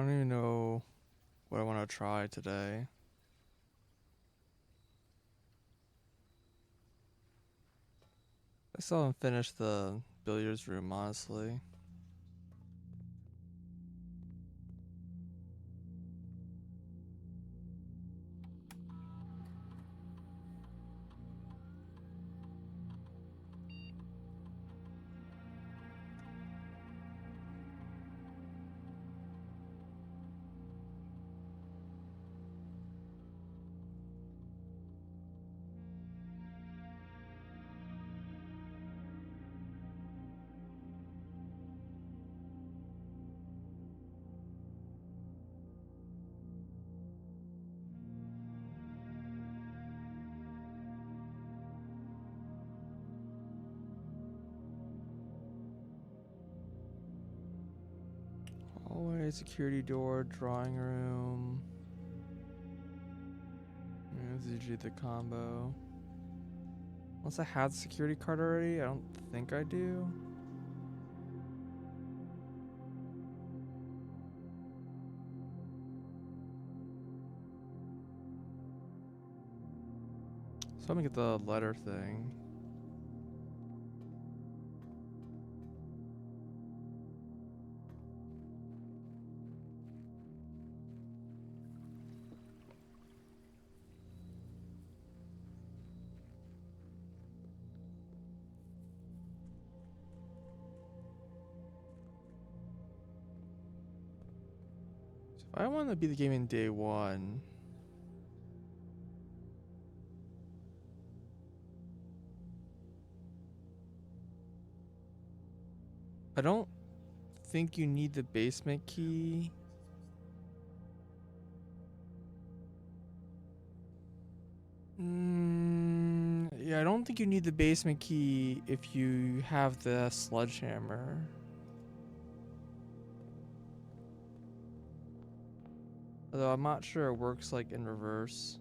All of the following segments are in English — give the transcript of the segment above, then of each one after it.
don't even know what I want to try today. I still haven't finished the billiards room, honestly. Hallway, security door, drawing room. It's usually the combo. Unless I had the security card already, I don't think I do. So I'm gonna get the letter thing. So if I want to be the game in day one, I don't think you need the basement key. Yeah, I don't think you need the basement key if you have the sledgehammer. Although I'm not sure it works like in reverse.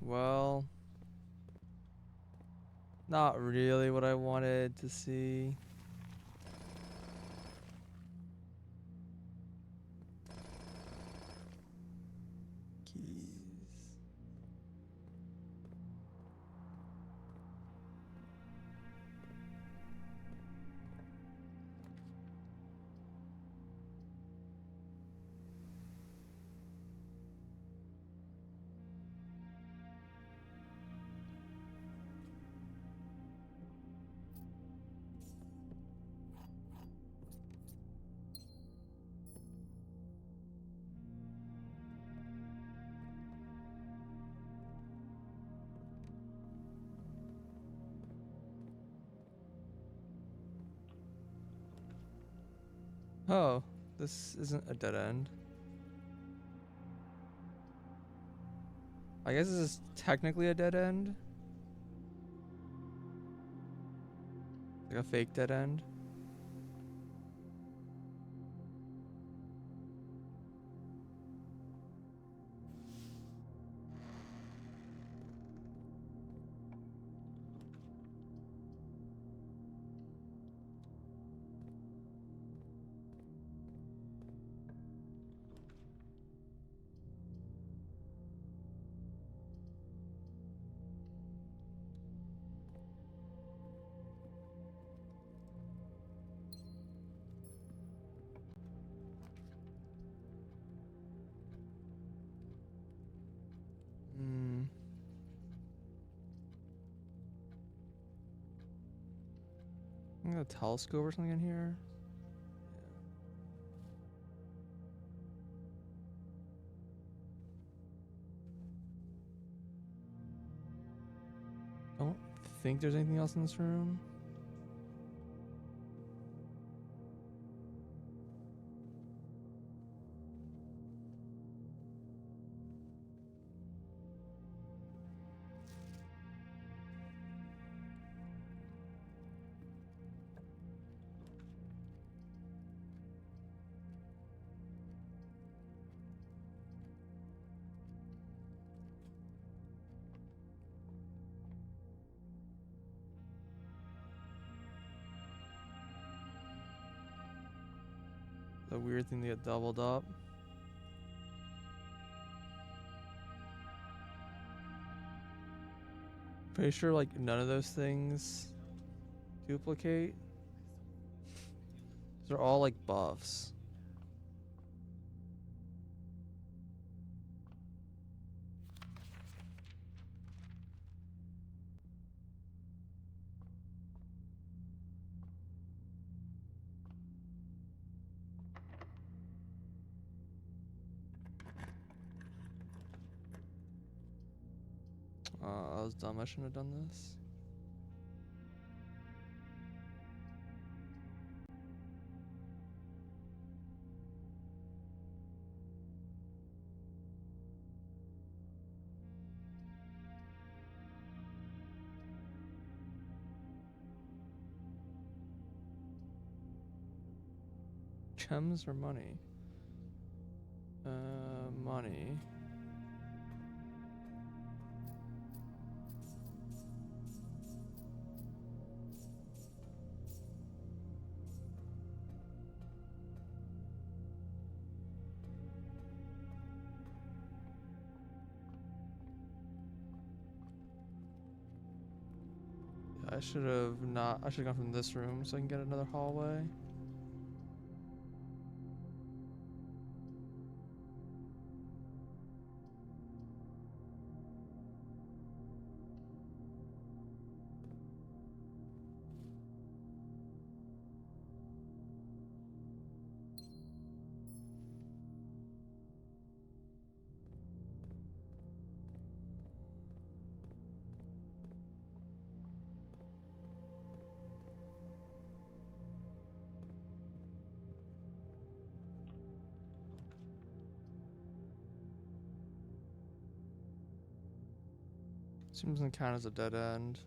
Well, not really what I wanted to see. Keys. Oh, this isn't a dead end. I guess this is technically a dead end. Like a fake dead end. Hmm. I got a telescope or something in here. think there's anything else in this room. The weird thing to get doubled up. Pretty sure like none of those things duplicate. They're all like buffs. I was dumb. I shouldn't have done this. Gems or money? Money. I should have not. I should have gone from this room so I can get another hallway. Seems to count as a dead end.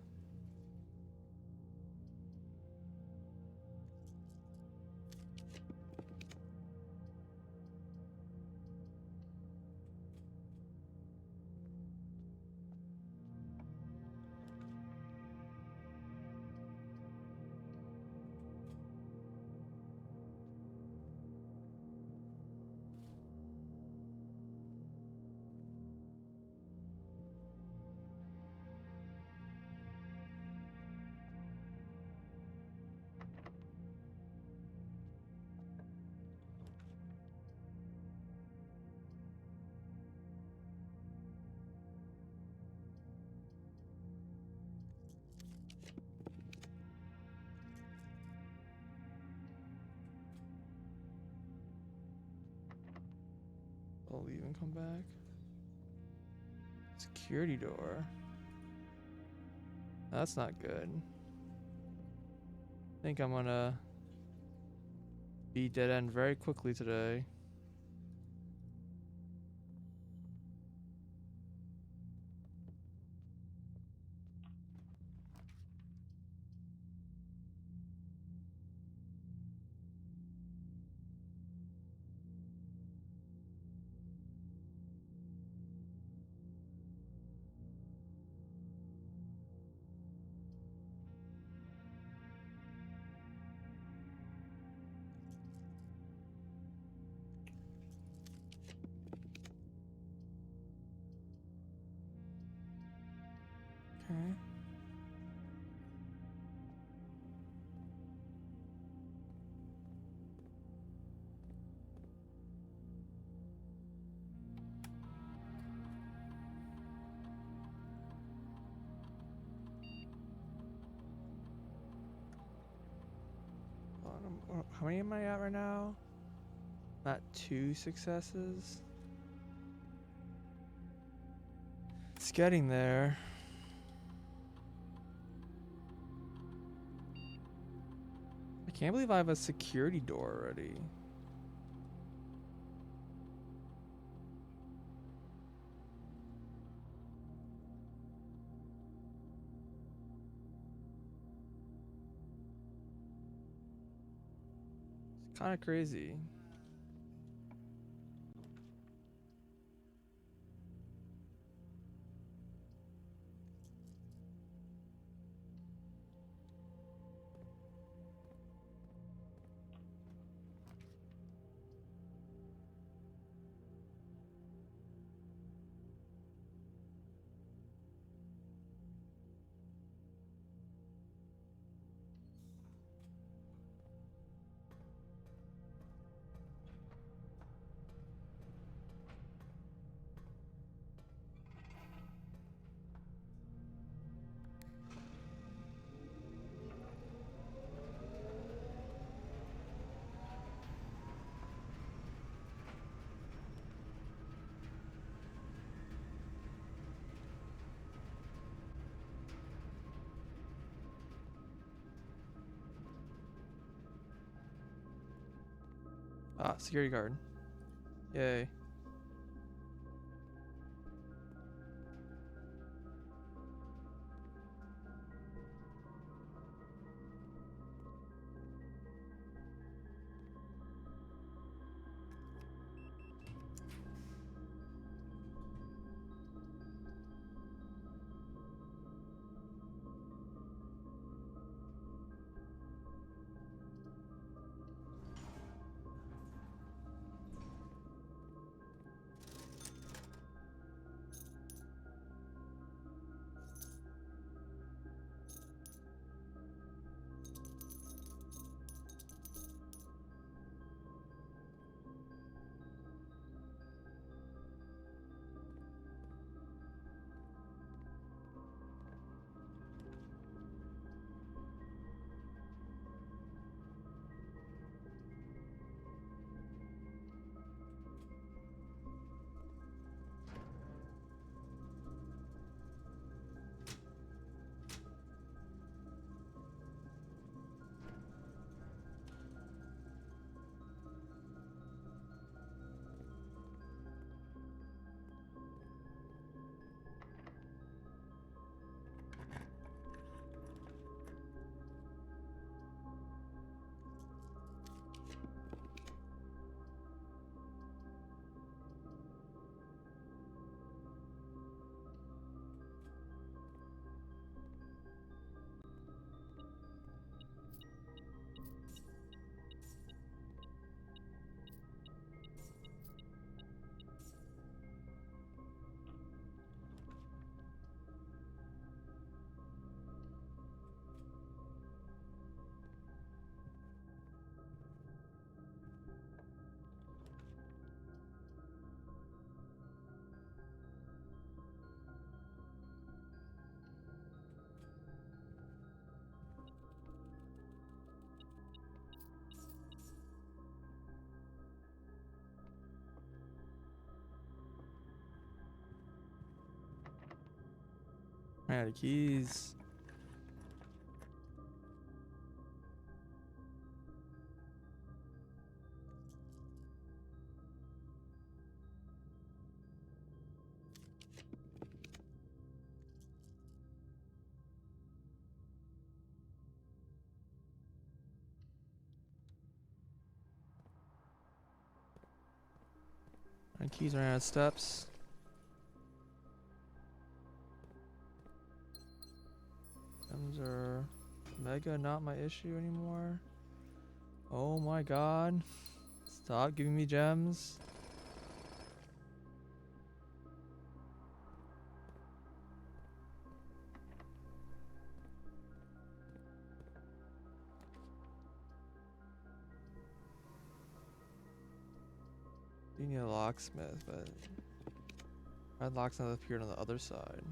I'll leave and come back. Security door. That's not good. I think I'm gonna be dead end very quickly today. Okay. How many am I at right now? Not 2 successes. It's getting there. Can't believe I have a security door already. It's kind of crazy. Ah, security guard. Yay. I had the keys. My keys ran out of steps. Gems are mega not my issue anymore. Oh my god. Stop giving me gems. You need a locksmith, but my locksmith appeared on the other side.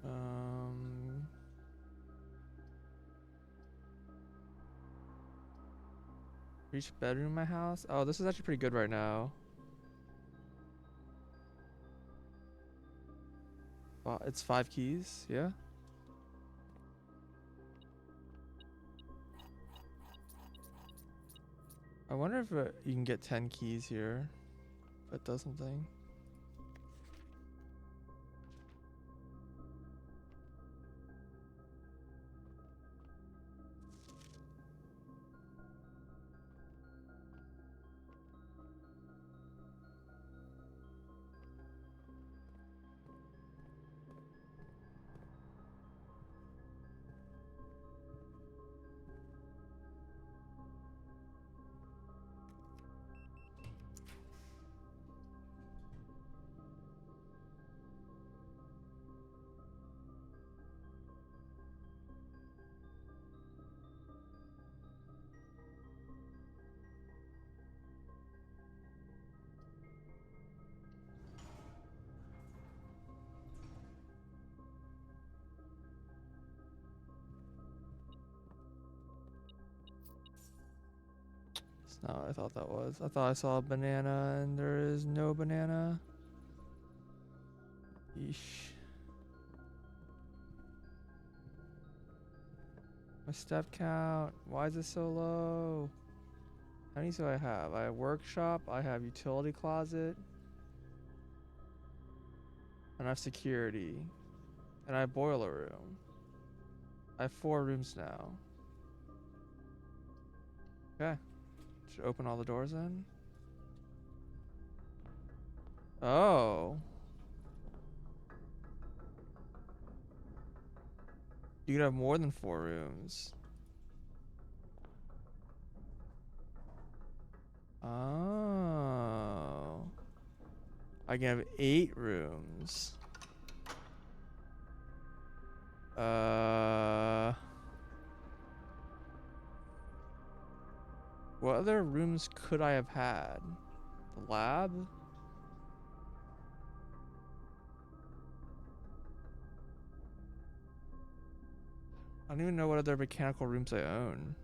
Um, Each bedroom in my house? Oh, this is actually pretty good right now. Wow, it's 5 keys, yeah? I wonder if you can get 10 keys here. If it does something. It's not what I thought that was. I thought I saw a banana and there is no banana. Yeesh. My step count. Why is it so low? How many do I have? I have workshop, I have utility closet, and I have security. And I have boiler room. I have 4 rooms now. Okay. Should open all the doors then. Oh. You could have more than 4 rooms. Oh. I can have 8 rooms. What other rooms could I have had? The lab? I don't even know what other mechanical rooms I own.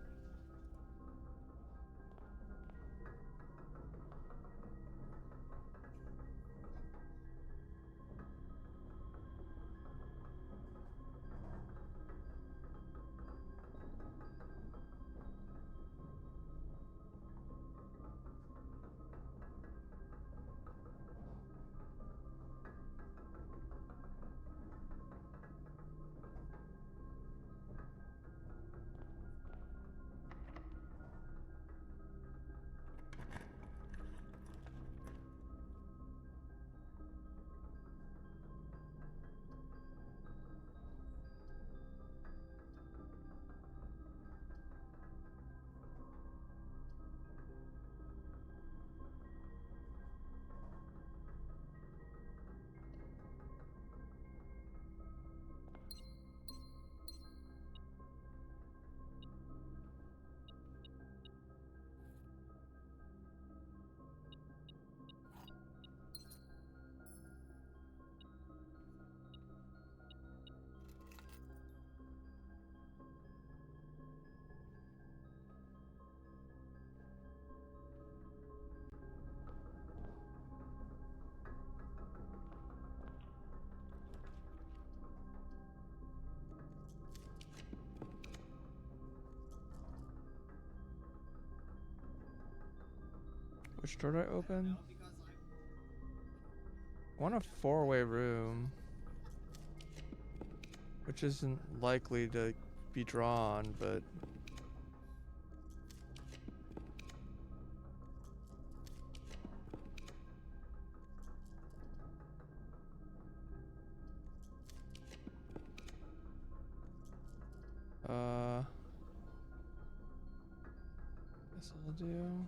Which door did I open? I want a 4-way room. Which isn't likely to be drawn, but... Guess I'll do...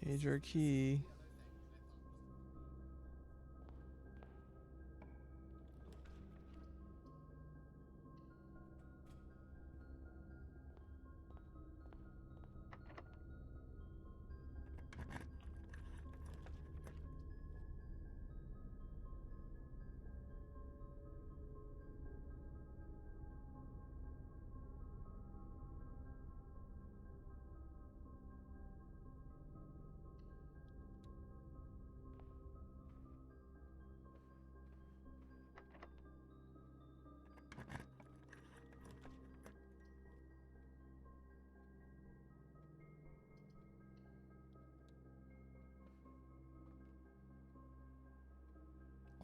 Major key.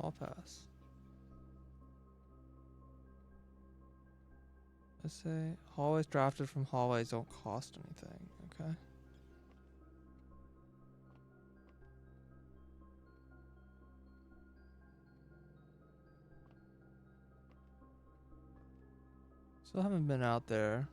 I'll pass. Let's say hallways drafted from hallways don't cost anything. Okay. Still haven't been out there.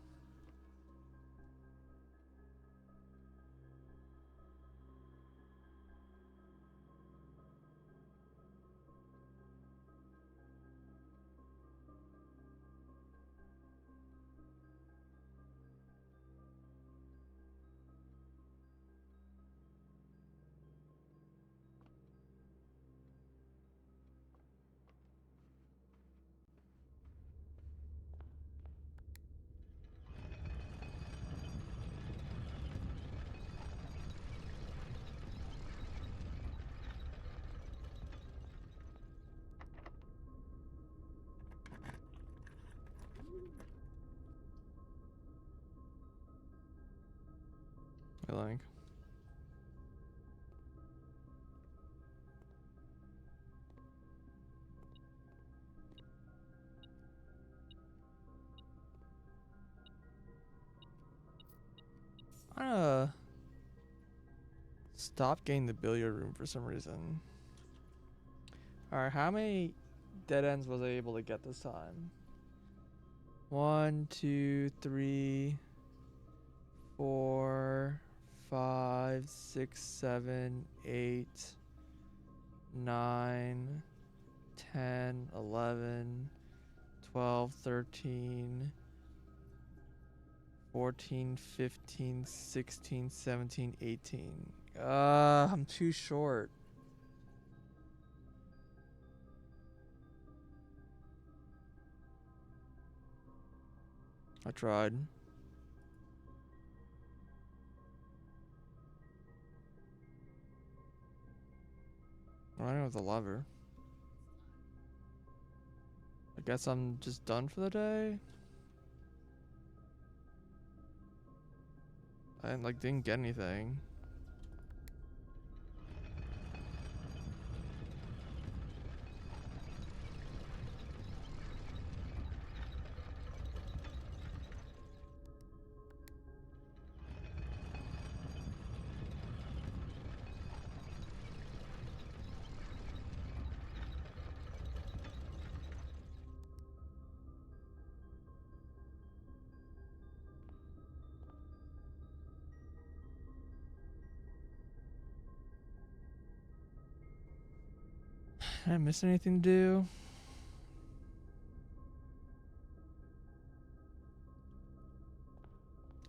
I think. I'm gonna stop getting the billiard room for some reason. Alright, how many dead ends was I able to get this time? 1, 2, 3, 4, 5, 6, 7, 8, 9, 10, 11, 12, 13, 14, 15, 16, 17, 18. I'm too short. I tried. I don't have the lever. I guess I'm just done for the day. I didn't get anything. Did I miss anything to do?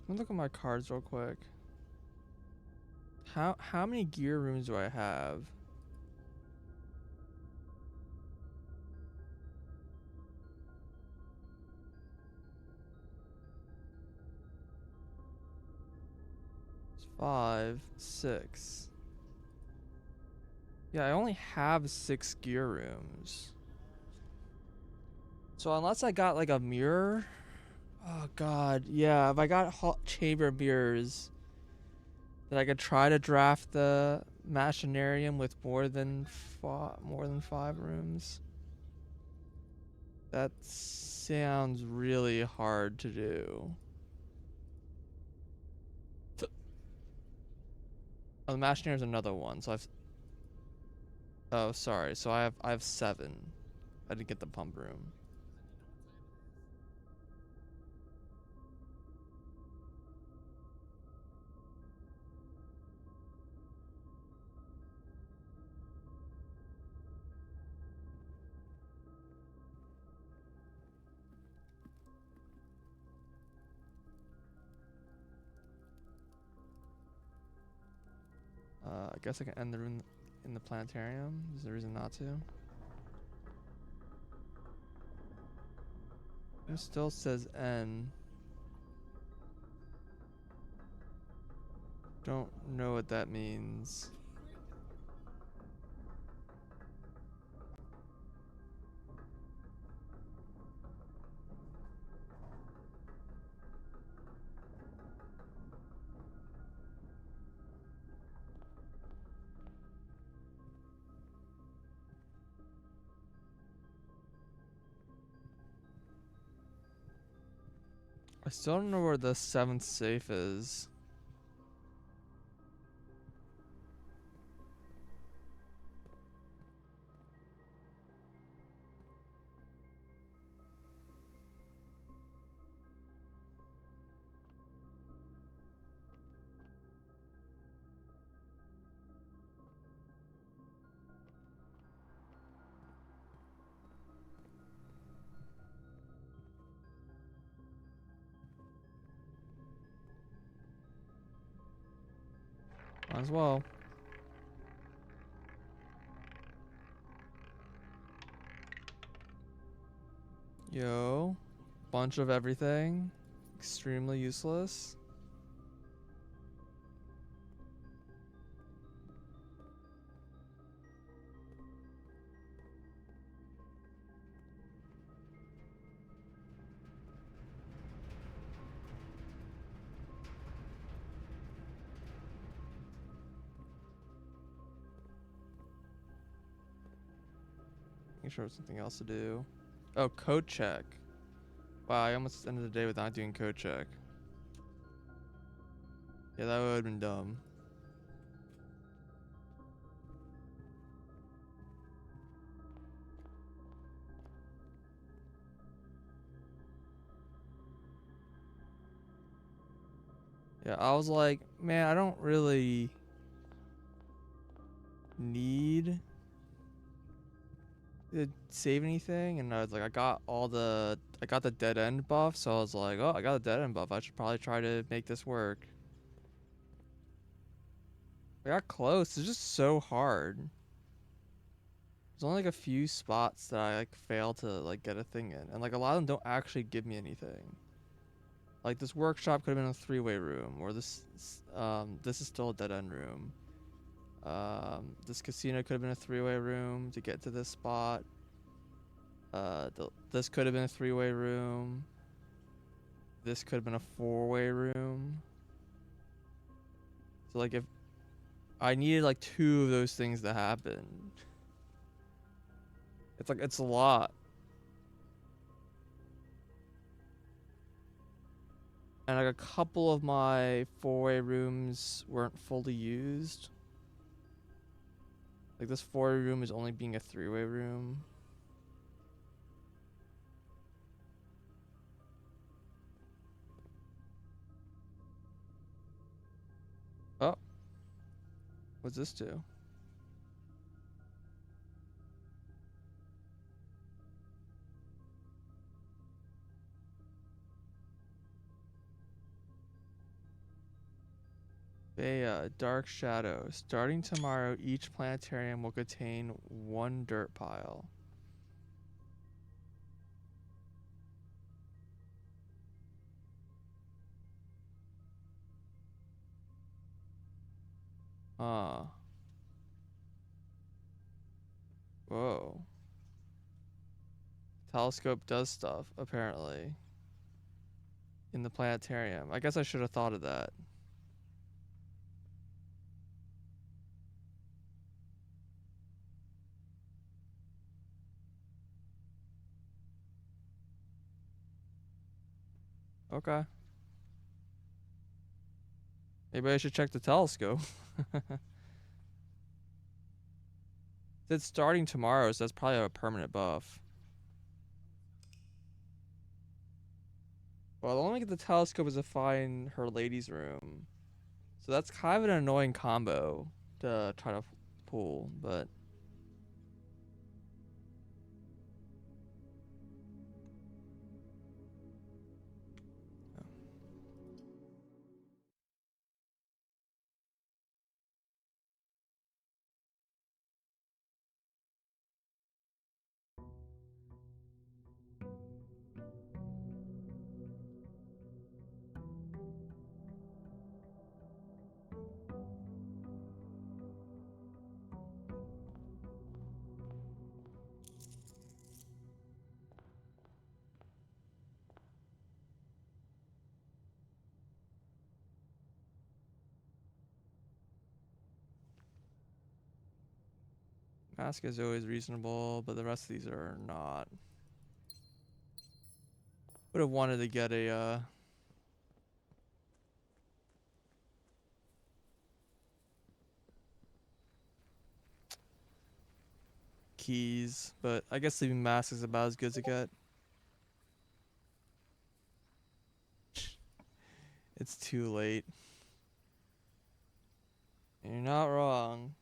Let me look at my cards real quick. How many gear rooms do I have? It's 5, 6. Yeah, I only have 6 gear rooms. So unless I got like a mirror, oh god, yeah. If I got chamber mirrors, then I could try to draft the machinarium with more than 5 rooms. That sounds really hard to do. Oh, the machinarium is another one, so I've. Oh, sorry. So I have 7. I didn't get the pump room. I guess I can end the room in the planetarium. Is there a reason not to? It still says N. Don't know what that means. I still don't know where the 7th safe is. Might as well. Yo. Bunch of everything. Extremely useless. Making sure there's something else to do. Oh, code check. Wow, I almost ended the day with not doing code check. Yeah, that would have been dumb. Yeah, I was like, man, I don't really need to save anything, and I was like, I got the dead end buff, so I was like, oh, I got a dead end buff. I should probably try to make this work. I got close. It's just so hard. There's only like a few spots that I like fail to like get a thing in, and like a lot of them don't actually give me anything. Like this workshop could have been a 3-way room, or this is still a dead end room. This casino could have been a 3-way room to get to this spot. This could have been a 3-way room. This could have been a 4-way room. So like if I needed like 2 of those things to happen, it's a lot. And like a couple of my 4-way rooms weren't fully used. Like this 4-way room is only being a 3-way room. Oh, what's this do? Bea, Dark Shadow. Starting tomorrow, each planetarium will contain 1 dirt pile. Ah. Whoa. Telescope does stuff, apparently. In the planetarium. I guess I should have thought of that. Okay. Maybe I should check the telescope. It's starting tomorrow, so that's probably a permanent buff. Well, the only get the telescope is to find her lady's room. So that's kind of an annoying combo to try to pull, but Mask is always reasonable, but the rest of these are not. Would have wanted to get a keys, but I guess leaving mask is about as good as it get. It's too late. You're not wrong.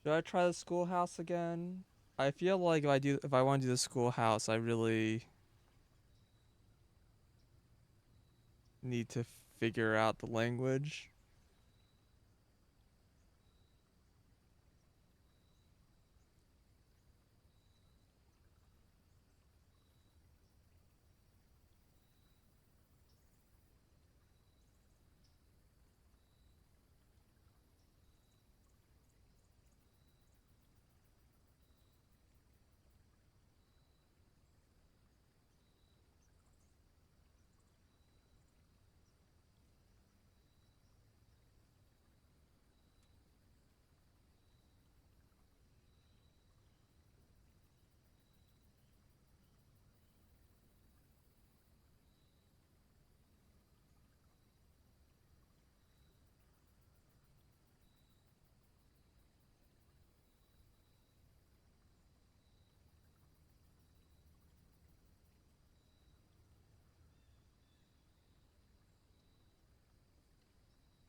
Should I try the schoolhouse again? I feel like if I want to do the schoolhouse, I really need to figure out the language.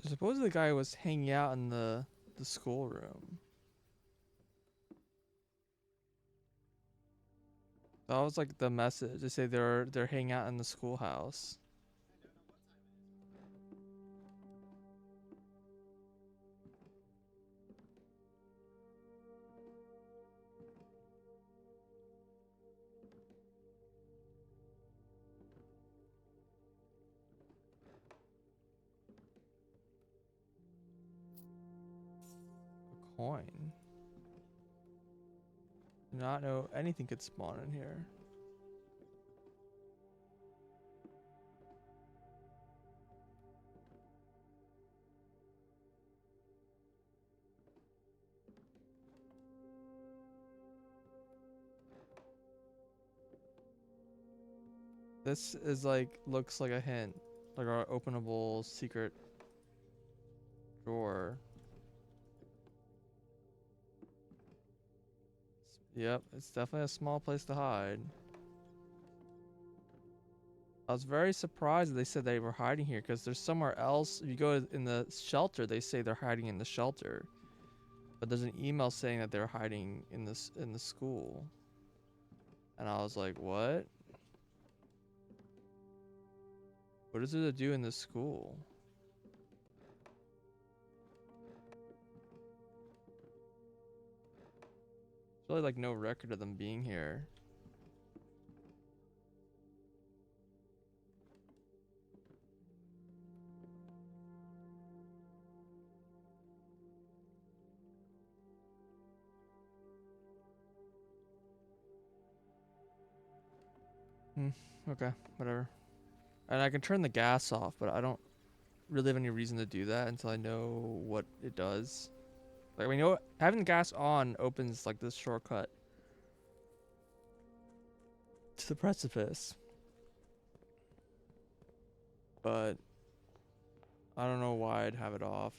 Supposedly the guy was hanging out in the schoolroom. That was like the message. They say they're hanging out in the schoolhouse. A coin. Do not know anything could spawn in here. This is like looks like a hint, like our openable secret drawer. Yep, it's definitely a small place to hide. I was very surprised that they said they were hiding here because there's somewhere else. If you go in the shelter, they say they're hiding in the shelter, but there's an email saying that they're hiding in the school, and I was like, what? What is there to do in this school? There's really like no record of them being here. Okay, whatever. And I can turn the gas off, but I don't really have any reason to do that until I know what it does. Like, we know having the gas on opens like this shortcut to the precipice, but I don't know why I'd have it off.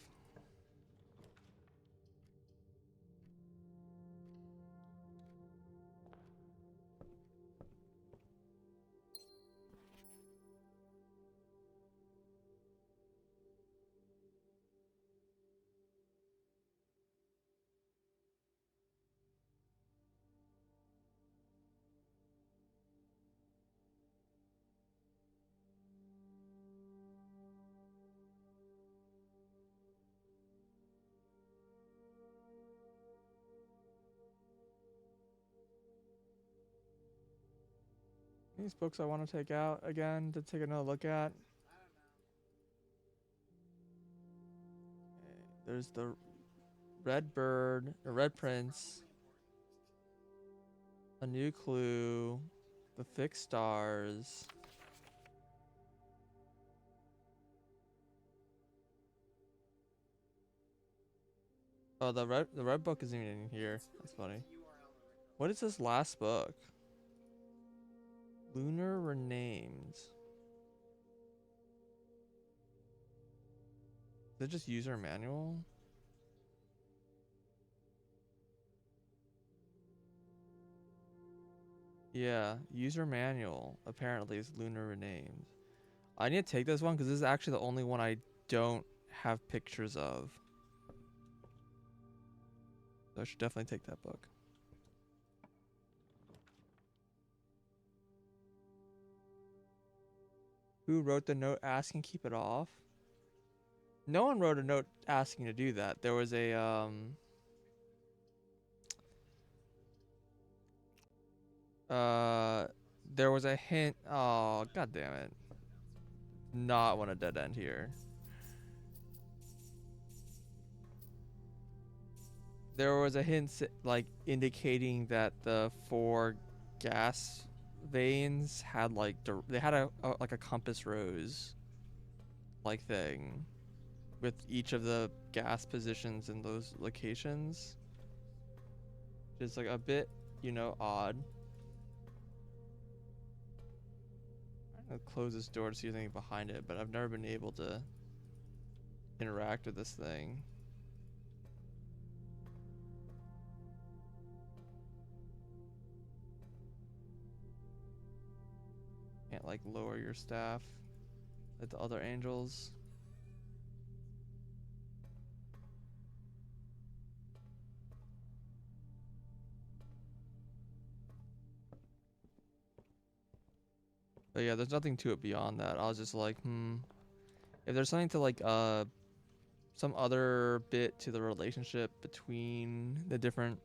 These books I want to take out again to take another look at. There's the Red Bird, the Red Prince, A New Clue, The Fixed Stars. Oh, the red book isn't even in here. That's funny. What is this last book? Lunar Renamed. Is it just user manual? Yeah, user manual apparently is Lunar Renamed. I need to take this one because this is actually the only one I don't have pictures of. So I should definitely take that book. Who wrote the note asking keep it off? No one wrote a note asking to do that. There was a there was a hint. Oh, god damn it. Not want a dead end here. There was a hint like indicating that the 4 gas veins had like they had a like a compass rose like thing with each of the gas positions in those locations. Just like a bit, odd. I'm gonna close this door to see if there's anything behind it, but I've never been able to interact with this thing. Can't like lower your staff like the other angels. But yeah, there's nothing to it beyond that. I was just like, if there's something to like some other bit to the relationship between the different,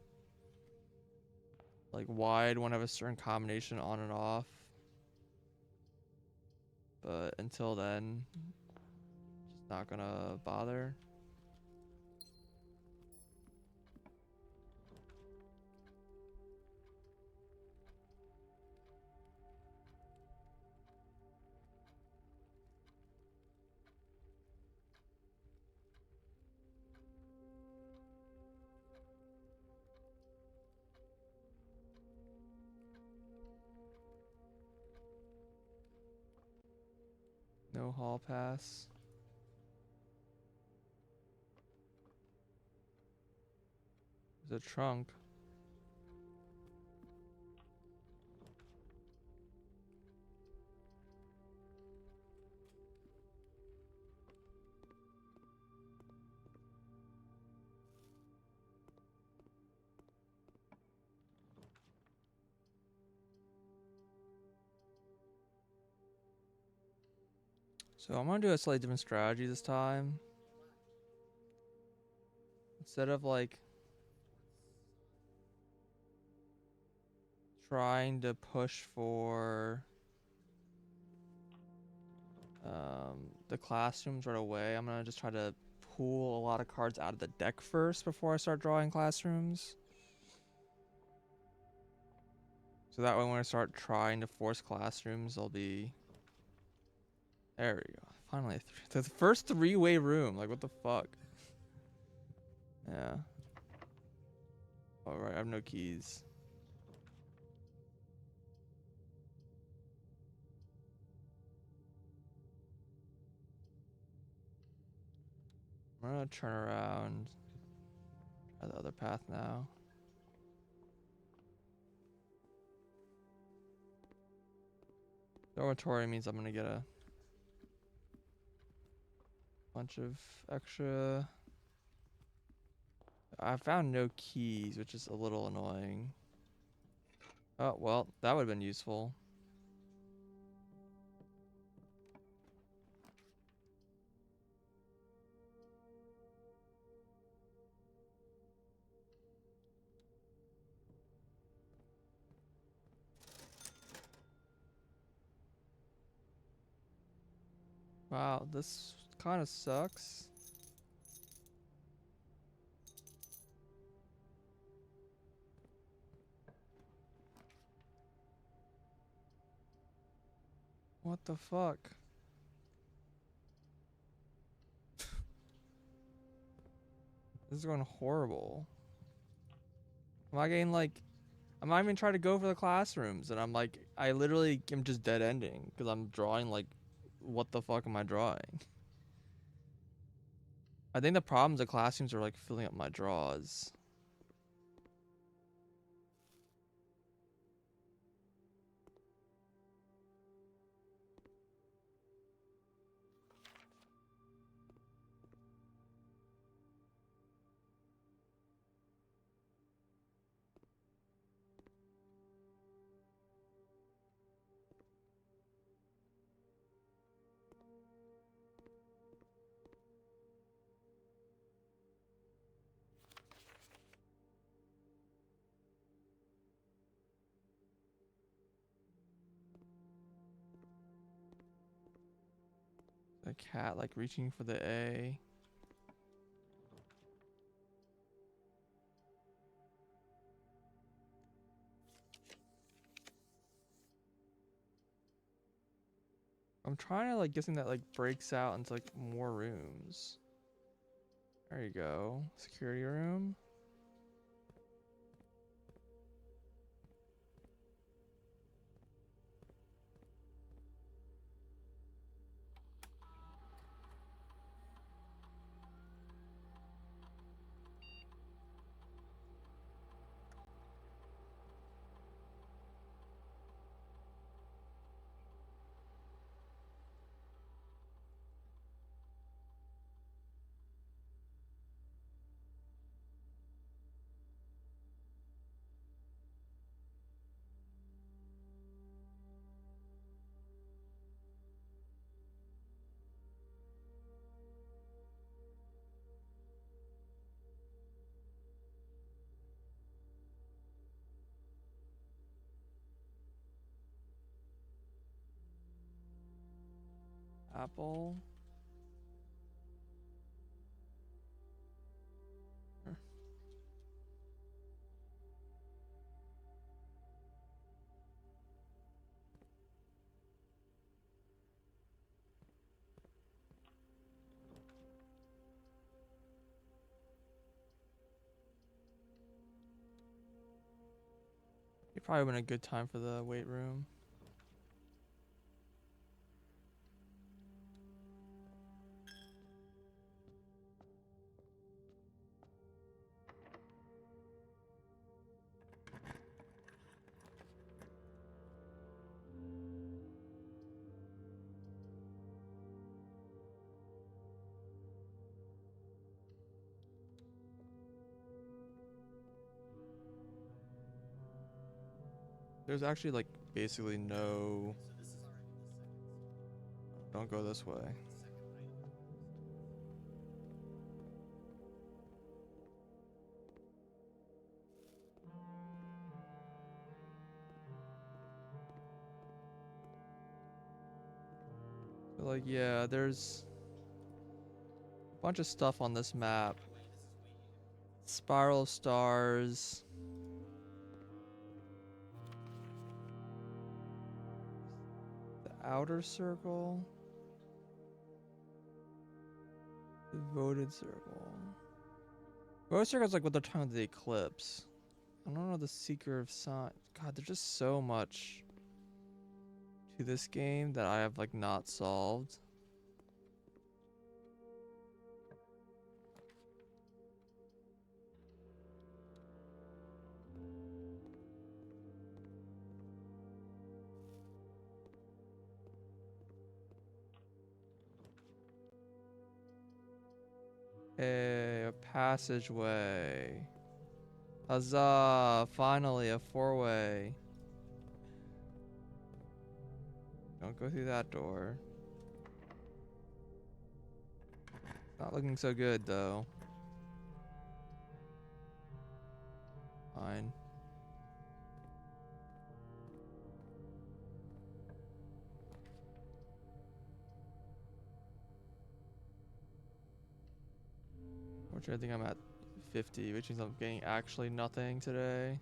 like why I'd want to have a certain combination on and off. But until then, just not gonna bother. No hall pass. There's a trunk. So I'm gonna do a slightly different strategy this time. Instead of like trying to push for the classrooms right away, I'm gonna just try to pull a lot of cards out of the deck first before I start drawing classrooms. So that way when I start trying to force classrooms, I'll be... There we go. Finally, the first 3-way room. Like, what the fuck? Yeah. Alright, I have no keys. I'm gonna turn around. Try the other path now. Dormitory means I'm gonna get a bunch of extra... I found no keys, which is a little annoying. Oh, well, that would have been useful. Wow, this kind of sucks. What the fuck? This is going horrible. Am I getting like... I'm not even trying to go for the classrooms, and I'm like... I literally am just dead ending, because I'm drawing like... What the fuck am I drawing? I think the problems the classrooms are like filling up my draws. The cat like reaching for the A. I'm trying to like get something that like breaks out into like more rooms. There you go. Security room. Apple. It probably been a good time for the weight room. There's actually like basically no... Don't go this way. But like, yeah, there's a bunch of stuff on this map. Spiral stars. The outer circle. Devoted circle. Devoted circle is like what they're talking about the eclipse. I don't know the Seeker of Sign. God, there's just so much to this game that I have like not solved. A passageway. Huzzah! Finally, a four-way. Don't go through that door. Not looking so good, though. Fine. Which I think I'm at 50, which means I'm getting actually nothing today.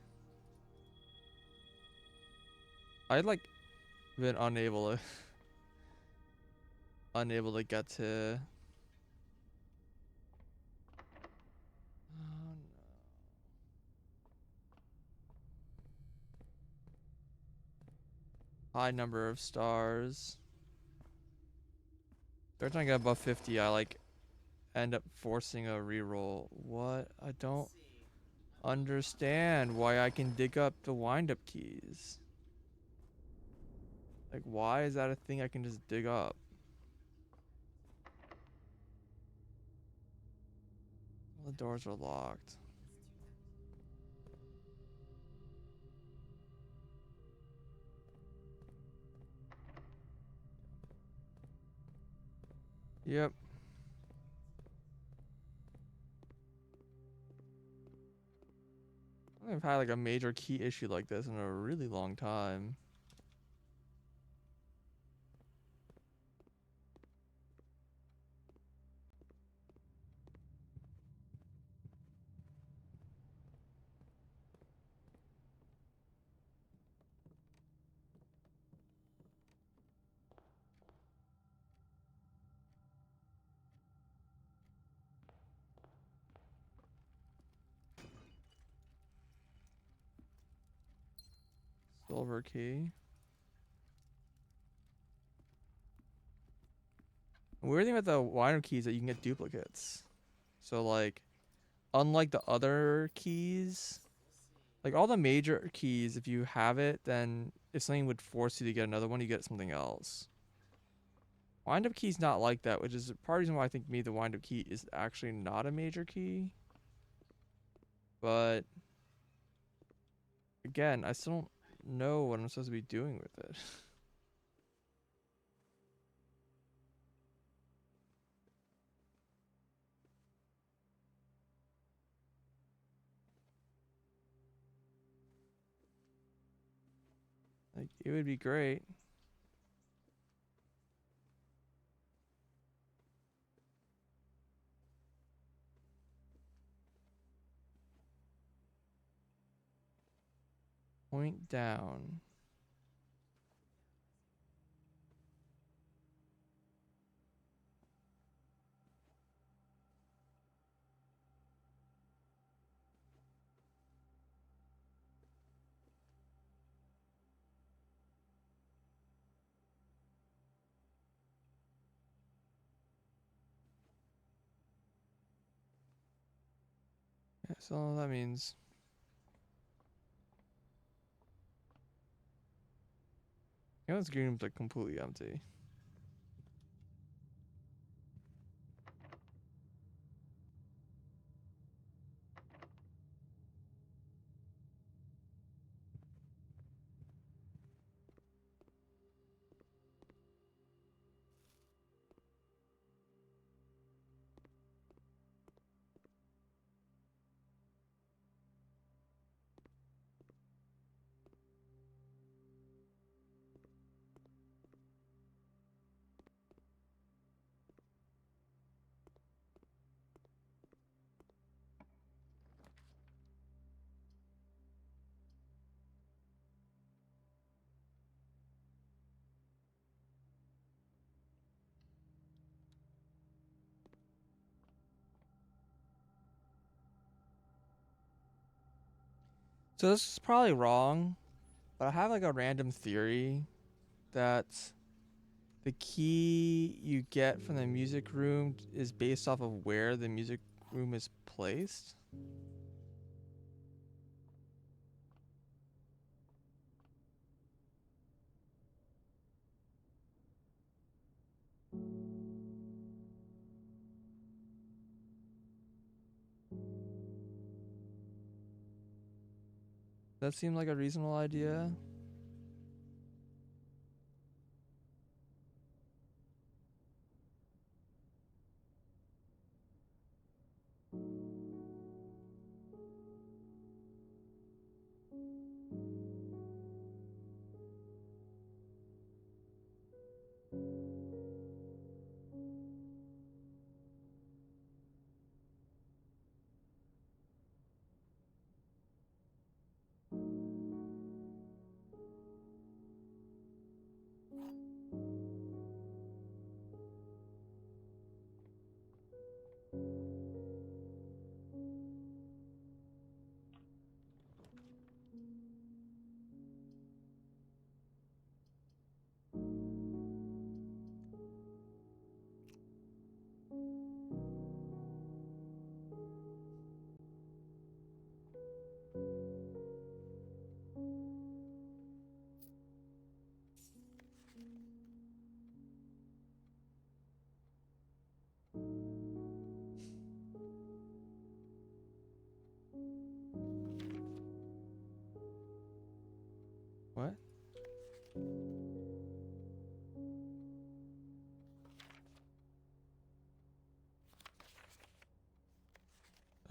I'd like been unable to get to high number of stars. Every time I get above 50, I like end up forcing a reroll. What? I don't understand why I can dig up the wind-up keys. Like, why is that a thing I can just dig up? All the doors are locked. Yep. I've had like a major key issue like this in a really long time. Silver key. The weird thing about the wind-up keys is that you can get duplicates. So like, unlike the other keys, like all the major keys, if you have it, then if something would force you to get another one, you get something else. Wind-up key's not like that, which is part of the reason why I think maybe the wind-up key is actually not a major key. But again, I still don't know what I'm supposed to be doing with it. Like, it would be great. Point down. Yeah, so that means this green room's like completely empty. So this is probably wrong, but I have like a random theory that the key you get from the music room is based off of where the music room is placed. That seemed like a reasonable idea.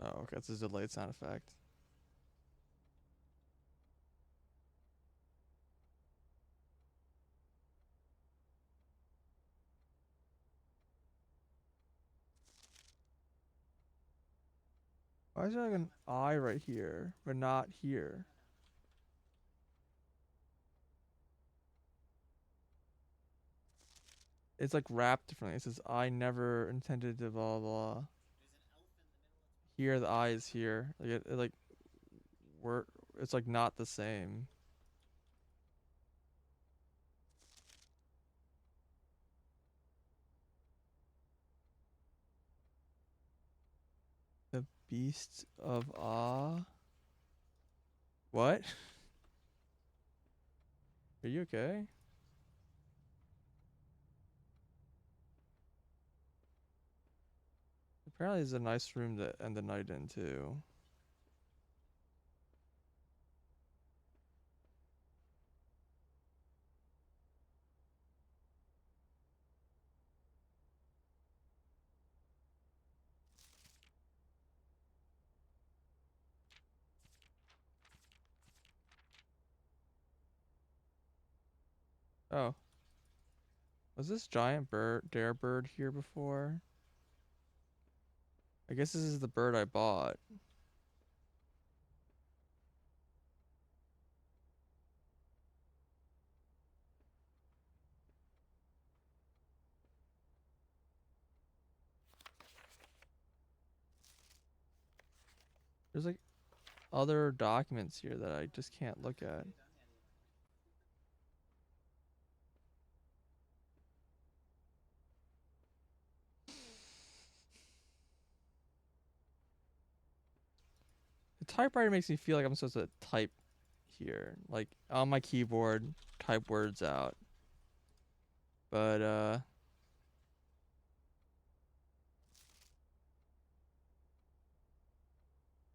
Oh, okay, it's a delayed sound effect. Why is there like an eye right here, but not here? It's like wrapped differently. It says I never intended to blah blah. Here the eye is here. Like it like we're it's like not the same. The Beasts of Ah. What? Are you okay? Apparently, it's a nice room to end the night in too. Oh, was this giant bird, dare bird here before? I guess this is the bird I bought. There's like other documents here that I just can't look at. The typewriter makes me feel like I'm supposed to type here, like on my keyboard, type words out. But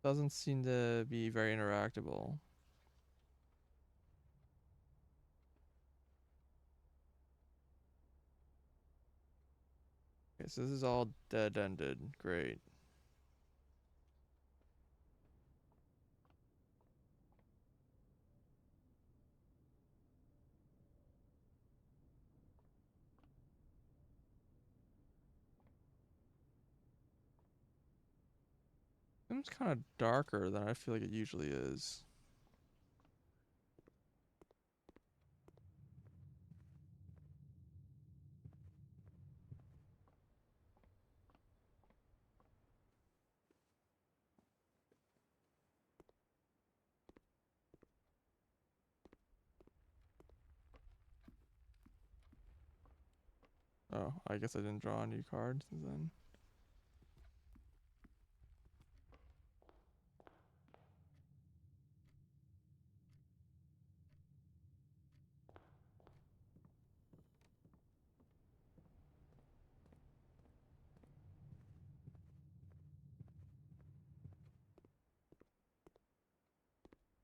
doesn't seem to be very interactable. Okay, so this is all dead-ended. Great. Seems kind of darker than I feel like it usually is. Oh, I guess I didn't draw a new card since then.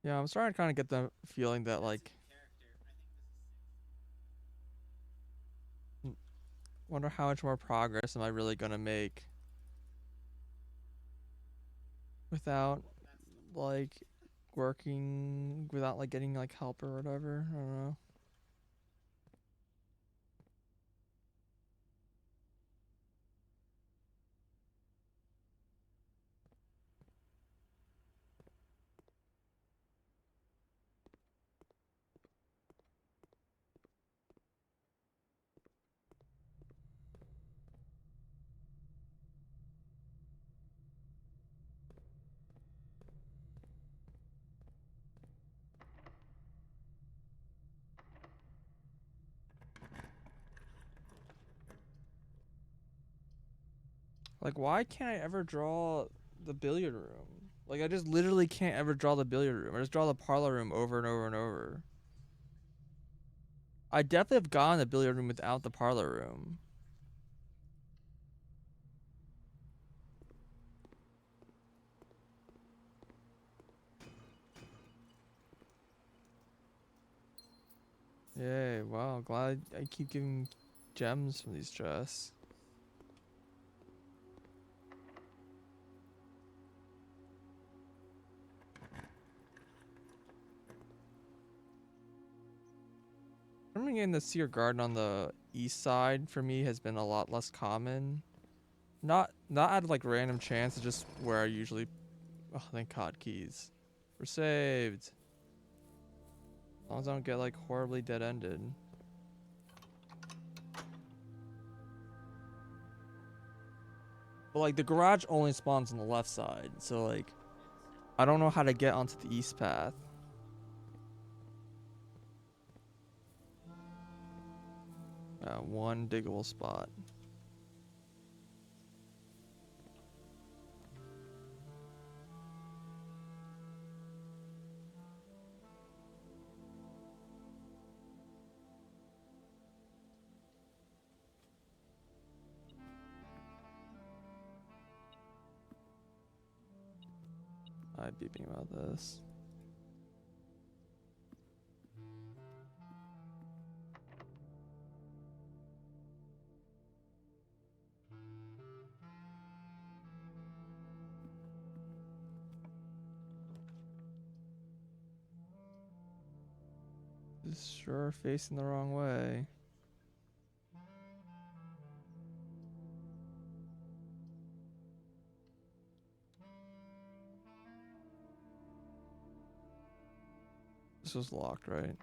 Yeah, I'm starting to kind of get the feeling that like, wonder how much more progress am I really gonna make without like working, without like getting like help or whatever. I don't know. Like, why can't I ever draw the billiard room? Like, I just literally can't ever draw the billiard room. I just draw the parlor room over and over and over. I definitely have gone the billiard room without the parlor room. Yay, wow, glad I keep getting gems from these chests. Coming in the Seer Garden on the east side for me has been a lot less common. Not at like random chance, it's just where I usually. Oh, thank God, keys. We're saved. As long as I don't get like horribly dead ended. But like the garage only spawns on the left side, so like I don't know how to get onto the east path. One diggable spot. I'd be beeping about this. This is sure facing the wrong way. This was locked, right?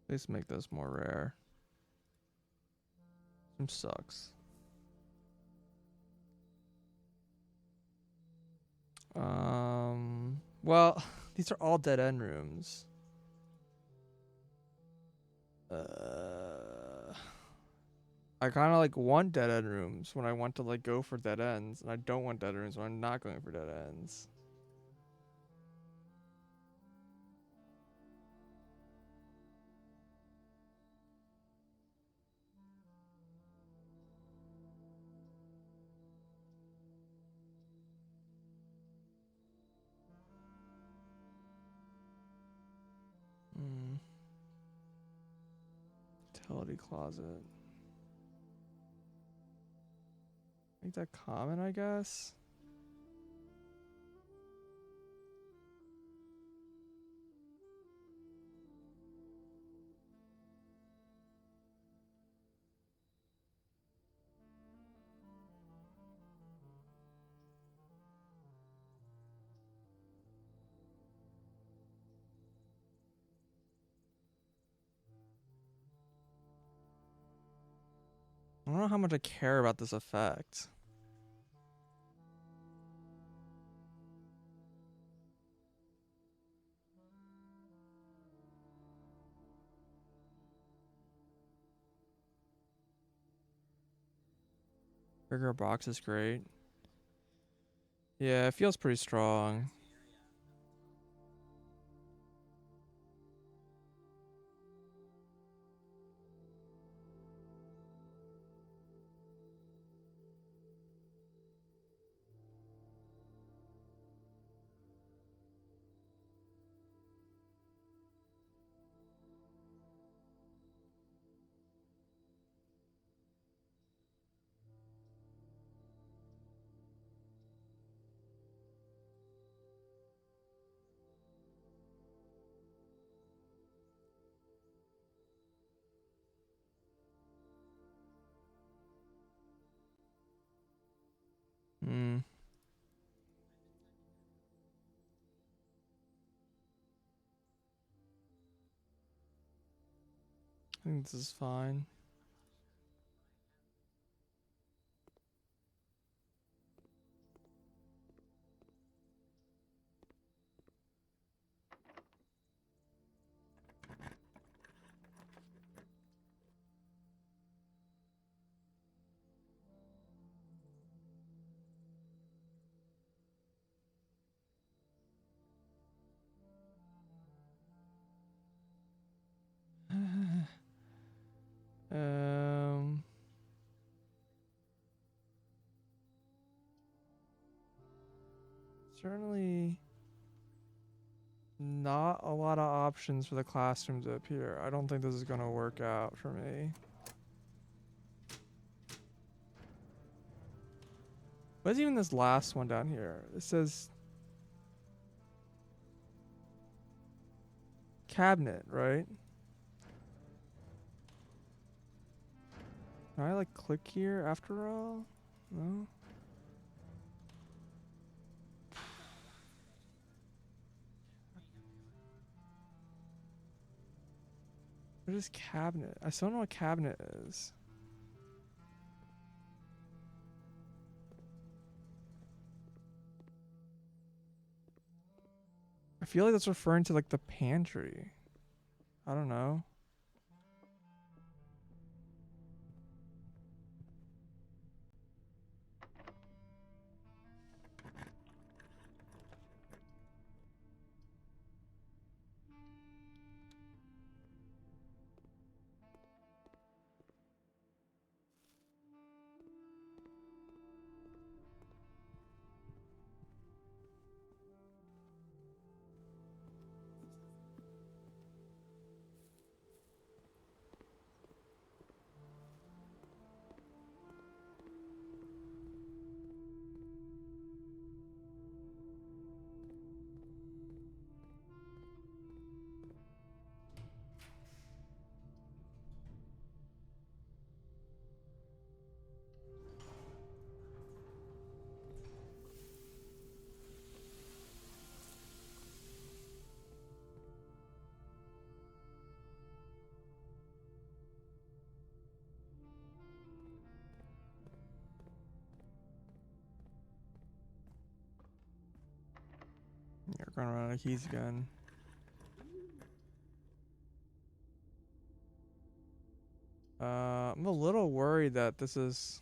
Please make those more rare. Some sucks. Well, these are all dead end rooms. I kind of like want dead end rooms when I want to like go for dead ends, and I don't want dead rooms when I'm not going for dead ends. Utility closet. Make that common, I guess. I don't know how much I care about this effect. Bigger box is great. Yeah, it feels pretty strong. think this is fine. Um, Certainly not a lot of options for the classrooms up here. I don't think this is gonna work out for me. What is even this last one down here? It says cabinet, right? Can I like click here after all? No? What is cabinet? I still don't know what cabinet is. I feel like that's referring to like the pantry. I don't know. You're going around like keys again. I'm a little worried that this is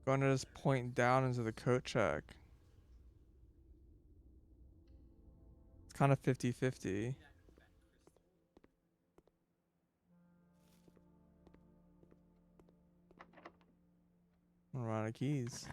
going to just point down into the coat check. It's kind of 50-50. Run out of keys.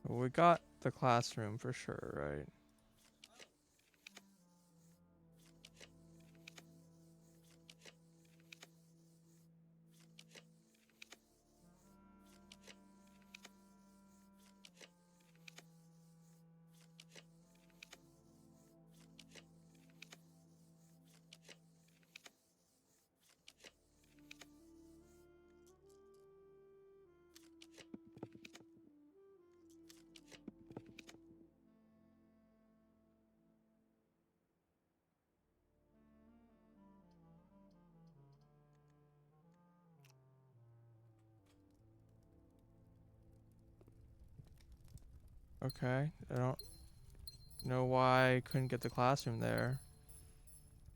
Well, we got the classroom for sure, right? Okay, I don't know why I couldn't get the classroom there.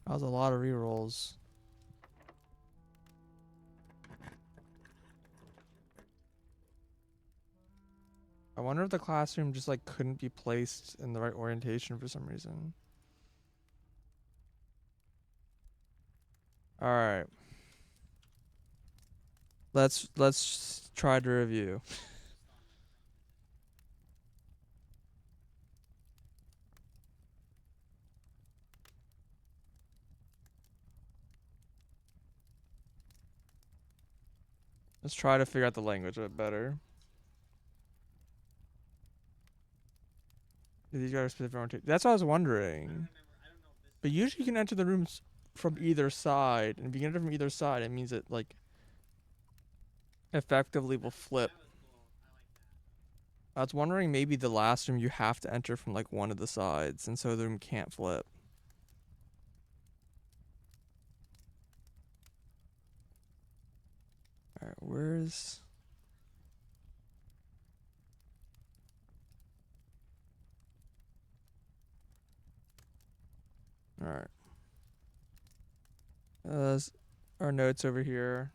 That was a lot of rerolls. I wonder if the classroom just like couldn't be placed in the right orientation for some reason. All right. Let's try to review. Let's try to figure out the language a bit better. These guys are specific orientation. That's what I was wondering. But usually you can enter the rooms from either side, and if you can enter from either side, it means it like effectively will flip. I was wondering maybe the last room you have to enter from like one of the sides, and so the room can't flip. Alright, where's... Alright. Our notes over here.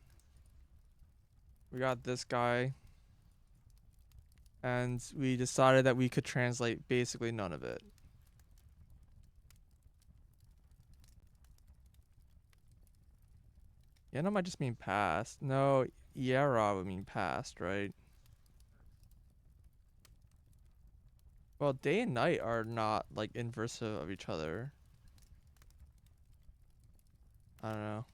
We got this guy. And we decided that we could translate basically none of it. Yena might just mean past. No, Yara would mean past, right? Well, day and night are not like inversive of each other. I don't know.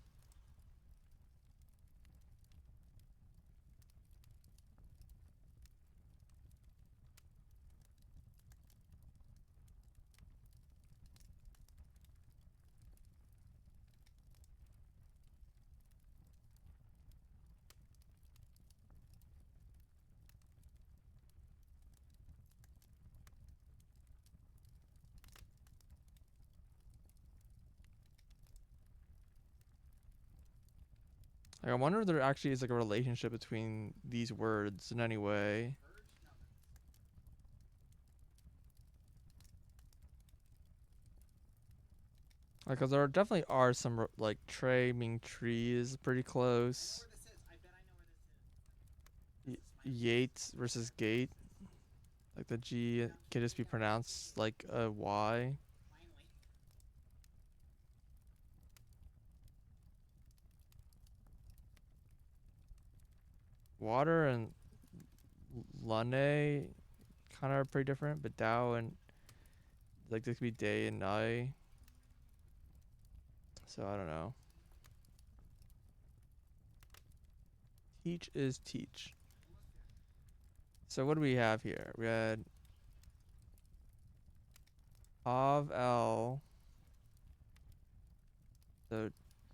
Like, I wonder if there actually is like a relationship between these words in any way. Like, 'cause there definitely are some like Trey meaning tree is pretty close. Yates versus gate. Like the G can just be pronounced like a Y. Water and Lane kind of are pretty different, but Dao and like this could be day and night. So I don't know. Teach is teach. So what do we have here? We had of L. So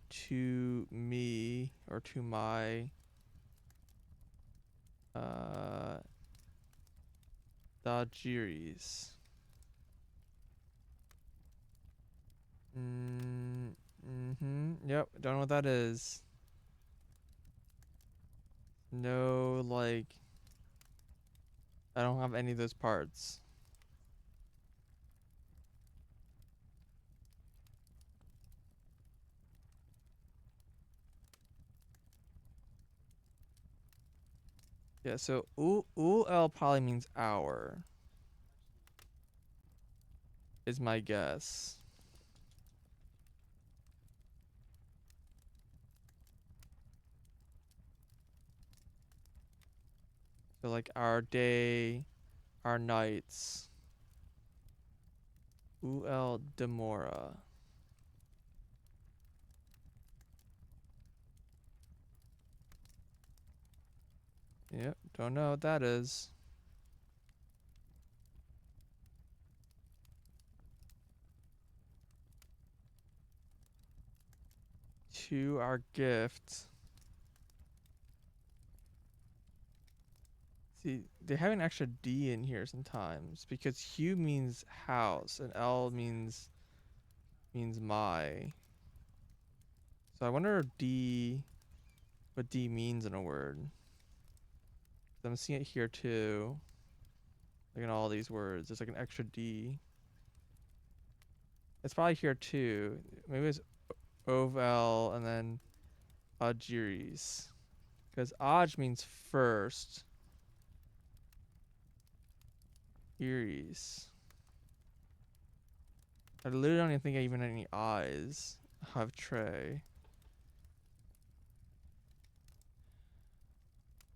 to me or to my Dajiris. Yep, don't know what that is. No, like I don't have any of those parts. Yeah, so ul probably means hour. Is my guess. So like our day, our nights. Ul demora. Yep, don't know what that is. To our gift. See, they have an extra D in here sometimes because Hugh means house and L means my. So I wonder what D means in a word. I'm seeing it here too. Like in all these words, there's like an extra D. It's probably here too. Maybe it's Oval and then Ajiris. Because Aj means first. Iris. I literally don't even think I even had any eyes. Have Trey.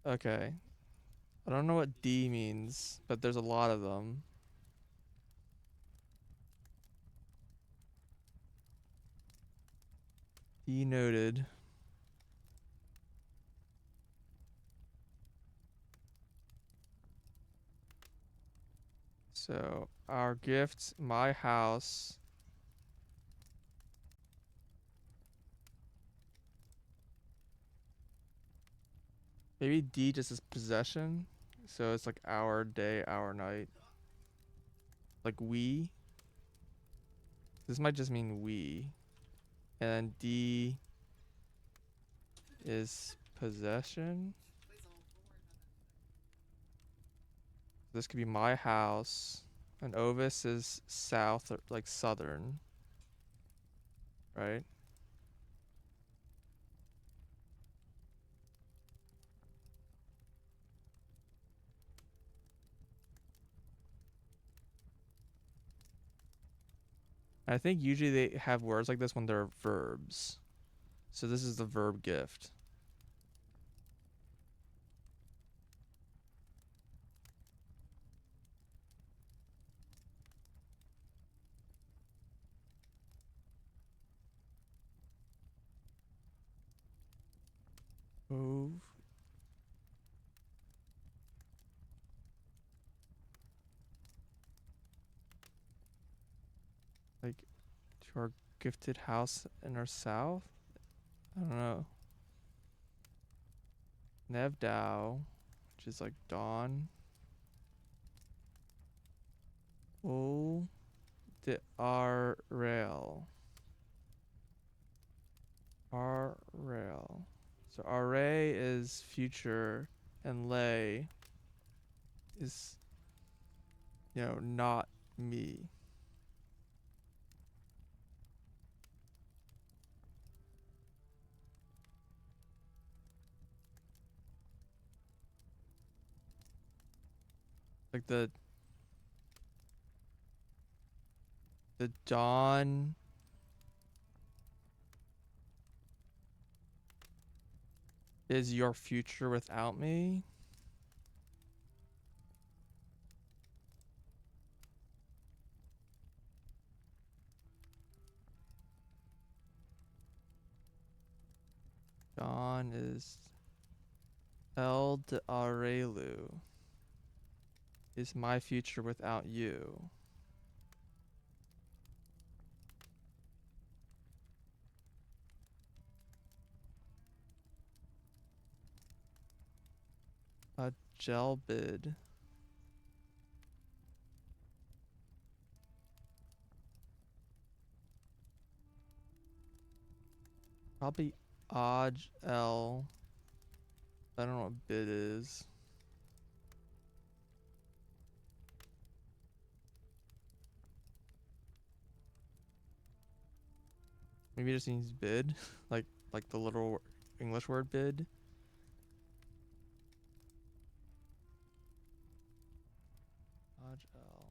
Okay. I don't know what D means, but there's a lot of them. D noted. So our gift, my house. Maybe D just is possession. So it's like our day, our night. Like we. This might just mean we. And then D is possession. This could be my house. And Ovis is south, or like southern. Right? I think usually they have words like this when they're verbs. So this is the verb gift. Move. Like to our gifted house in our south? I don't know. Nevdow, which is like dawn. Oh, the R rail. R rail. So array is future and lay is, not me. Like the dawn is your future without me. Dawn is El de Arelu is my future without you. A Gelbid. Probably Aj El. I don't know what bid is. Maybe it just means bid, like the little English word bid. Aj El.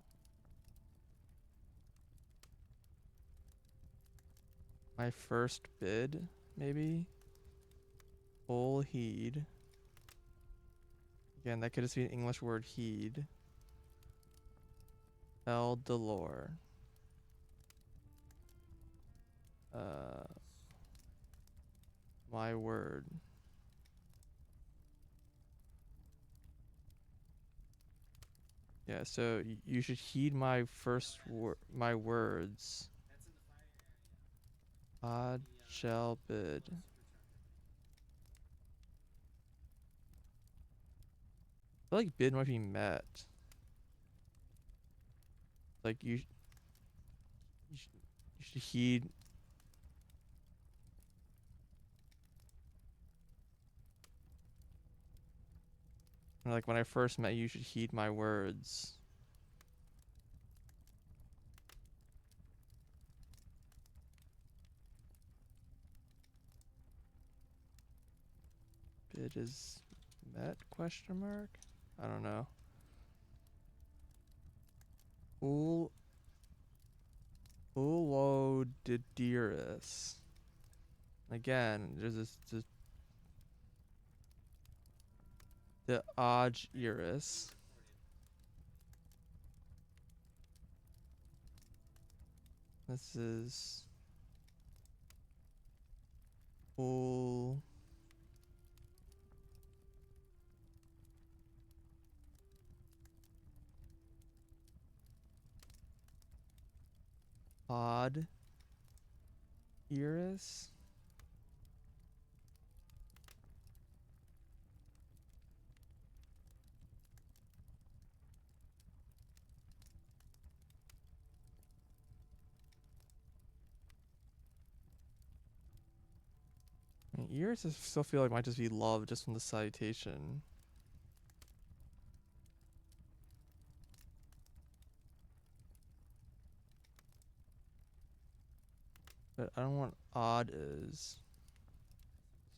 My first bid, maybe. Full heed. Again, that could just be an English word heed. El Delore. My word. Yeah, so you should heed my my words. Ad shall bid. I feel like bid might be met. Like you, sh you should heed. Or like when I first met you, you should heed my words. Bid is met? Question mark. I don't know. Ulodidirus. Again, there's the Aj Iris. This is Ul. Odd Iris. I mean, Iris I still feel like might just be love just from the citation. But I don't want odd is.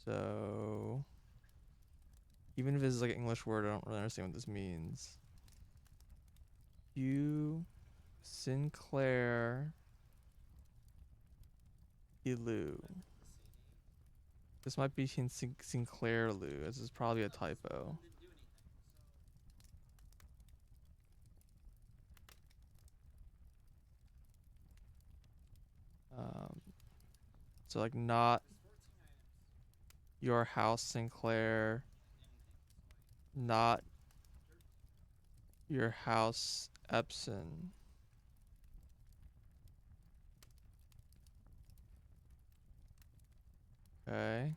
So even if this is like an English word, I don't really understand what this means. Hugh Sinclair Elu. This might be Sinclair Lou. This is probably a typo. Um, so like not your house Sinclair, not your house Epson. Okay.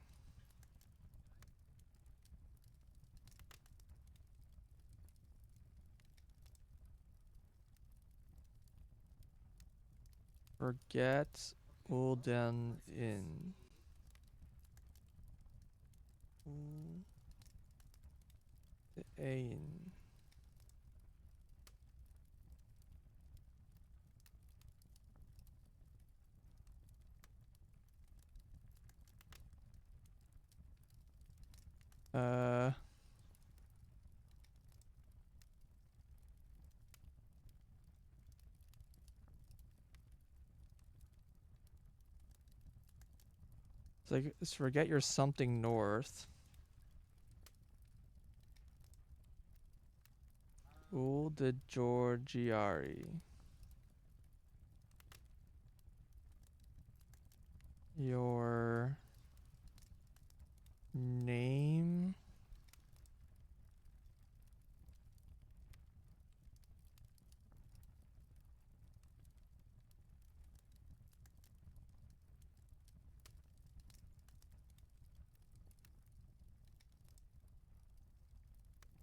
Forget Ulden in. Ain. Uh. It's like it's forget your something north. Ulde Giorgiari. Your name.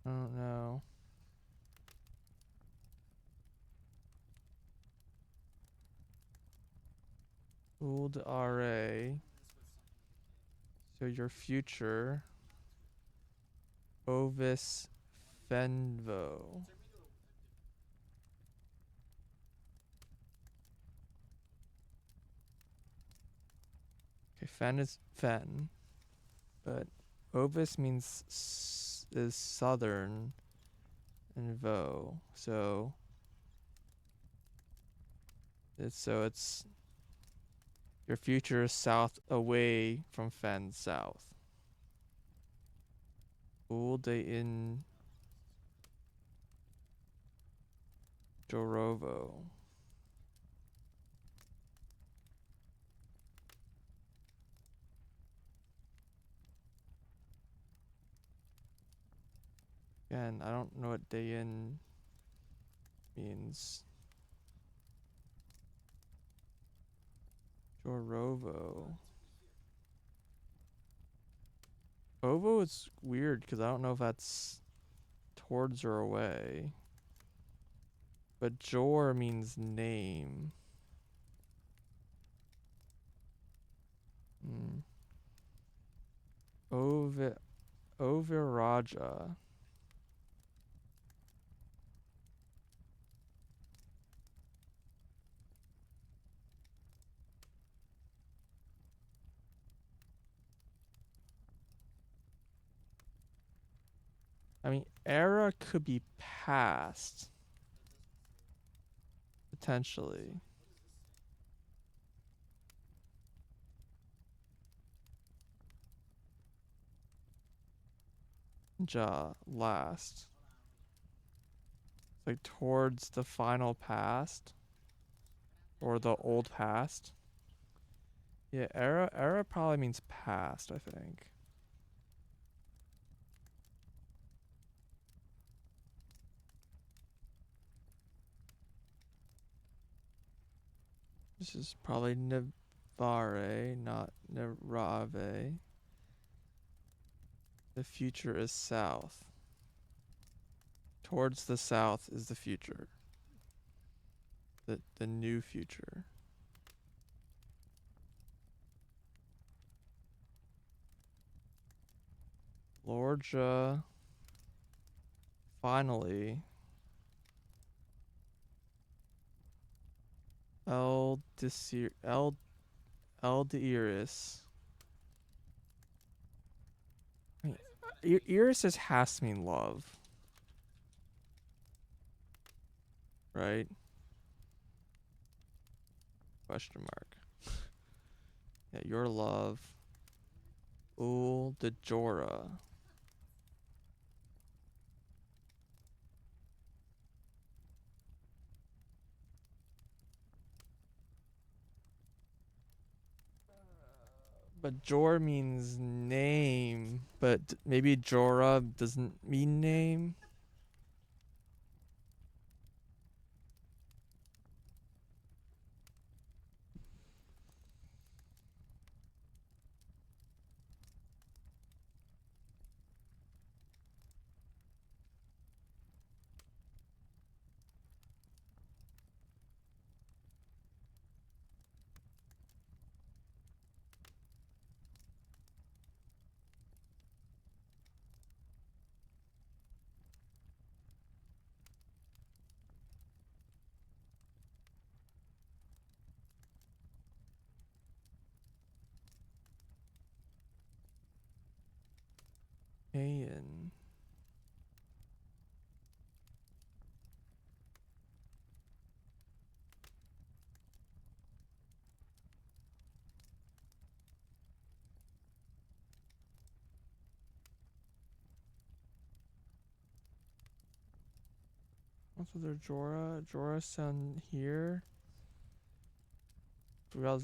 I don't know. Old RA. So your future. Ovis Fenvo. Okay, Fen is Fen. But Ovis means is southern and Vo. So it's your future is south away from Fen south. Ulde in Jorovo. Again, I don't know what day in means. Jorovo. Ovo is weird because I don't know if that's towards or away. But Jor means name. Hmm. Oviraja. I mean, era could be past. Potentially. Last. It's like towards the final past. Or the old past. Yeah, era probably means past, I think. This is probably Nevare, not Nerave. The future is south. Towards the south is the future. The new future. Lorgia. Finally. Eldeiris. Iris has to mean love. Right? Question mark. Yeah, your love. Ul de Jora. But Jor means name, but maybe Jorah doesn't mean name. Ayan. Also, there Jorah. Jorah's down here. You have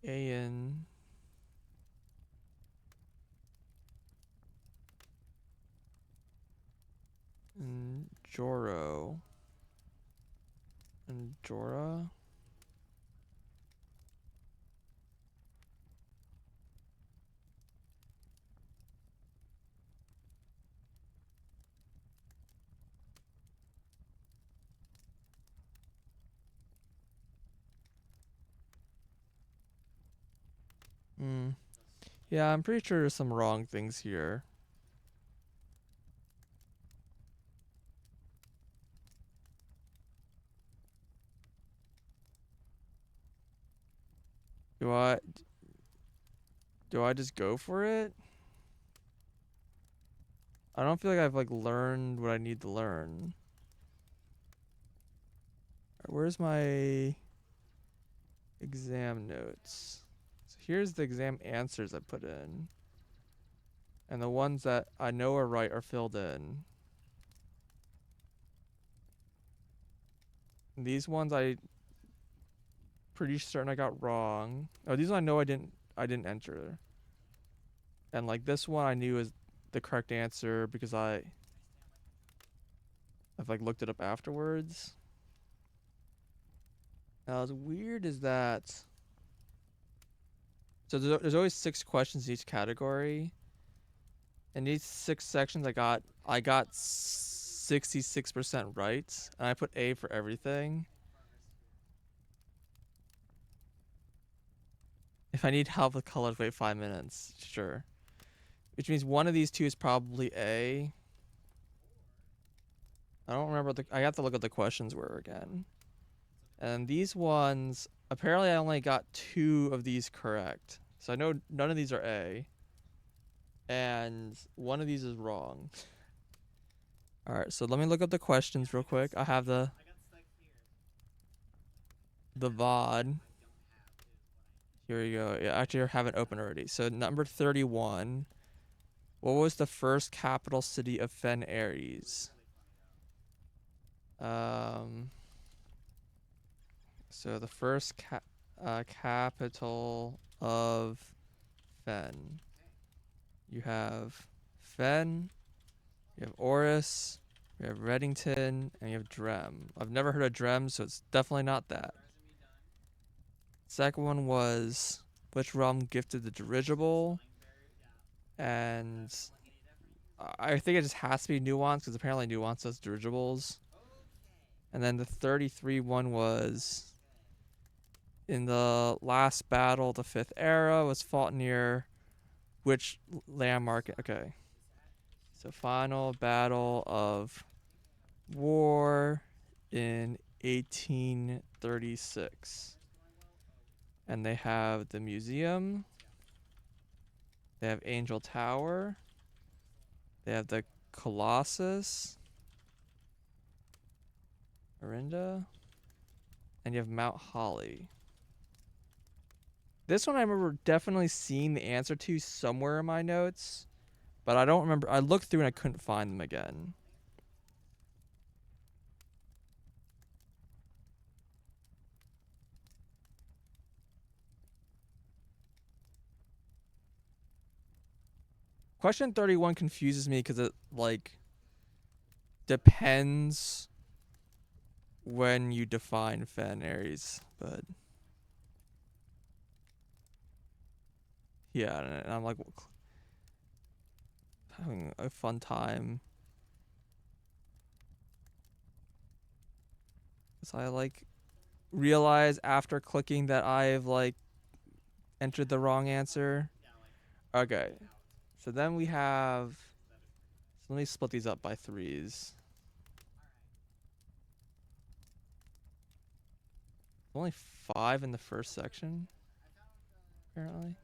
Ayan. And Joro. And Jorah. Yeah, I'm pretty sure there's some wrong things here. Do I just go for it? I don't feel like I've learned what I need to learn. Where's my exam notes? So here's the exam answers I put in. And the ones that I know are right are filled in. And these ones I pretty certain I got wrong. Oh, these ones I know I didn't enter. And this one I knew is the correct answer because I've looked it up afterwards. Now, as weird as that. So there's always 6 questions in each category. In these 6 sections I got 66% right, and I put A for everything. If I need help with colors, wait 5 minutes. Sure. Which means one of these two is probably A. I don't remember I have to look at the questions were again. And these ones, apparently I only got 2 of these correct. So I know none of these are A. And one of these is wrong. Alright, so let me look up the questions real quick. I have the VOD. Here we go. Yeah, actually I have it open already. So number 31. What was the first capital city of Fen Ares? So the first capital of Fen. You have Fen, you have Oris, We have Reddington, and you have Drem. I've never heard of Drem, so it's definitely not that. Second one was which realm gifted the dirigible, and I think it just has to be Nuance because apparently Nuance does dirigibles. And then the 33 one was in the last battle, the 5th era was fought near which landmark? Okay. So final battle of war in 1836. And they have the museum. They have Angel Tower. They have the Colossus. Arinda. And you have Mount Holly. This one I remember definitely seeing the answer to somewhere in my notes, but I don't remember. I looked through and I couldn't find them again. Question 31 confuses me because it, like, depends when you define Fen Ares, but yeah, and I'm like having a fun time. So I like realize after clicking that I've like entered the wrong answer. Okay. So then we have, so let me split these up by 3s. Only 5 in the first section, apparently.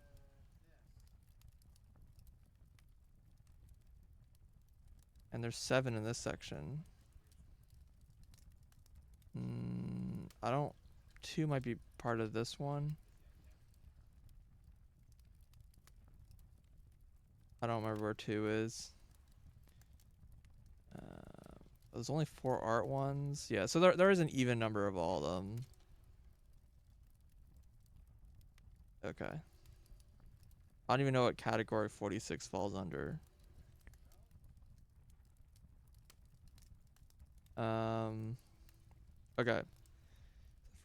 And there's 7 in this section. I don't, 2 might be part of this one. I don't remember where 2 is. There's only 4 art ones. Yeah, so there is an even number of all of them. Okay. I don't even know what category 46 falls under. Okay.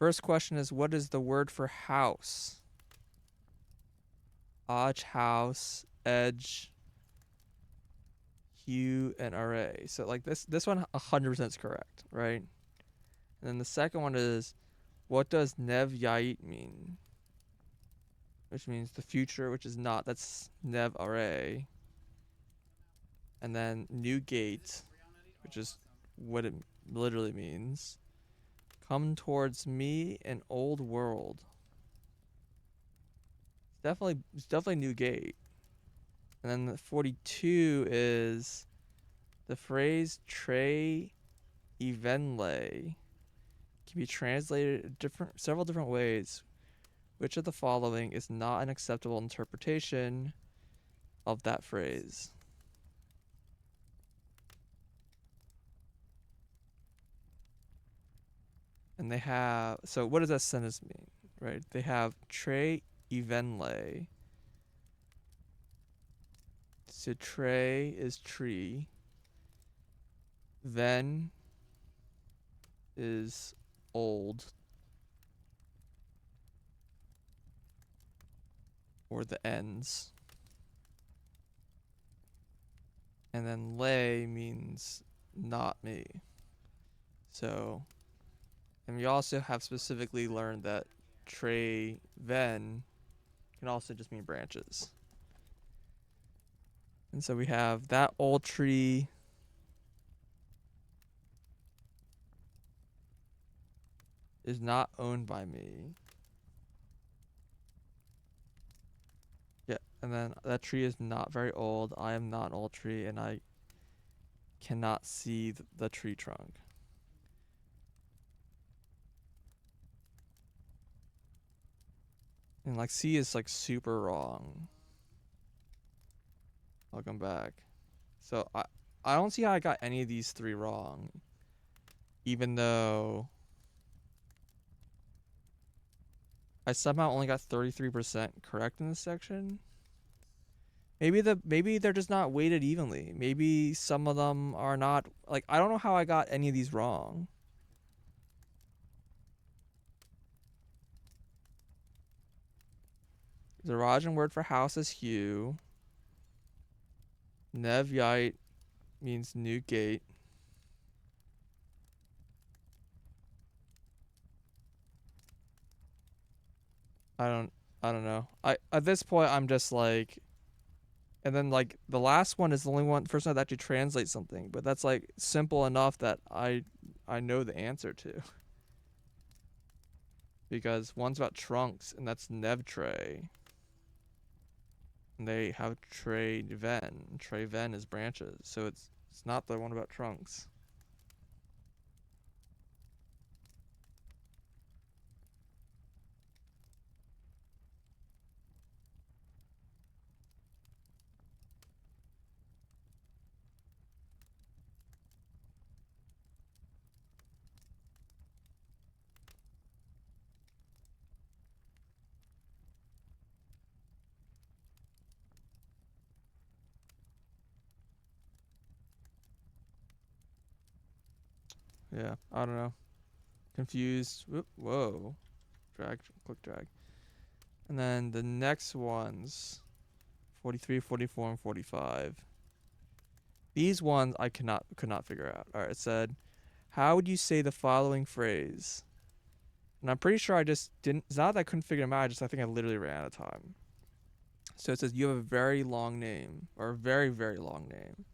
First question is, what is the word for house? Aj, house, edge, hue, and array. So like this one 100% is correct, right? And then the second one is, what does Nev Yait mean? Which means the future, which is not. That's Nev array. And then new gate, which is what it literally means. Come towards me, an old world. It's definitely new gate. And then the 42 is the phrase Trey Evenlay can be translated several different ways. Which of the following is not an acceptable interpretation of that phrase? And they have, so what does that sentence mean, right? They have Trey Evenlay. So Trey is tree. Ven is old. Or the ends. And then lay means not me. So, and we also have specifically learned that Trey Ven can also just mean branches. And so we have that old tree is not owned by me. Yeah, and then that tree is not very old. I am not an old tree, and I cannot see the tree trunk. And like C is like super wrong. Welcome back. So I don't see how I got any of these 3 wrong. Even though I somehow only got 33% correct in this section. Maybe they're just not weighted evenly. Maybe some of them are not like I don't know how I got any of these wrong. The Rajan word for house is Hugh. Nevyite means new gate. I don't I don't know. I at this point I'm just like, and then like the last one is the only one person that actually translates something, but that's like simple enough that I know the answer to. Because one's about trunks and that's Nevtre. And they have Tre Ven. Tre Ven is branches, so it's not the one about trunks. Yeah, I don't know. Confused. Whoop, whoa. Drag, click drag. And then the next ones 43, 44, and 45. These ones I could not figure out. Alright, it said, how would you say the following phrase? And I'm pretty sure I just didn't, it's not that I couldn't figure them out, I think I literally ran out of time. So it says, you have a very long name, or a very, very long name.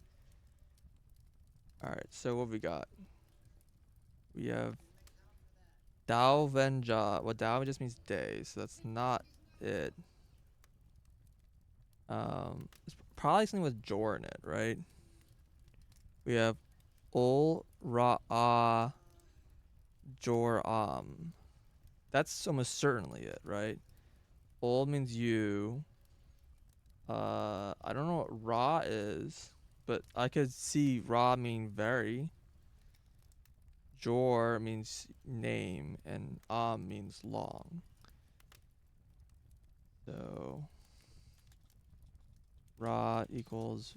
Alright, so what we got? We have Dao Venja. Well, Dao just means day, so that's not it. It's probably something with Jor in it, right? We have Ol Ra'a Jor Am. That's almost certainly it, right? Old means you. I don't know what Ra is, but I could see Ra mean very. Jor means name, and Am means long. So Ra equals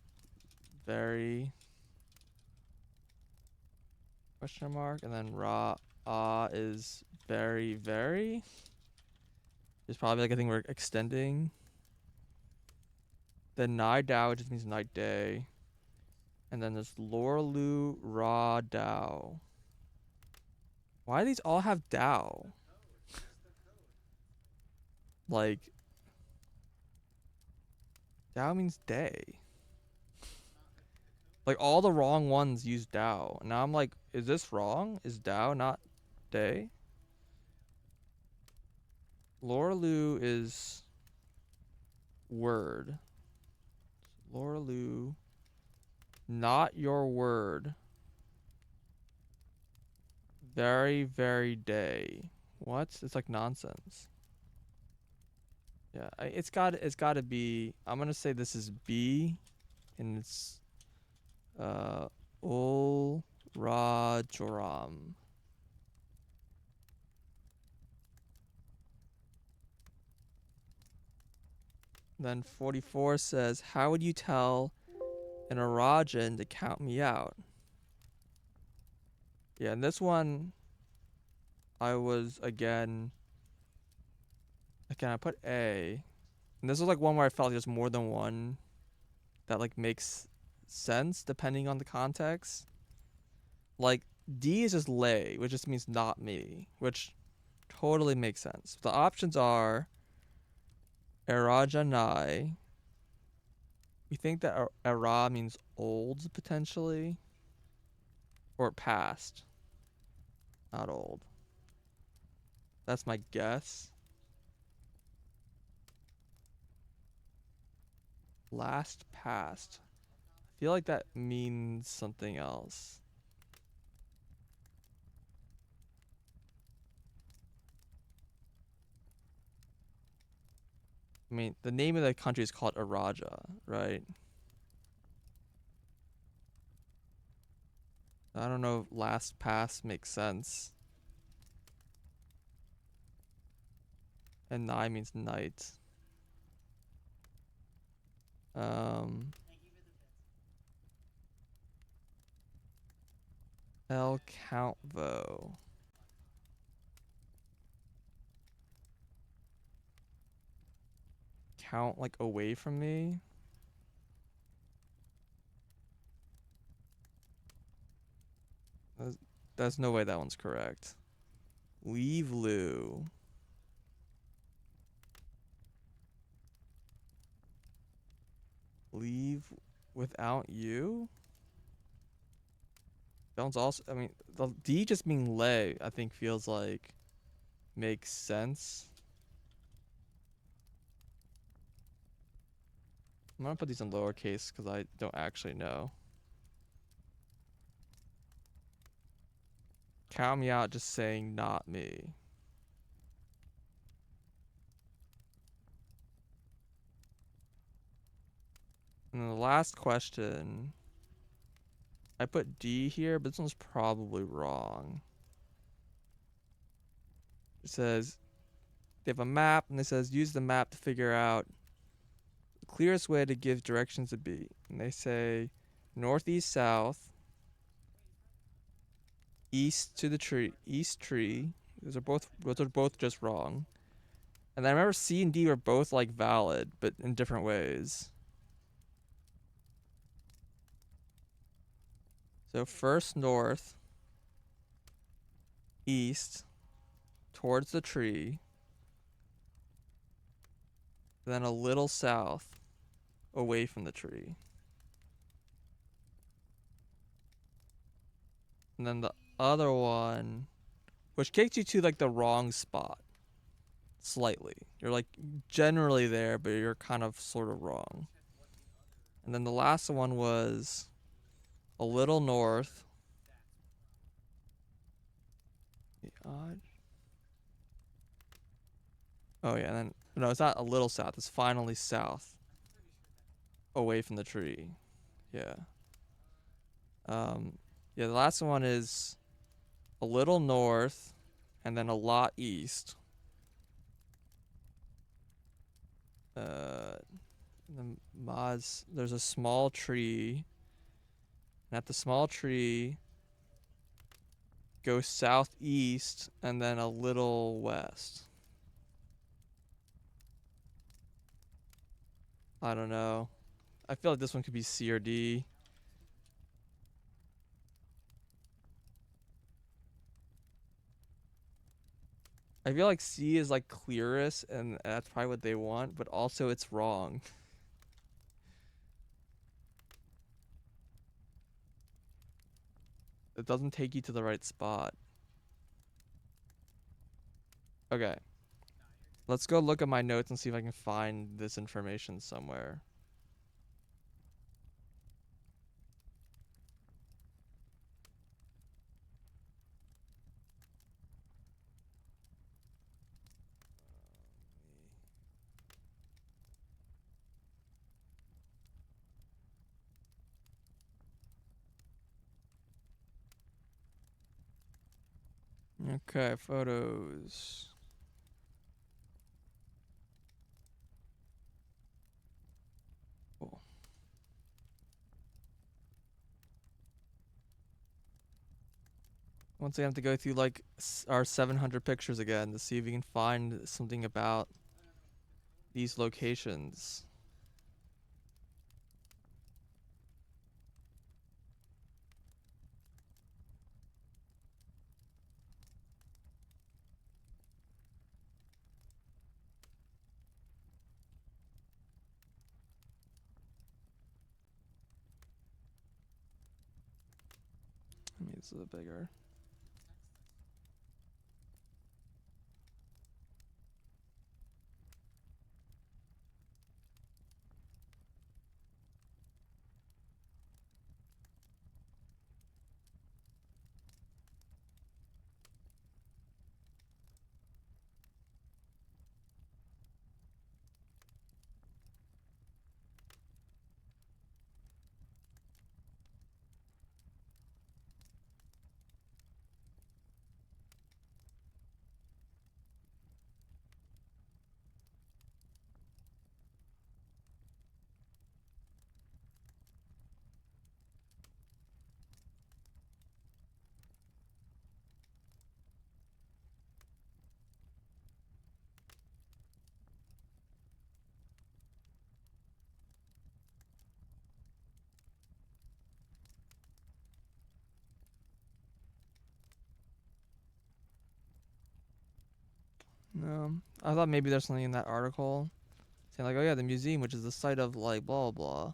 very question mark, and then Ra is very very. It's probably like a thing we're extending. Then Nai Dao just means night day. And then there's Lorlu Ra Dao. Why do these all have Dao? Like, Dao means day. Like, all the wrong ones use Dao. Now I'm like, is this wrong? Is Dao not day? Lorlu is word. Lorlu, not your word. Very, very day. What? It's like nonsense. Yeah, it's got to be. I'm gonna say this is B, and it's Ul Ra Joram. Then 44 says, "How would you tell an Arajan to count me out?" Yeah, and this one, I was again. I put A, and this was like one where I felt like there's more than one that like makes sense depending on the context. Like D is just lay, which just means not me, which totally makes sense. The options are Arajanai. We think that Ara means old potentially, or past, not old. That's my guess. Last past. I feel like that means something else. I mean, the name of the country is called Araja, right? I don't know if last past makes sense. And Nai means night. El Countvo. Count like away from me. There's no way that one's correct. Leave Lou. Leave without you? That one's also, I mean, the D just being lay, I think feels like makes sense. I'm gonna put these in lowercase because I don't actually know. Count me out just saying not me. And then the last question, I put D here, but this one's probably wrong. It says, they have a map, and it says, use the map to figure out the clearest way to give directions to B. And they say, northeast, south, east to the tree, east tree. Those are both just wrong. And I remember C and D were both like valid, but in different ways. So first north, east, towards the tree, then a little south, away from the tree. And then the other one, which takes you to like the wrong spot, slightly. You're like generally there, but you're kind of sort of wrong. And then the last one was a little north. The odd. Oh yeah, and then no, it's not a little south. It's finally south, away from the tree. Yeah. Yeah. The last one is a little north, and then a lot east. The mods. There's a small tree, and at the small tree, go southeast, and then a little west. I don't know. I feel like this one could be C or D. I feel like C is like clearest, and that's probably what they want, but also it's wrong. It doesn't take you to the right spot. Okay. Let's go look at my notes and see if I can find this information somewhere. Okay, photos. Cool. Once I have to go through like our 700 pictures again to see if we can find something about these locations. I mean, it's a little bigger. No, I thought maybe there's something in that article saying like, oh yeah, the museum, which is the site of like blah blah blah.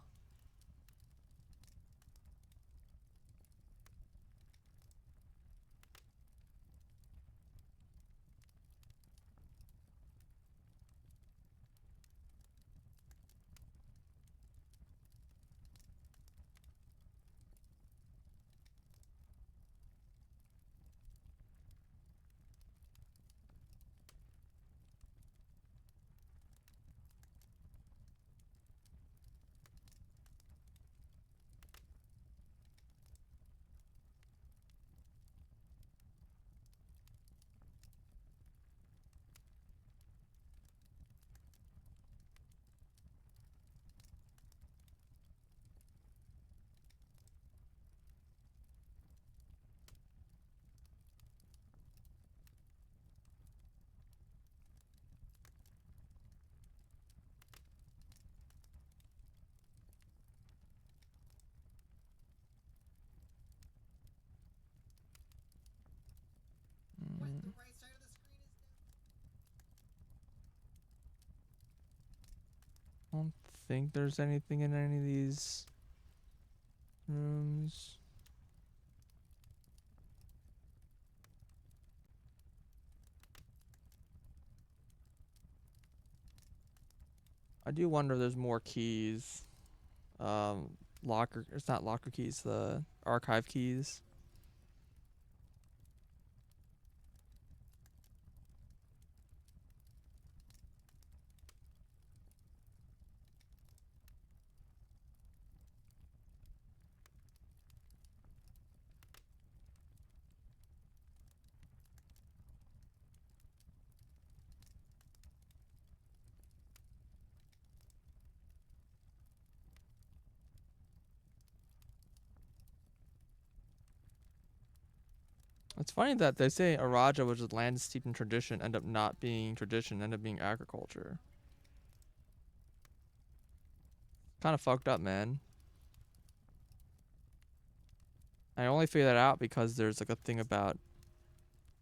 Mm. I don't think there's anything in any of these rooms. I do wonder if there's more keys. Locker. It's not locker keys. The archive keys. It's funny that they say Araja, which is land steeped in tradition, end up not being tradition, end up being agriculture. Kind of fucked up, man. I only figured that out because there's like a thing about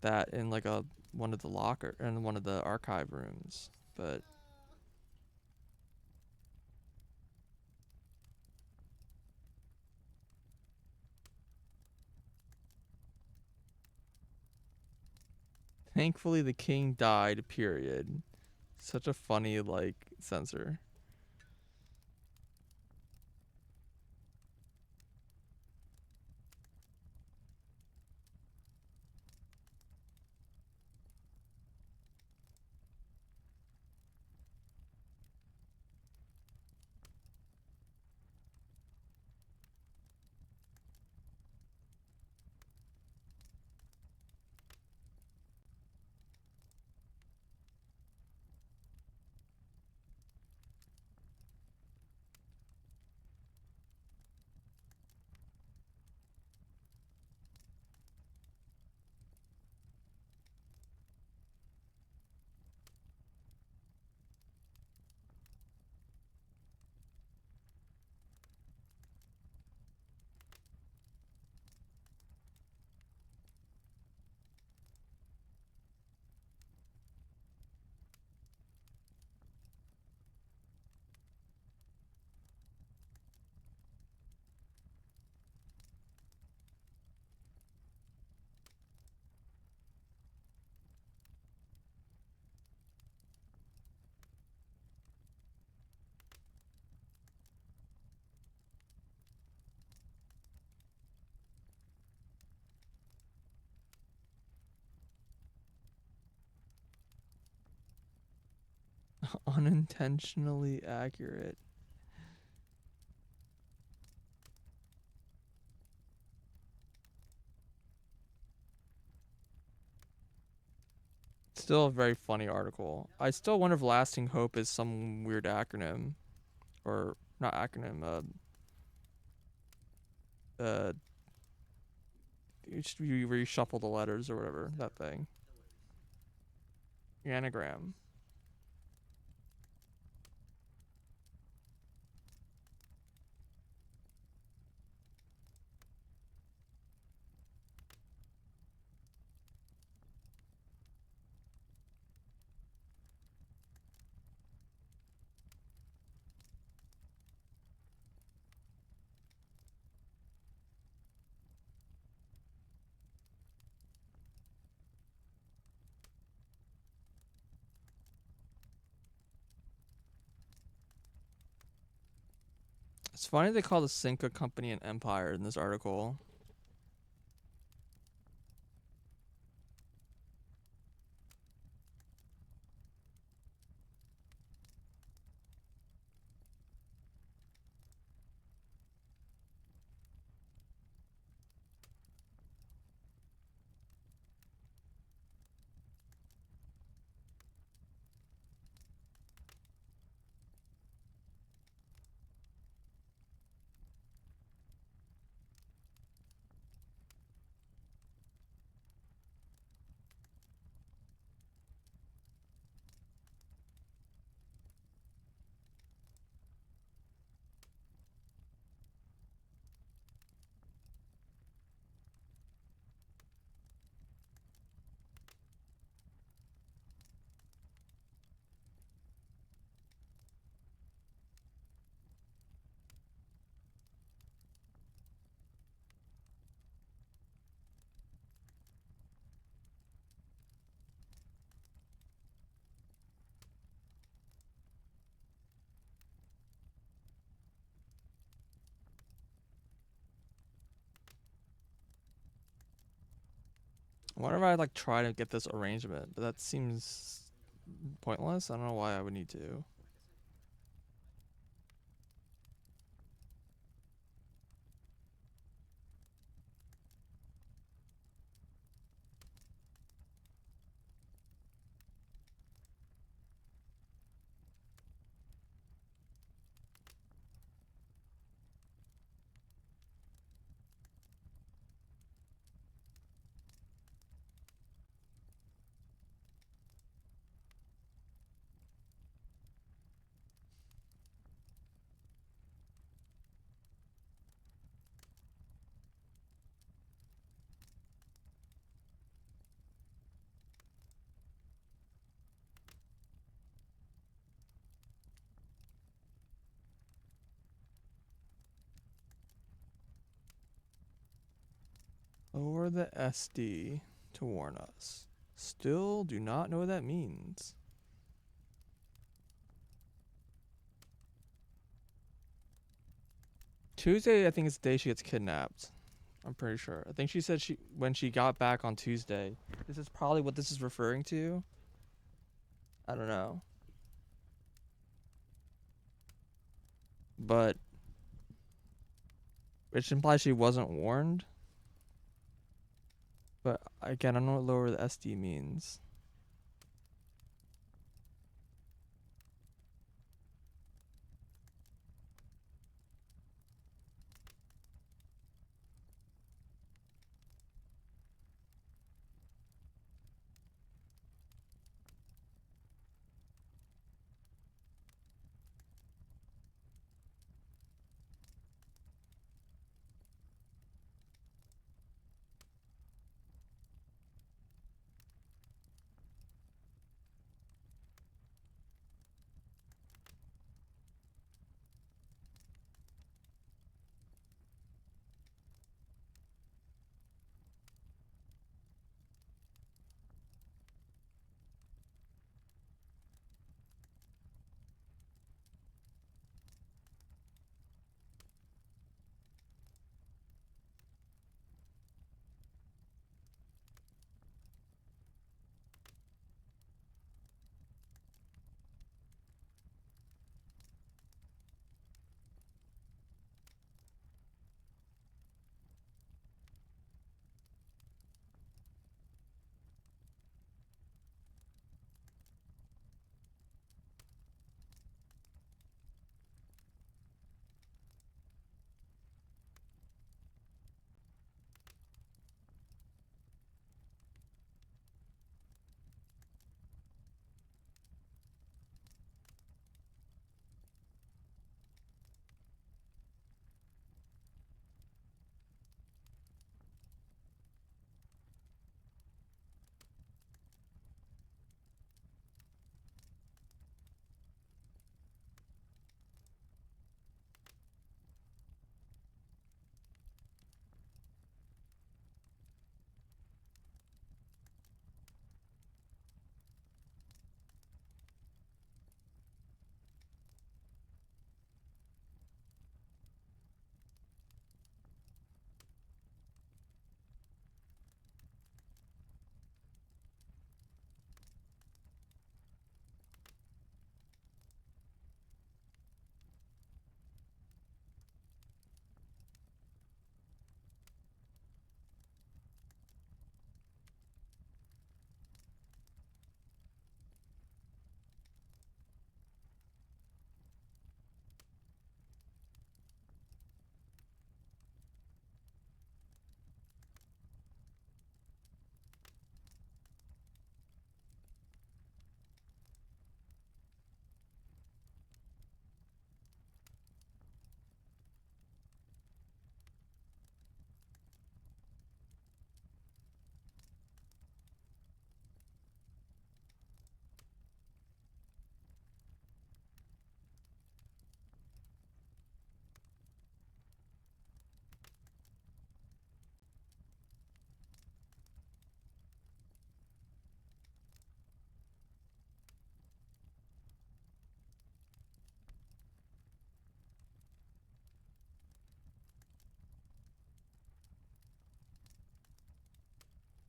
that in like a one of the locker in one of the archive rooms, but thankfully the king died. Period. Such a funny like censor. Unintentionally accurate. Still a very funny article. I still wonder if lasting hope is some weird acronym, or not acronym. Uh, you reshuffle the letters or whatever that thing. Anagram. It's funny they call the Cinca company an empire in this article. I wonder if I like try to get this arrangement, but that seems pointless. I don't know why I would need to. Lower the SD to warn us. Still do not know what that means. Tuesday, I think is the day she gets kidnapped. I'm pretty sure. I think she said when she got back on Tuesday. This is probably what this is referring to. I don't know. But which implies she wasn't warned. But again, I don't know what lower the SD means.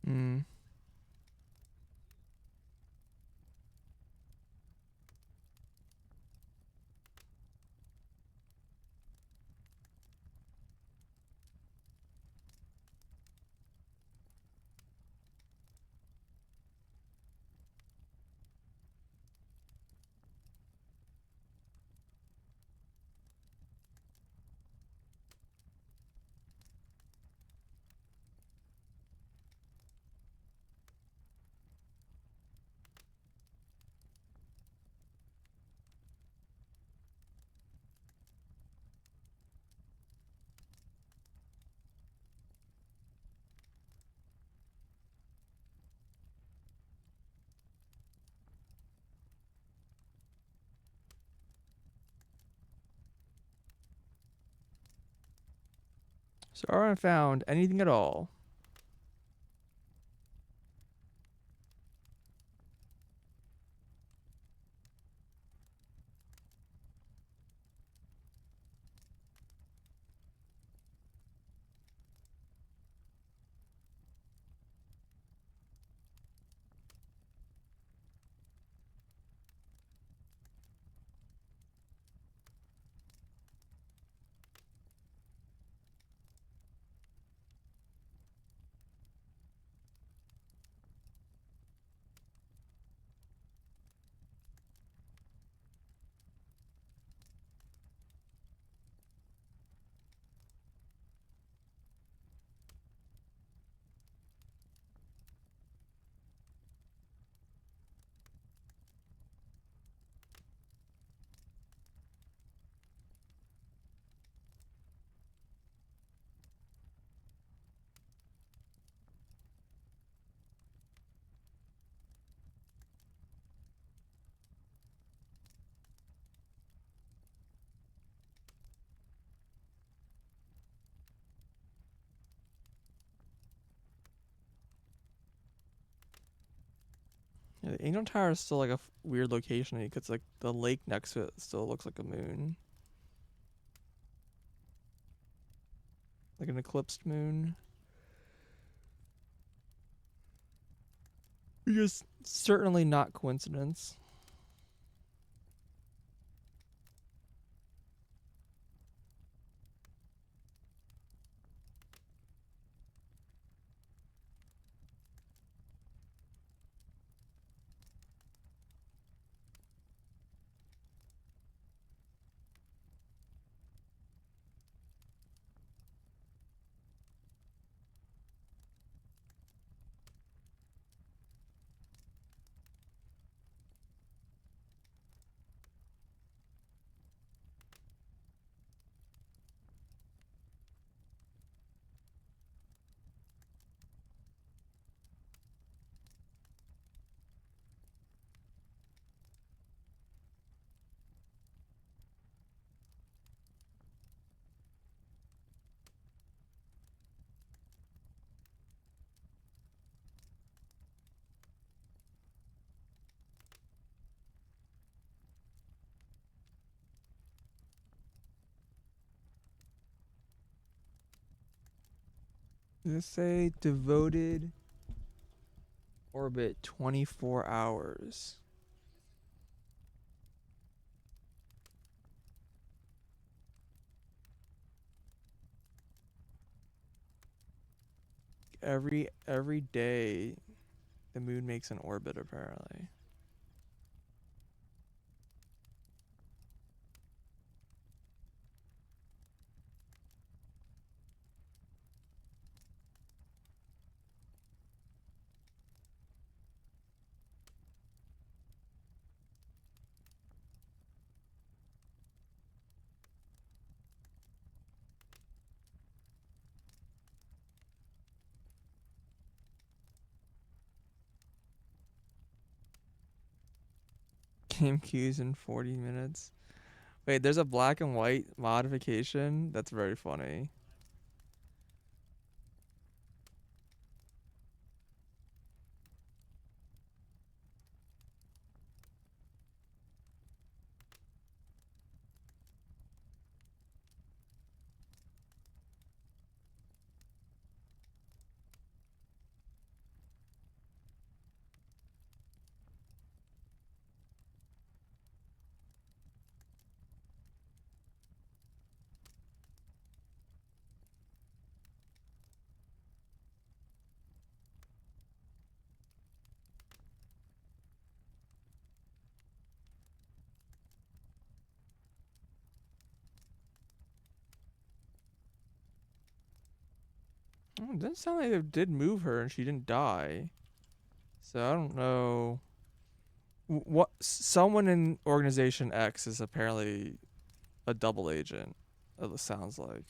Mm. So I haven't found anything at all. Yeah, the Angel Tower is still like a weird location because like the lake next to it still looks like a moon, like an eclipsed moon. Which is certainly not coincidence. Does it say devoted orbit 24 hours? Every day the moon makes an orbit apparently. Game queues in 40 minutes. Wait, there's a black and white modification? That's very funny. It doesn't sound like they did move her and she didn't die. So I don't know. What someone in Organization X is apparently a double agent. It sounds like.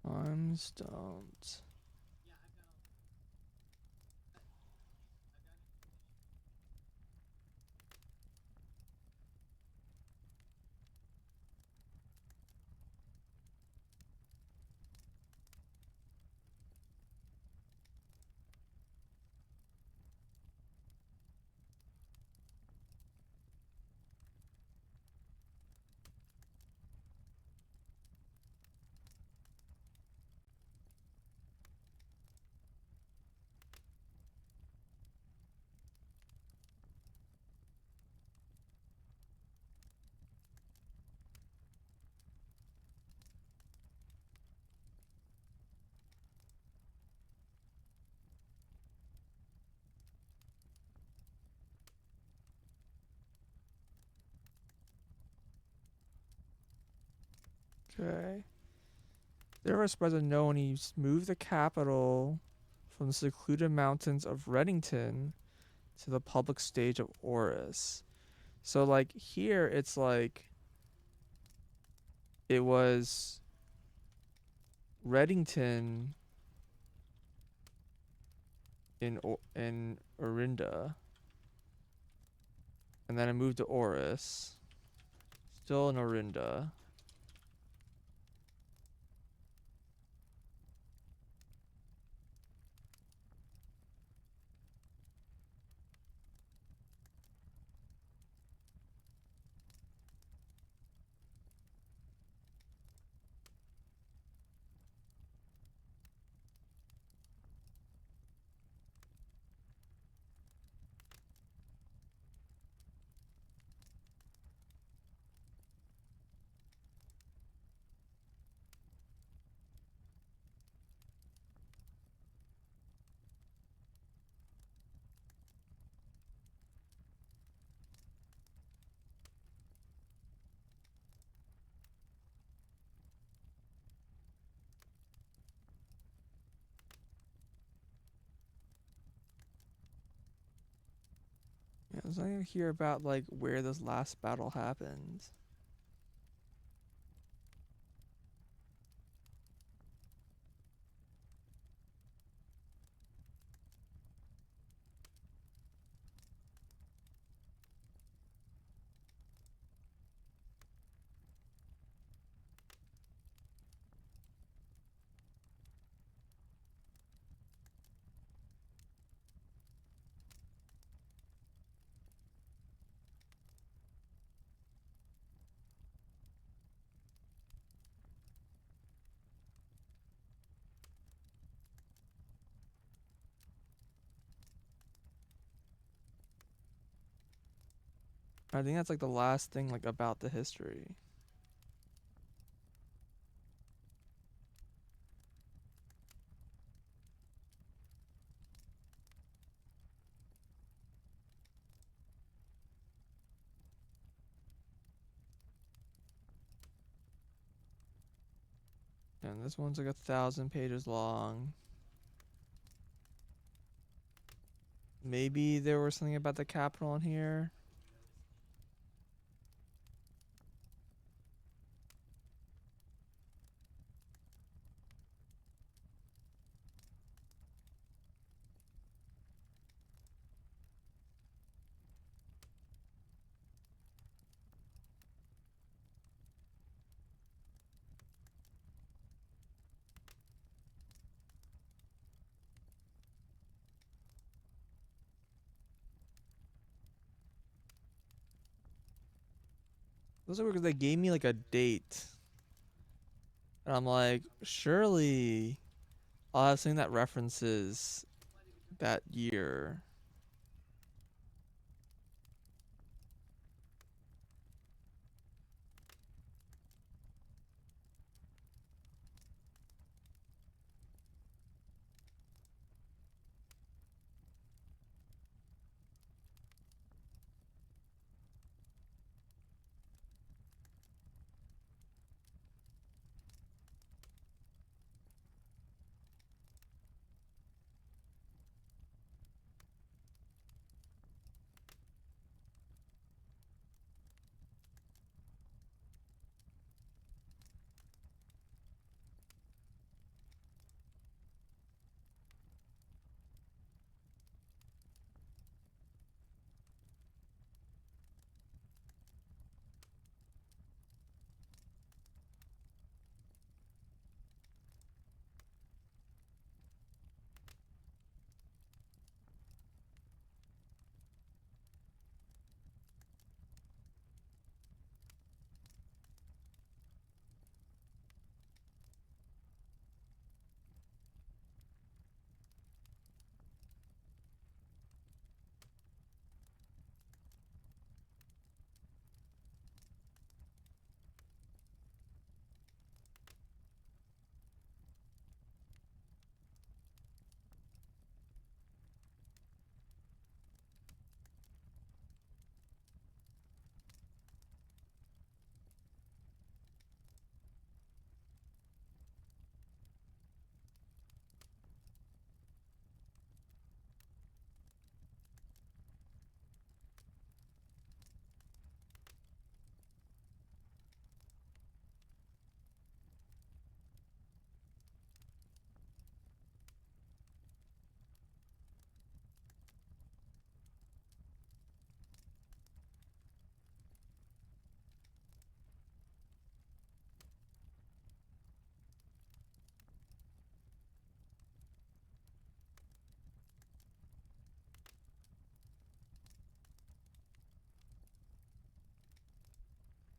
I'm stumped. Okay. The vice president known he's moved the capital from the secluded mountains of Reddington to the public stage of Oris. So like here it's like it was Reddington in Orinda. And then I moved to Oris. Still in Orinda. Yeah, there's nothing here about like where this last battle happened. I think that's like the last thing like about the history. And this one's like 1,000 pages long. Maybe there was something about the capital in here. Those are because they gave me like a date. And I'm like, surely I'll have something that references that year.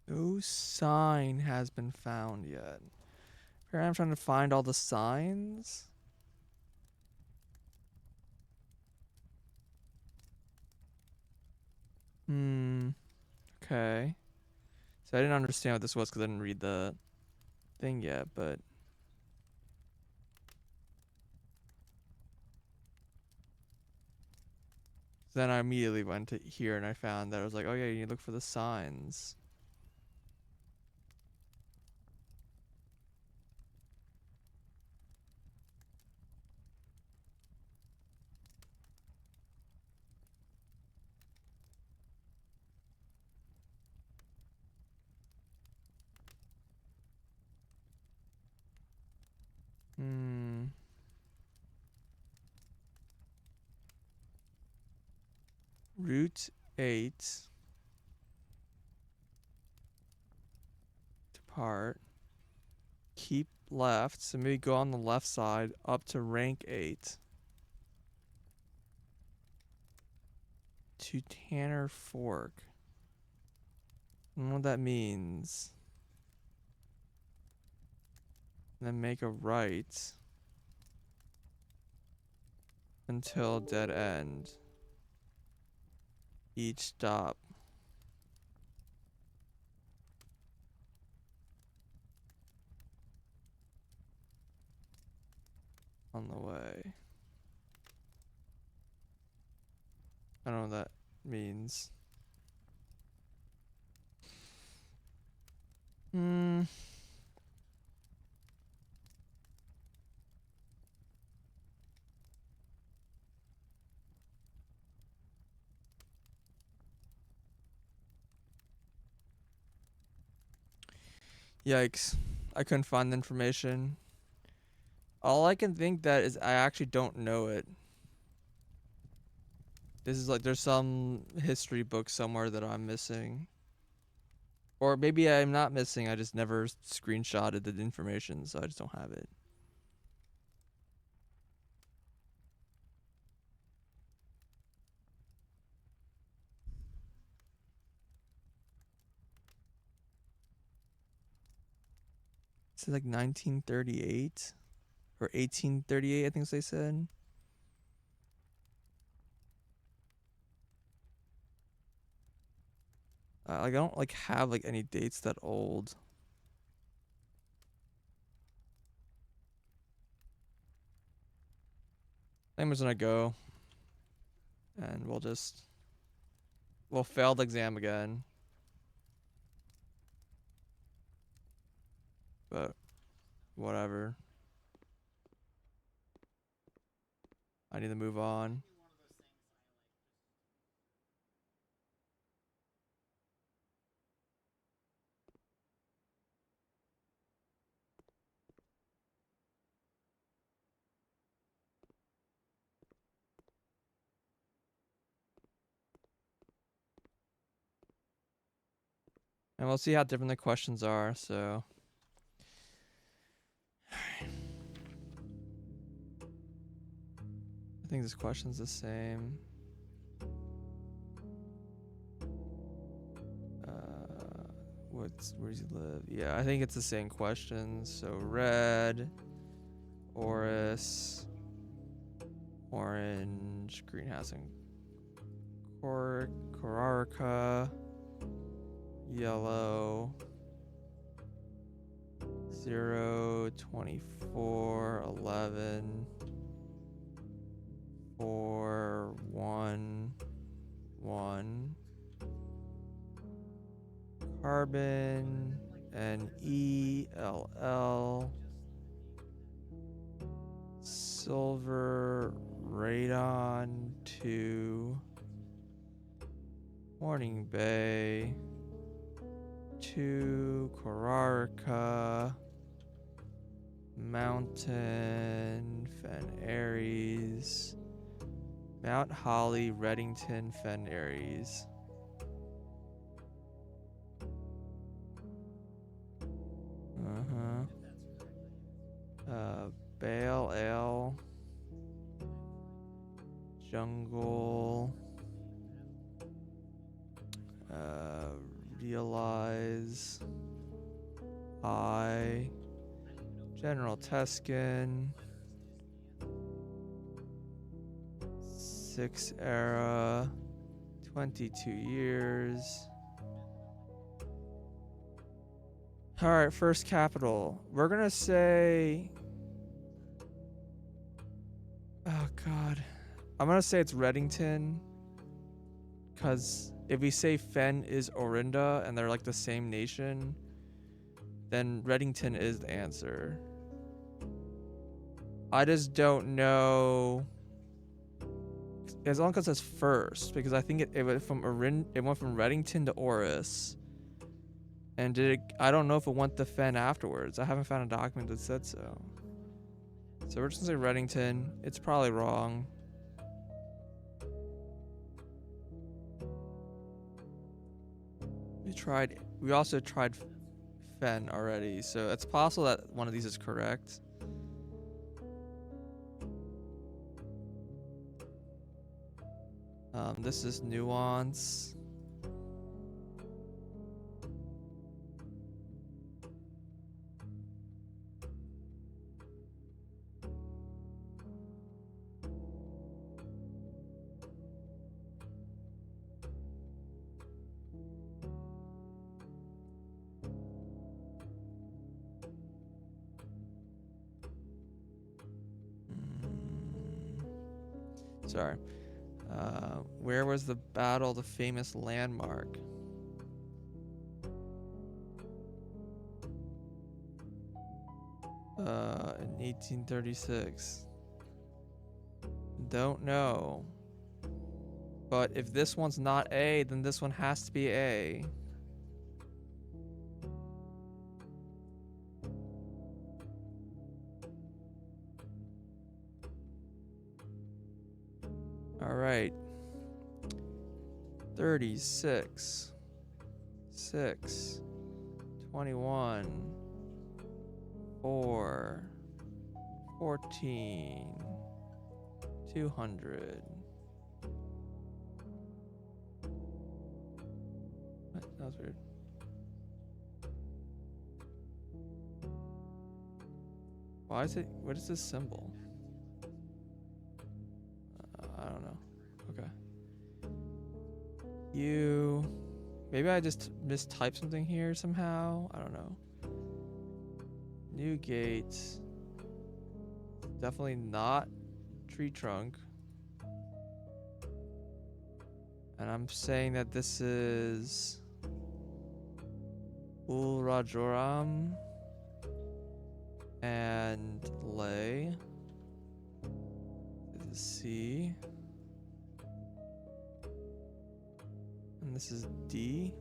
No sign has been found yet. Here I'm trying to find all the signs. Okay. So I didn't understand what this was because I didn't read the thing yet, but then I immediately went to here and I found that I was like, oh yeah, you need to look for the signs. Hmm. Route 8. Depart. Keep left. So maybe go on the left side up to rank 8. To Tanner Fork. I don't know what that means. Then make a right until dead end. Each stop. on the way. I don't know what that means. Hmm. Yikes. I couldn't find the information. All I can think that is I actually don't know it. This is like there's some history book somewhere that I'm missing. Or maybe I'm not missing, I just never screenshotted the information, so I just don't have it. Is it like 1938? Or 1838, I think they said. Like I don't like have like any dates that old. I'm just gonna go, and we'll fail the exam again. But whatever. I need to move on. And we'll see how different the questions are, so I think this question's the same. Where does he live? Yeah, I think it's the same questions. So red, Oris, orange, greenhouse and Korarka, yellow, 0, 24, 11, 4, 1, 1. Carbon and ELL. Silver, radon 2. Morning Bay 2. Korarka. Mountain, Fen Aries. Mount Holly, Reddington, Fen Aries. Bale Ale. Jungle. Realize. I. General Tuscan. 6 era. 22 years. Alright, first capital. We're gonna say... Oh, God. I'm gonna say it's Reddington. Because if we say Fen is Orinda and they're like the same nation, then Reddington is the answer. I just don't know... As long as it's first, because I think it went from Reddington to Oris. And I don't know if it went to Fen afterwards. I haven't found a document that said so. So we're just gonna say Reddington. It's probably wrong. We also tried Fen already, so it's possible that one of these is correct. This is Nuance. Sorry. Where was the battle, the famous landmark? In 1836. Don't know. But if this one's not A, then this one has to be A. All right. 36, 6, 21, 4, 14, 200. What? That was weird. Why is it? What is this symbol? I don't know. Okay. You. Maybe I just mistyped something here somehow. I don't know. Newgate. Definitely not tree trunk. And I'm saying that this is Ulrajoram and Lay. This is C. And this is D.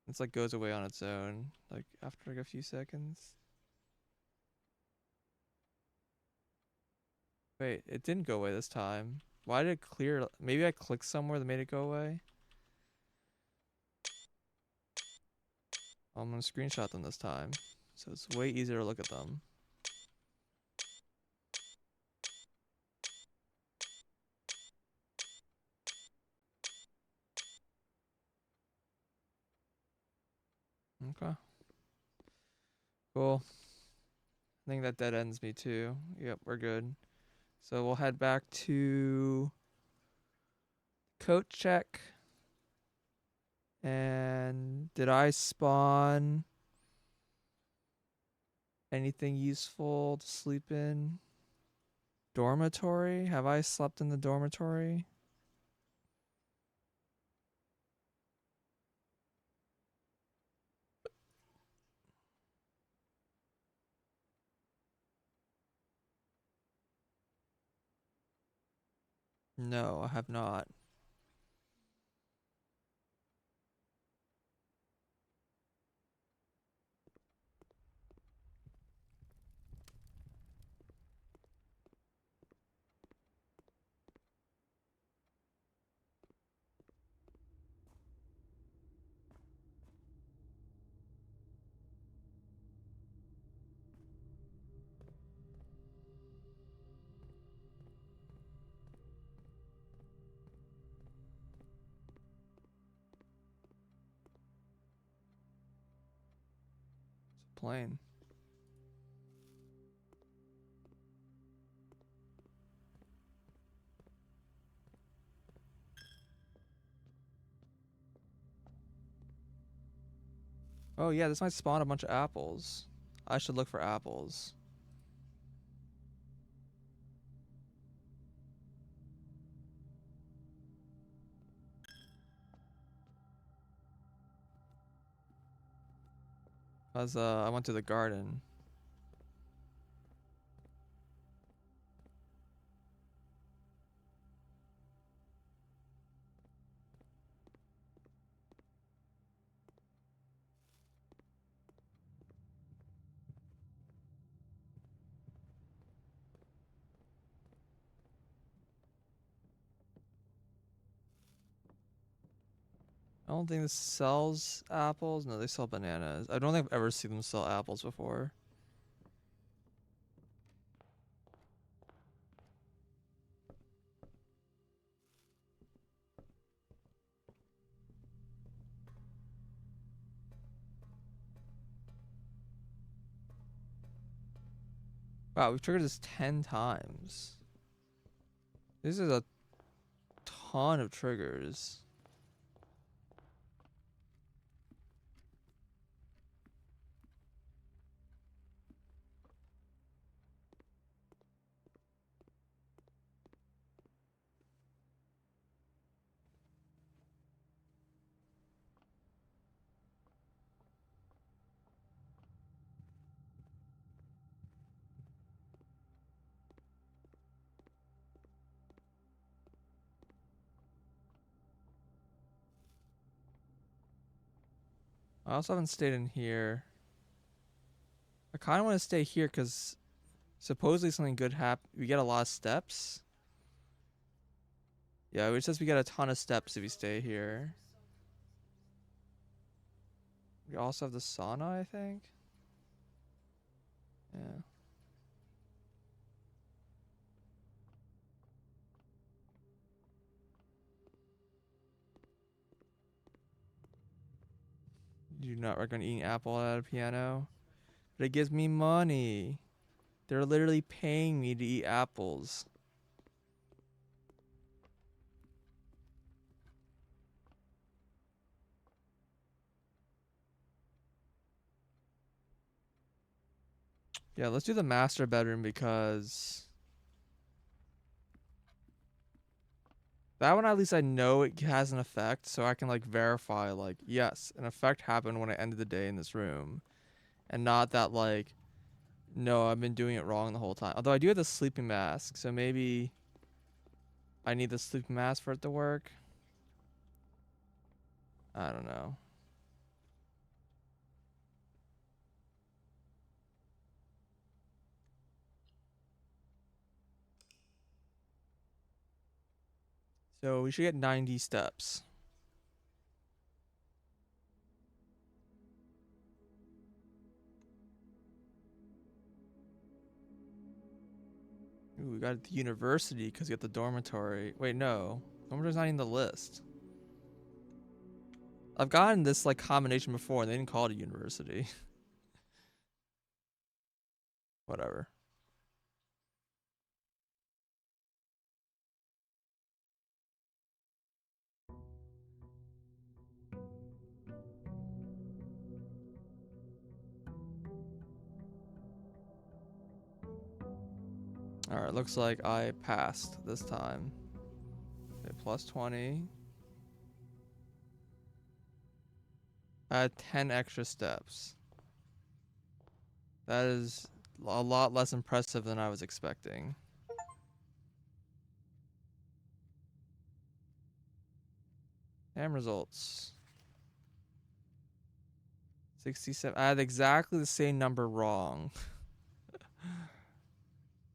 It's like goes away on its own, like after like a few seconds. Wait, it didn't go away this time. Why did it clear? Maybe I clicked somewhere that made it go away. I'm gonna screenshot them this time, so it's way easier to look at them. Okay. Cool. I think that dead ends me too. Yep, we're good. So we'll head back to coat check. And did I spawn anything useful to sleep in? Dormitory? Have I slept in the dormitory? No, I have not. It's plain. Oh yeah, this might spawn a bunch of apples. I should look for apples. Cause I went to the garden. I don't think this sells apples. No, they sell bananas. I don't think I've ever seen them sell apples before. Wow, we've triggered this 10 times. This is a ton of triggers. I also haven't stayed in here. I kind of want to stay here because supposedly something good happen. We get a lot of steps. Yeah, it says we get a ton of steps if we stay here. We also have the sauna, I think. Yeah. Do not recommend eating apple at a piano. But it gives me money. They're literally paying me to eat apples. Yeah, let's do the master bedroom because that one at least I know it has an effect, so I can like verify like yes, an effect happened when I ended the day in this room. And not that like no, I've been doing it wrong the whole time. Although I do have the sleeping mask, so maybe I need the sleeping mask for it to work. I don't know. So we should get 90 steps. Ooh, we got the university because we got the dormitory. Wait, no. Dormitory's not in the list. I've gotten this like combination before and they didn't call it a university. Whatever. Alright, looks like I passed this time. Okay, plus 20. I had 10 extra steps. That is a lot less impressive than I was expecting. And results. 67. I had exactly the same number wrong.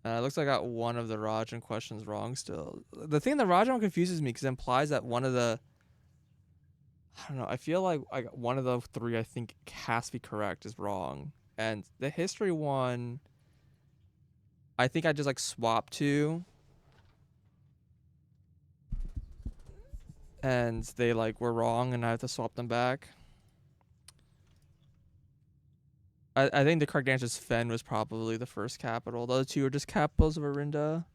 It looks like I got one of the Rajan questions wrong still. The thing that Rajan confuses me because it implies that one of the... I don't know. I feel like one of the three I think has to be correct is wrong. And the history one, I think I just like swapped two. And they like were wrong and I have to swap them back. I think the correct answer is Fen was probably the first capital. The other two are just capitals of Arinda.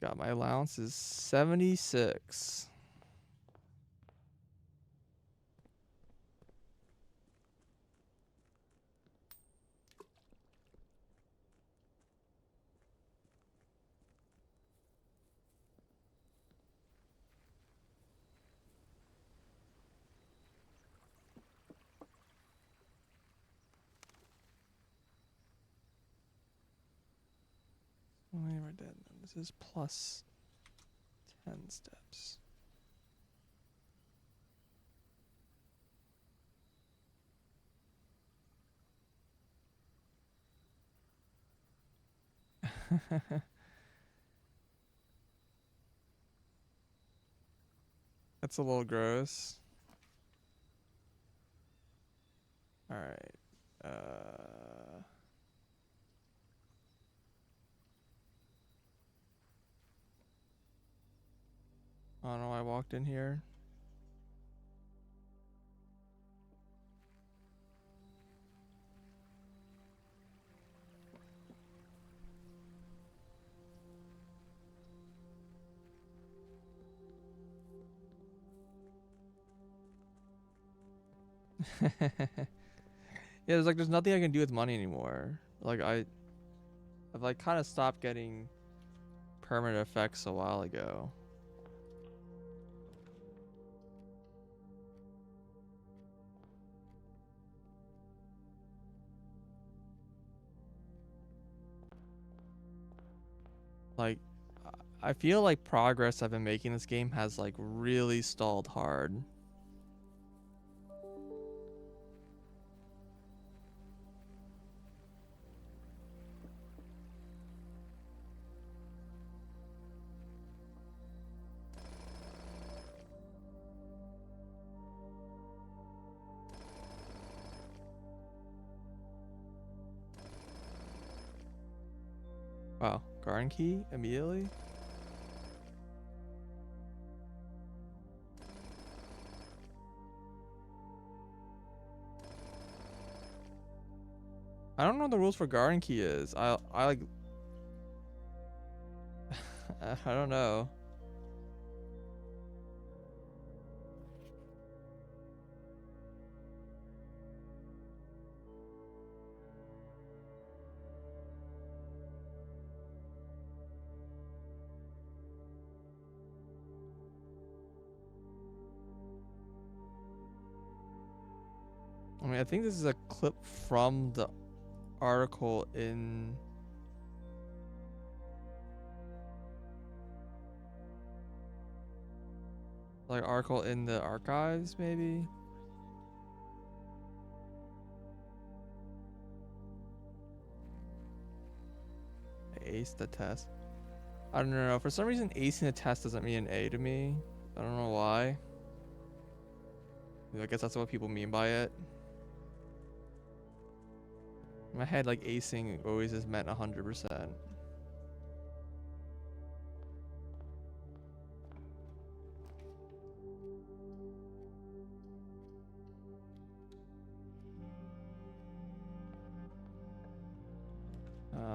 God, my allowance is 76. Wait, we're dead. This is plus 10 steps. That's a little gross. All right. I don't know why I walked in here. Yeah, there's nothing I can do with money anymore. Like I've like kind of stopped getting permanent effects a while ago. Like I feel like progress I've been making this game has like really stalled hard. Wow, garden key immediately? I don't know what the rules for garden key is. I like I don't know. I mean, I think this is a clip from the article in like article in the archives, maybe. I aced the test. I don't know. For some reason, acing the test doesn't mean an A to me. I don't know why. I guess that's what people mean by it. In my head, like acing always has meant 100%.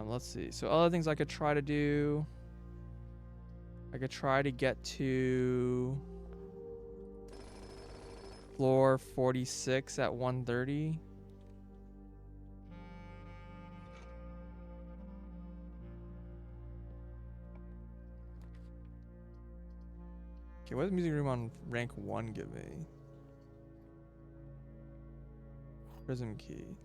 Let's see. So other things I could try to do. I could try to get to floor 46 at 1:30. Okay, what does music room on rank 1 give me? Prism key.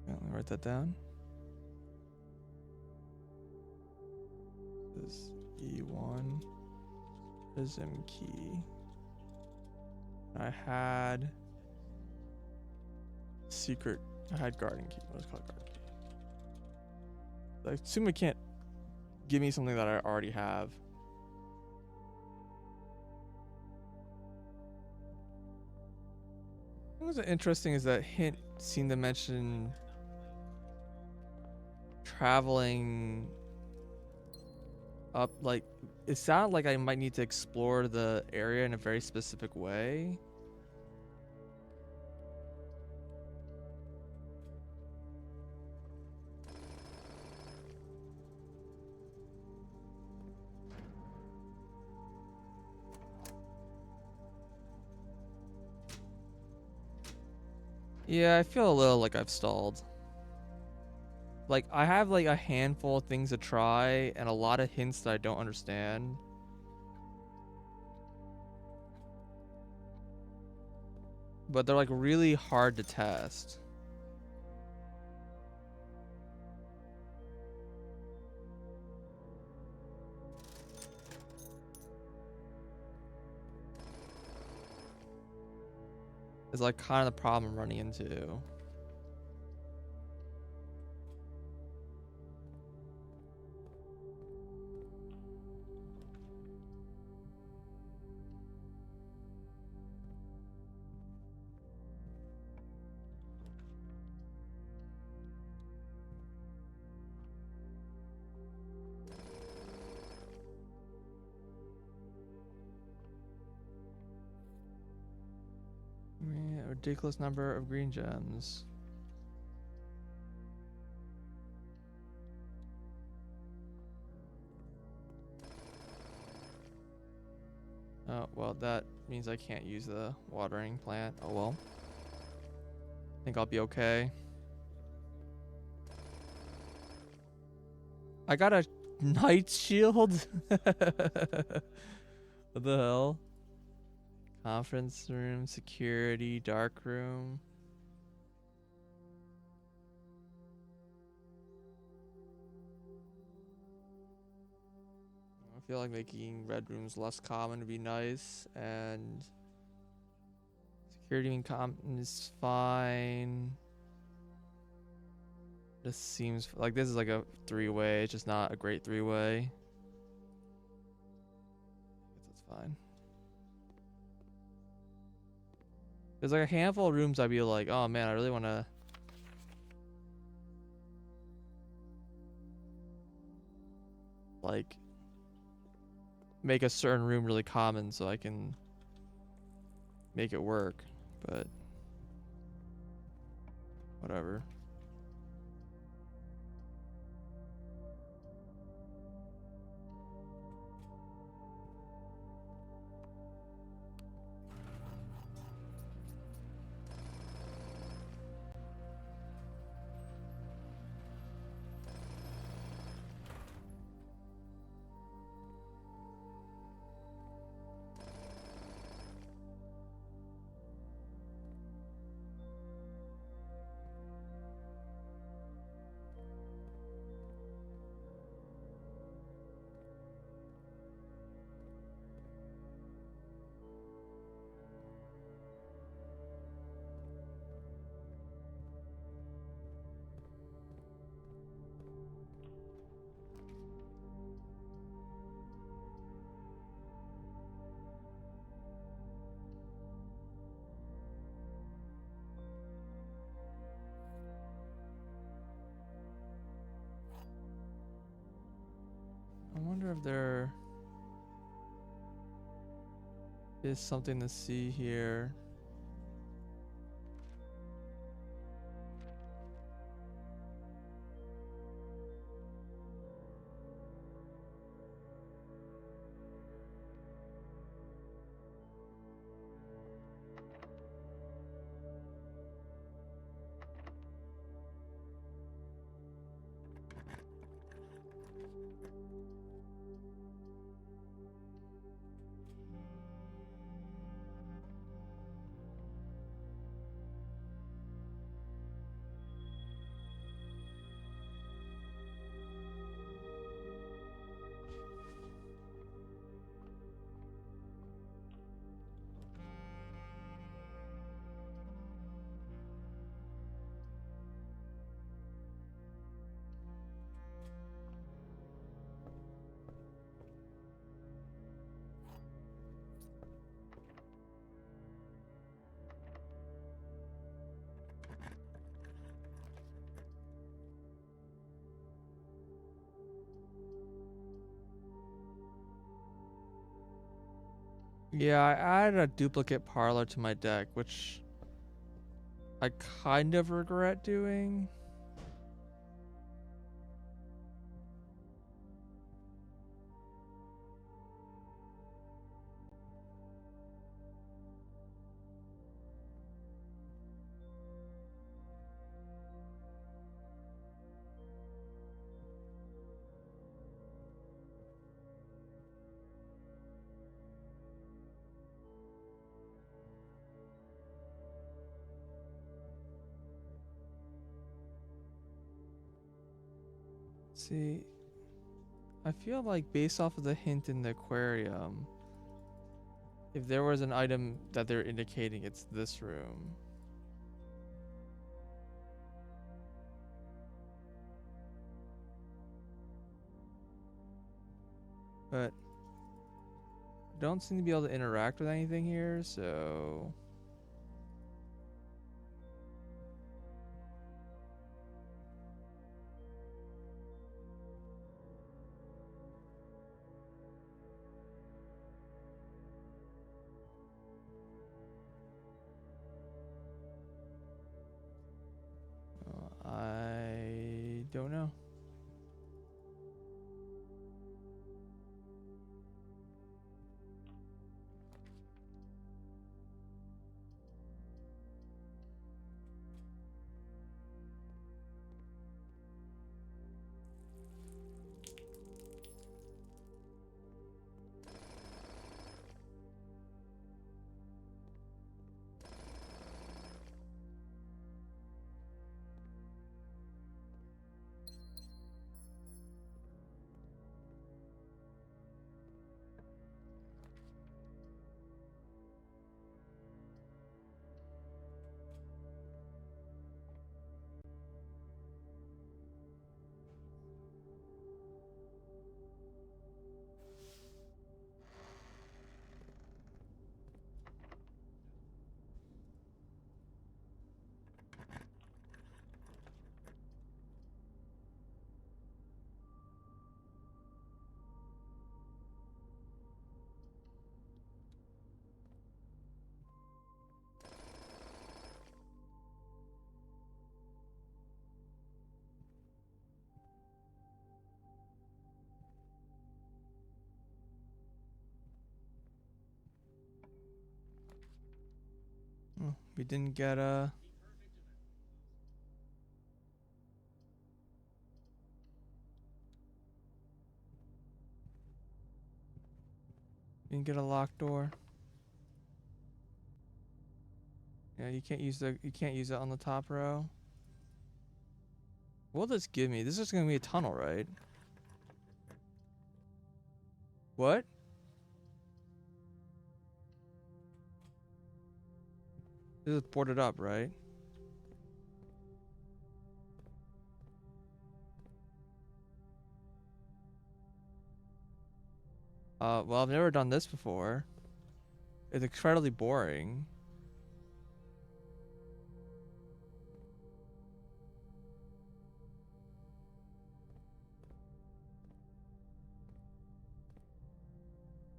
Yeah, let me write that down. This is E1. Prism key. I had secret. I had garden key. What is it called? Garden key. I assume it can't give me something that I already have. What was interesting is that hint seemed to mention traveling up, like it sounded like I might need to explore the area in a very specific way. Yeah, I feel a little like I've stalled. Like I have like a handful of things to try and a lot of hints that I don't understand. But they're like really hard to test. It's like kind of the problem I'm running into. Yeah, a ridiculous number of green gems. Oh, well, that means I can't use the watering plant. Oh well. I think I'll be okay. I got a knight shield? What the hell? Conference room, security, dark room. I feel like making red rooms less common would be nice, and security being common is fine. This seems like this is like a three-way. It's just not a great three-way. I guess that's fine. There's like a handful of rooms I'd be like, oh man, I really want to like make a certain room really common so I can make it work, but whatever. I wonder if there is something to see here. Yeah, I added a duplicate parlor to my deck, which I kind of regret doing. See, I feel like based off of the hint in the aquarium, if there was an item that they're indicating, it's this room. But I don't seem to be able to interact with anything here, so I don't know. Oh, we didn't get a locked door. Yeah, you can't use it on the top row. What will this give me? This is gonna be a tunnel, right? What? This is boarded up, right? Well, I've never done this before. It's incredibly boring.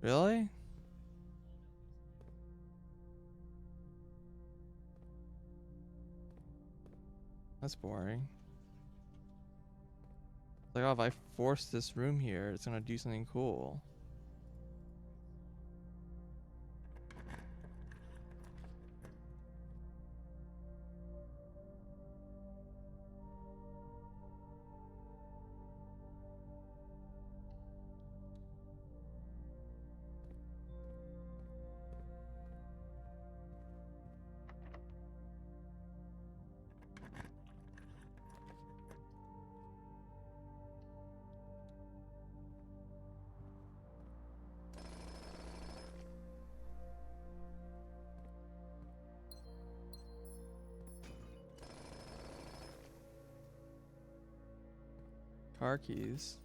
Really? That's boring. Like, oh, if I force this room here, it's gonna do something cool. Car keys.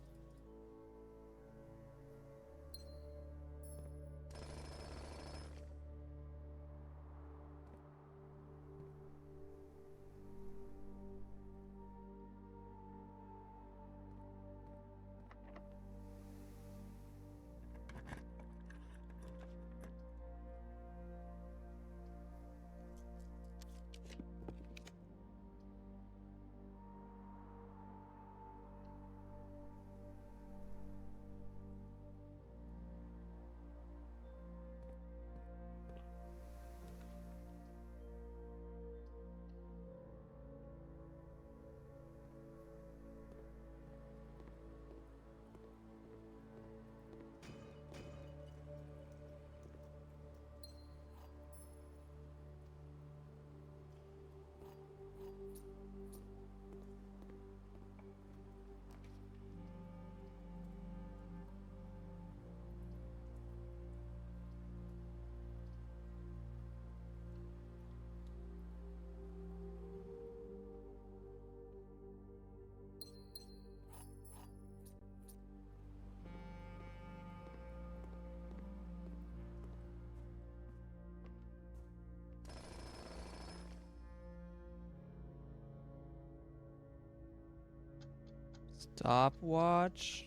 Stopwatch.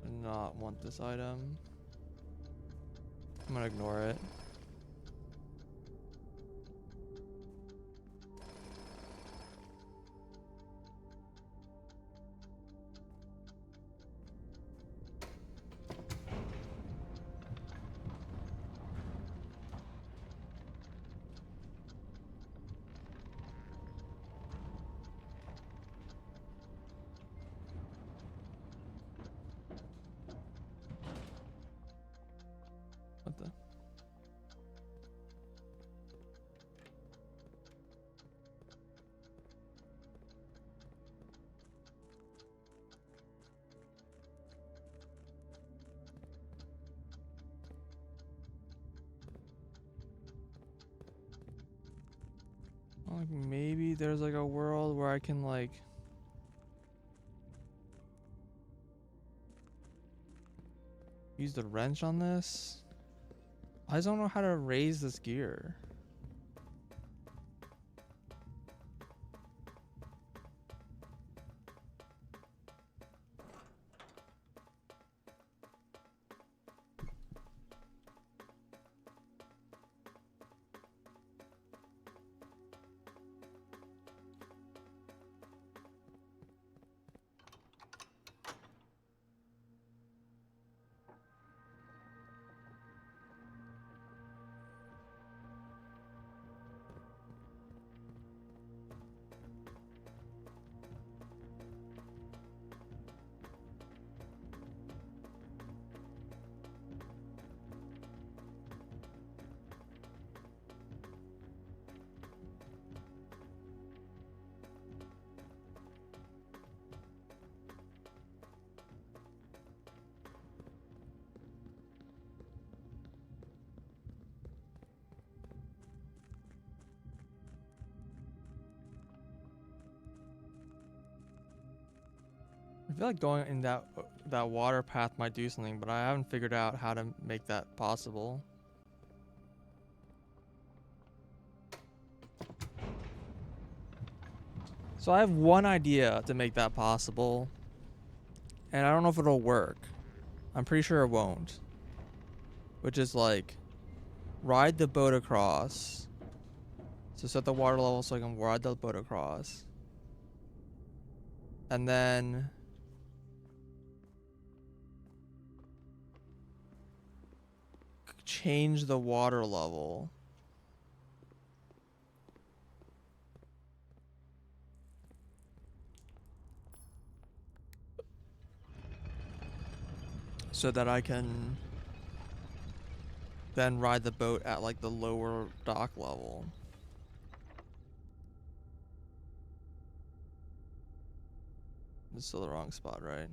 Do not want this item. I'm gonna ignore it. What the? Like maybe there's like a world where I can like use the wrench on this. I just don't know how to raise this gear. feel like going in that water path might do something, but I haven't figured out how to make that possible. So I have one idea to make that possible, and I don't know if it'll work. I'm pretty sure it won't. Which is like, ride the boat across. So set the water level so I can ride the boat across. And then change the water level. So that I can then ride the boat at like the lower dock level. This is still the wrong spot, right?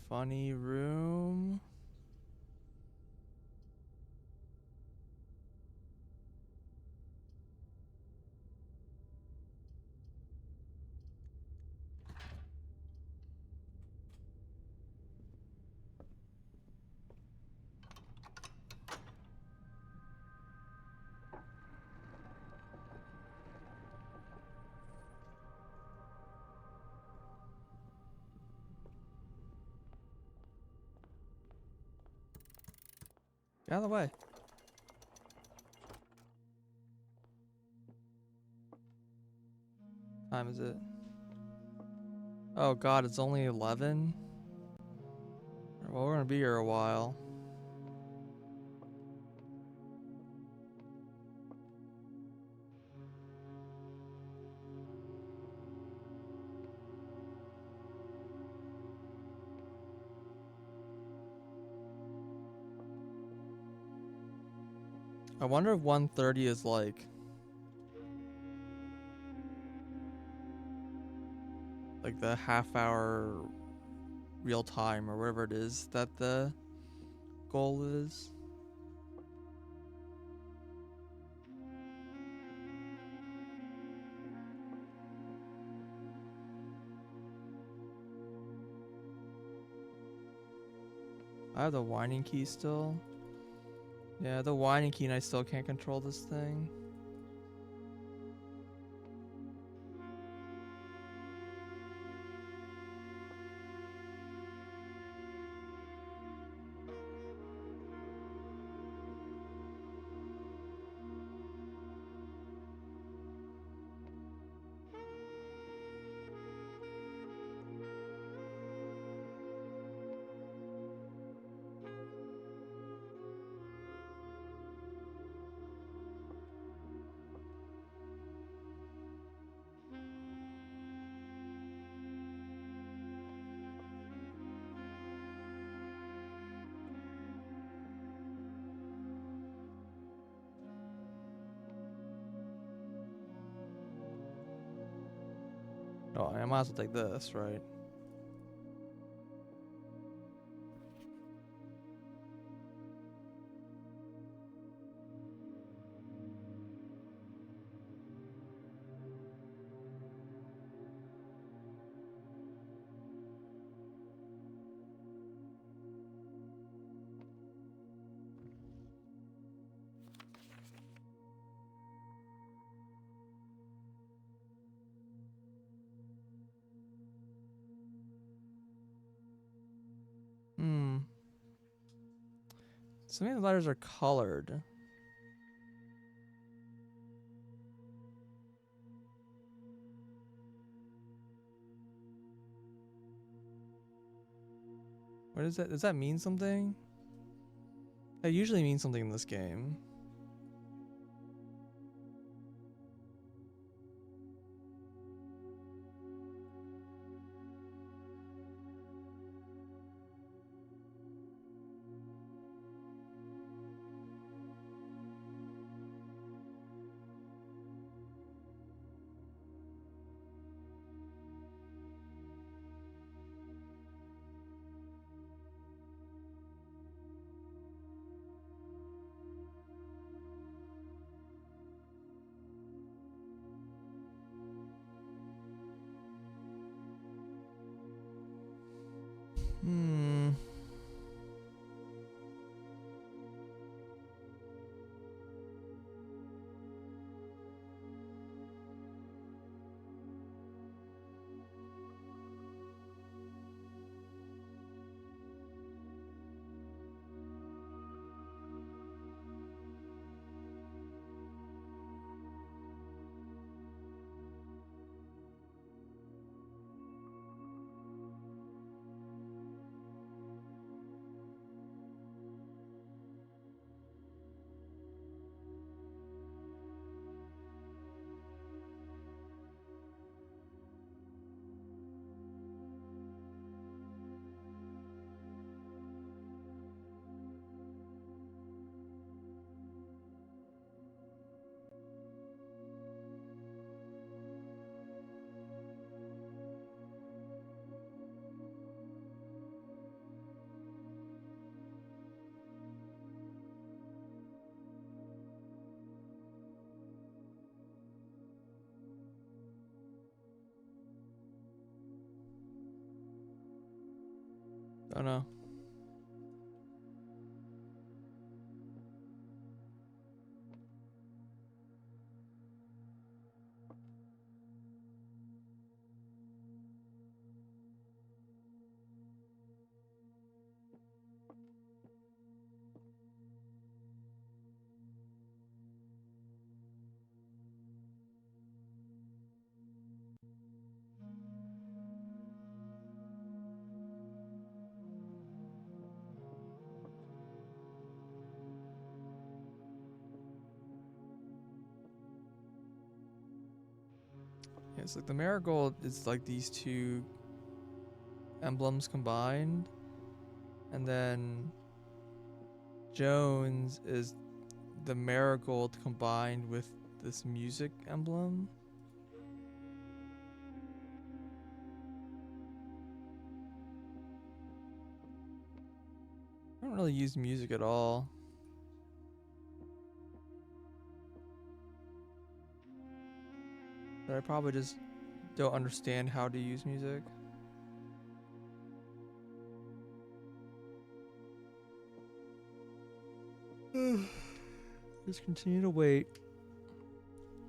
Funny room. Get out of the way. Time is it? Oh god, it's only 11? Well, we're gonna be here a while. I wonder if 1:30 is like the half hour real time or whatever it is that the goal is. I have the winding key still. Yeah, the winding key, and I still can't control this thing. Oh, I might as well take this, right? Hmm. Some of the letters are colored. What is that? Does that mean something? That usually means something in this game. Hmm. Don't know. Yeah, it's like the marigold is like these two emblems combined, and then Jones is the marigold combined with this music emblem. I don't really use music at all. But I probably just don't understand how to use music. Just continue to wait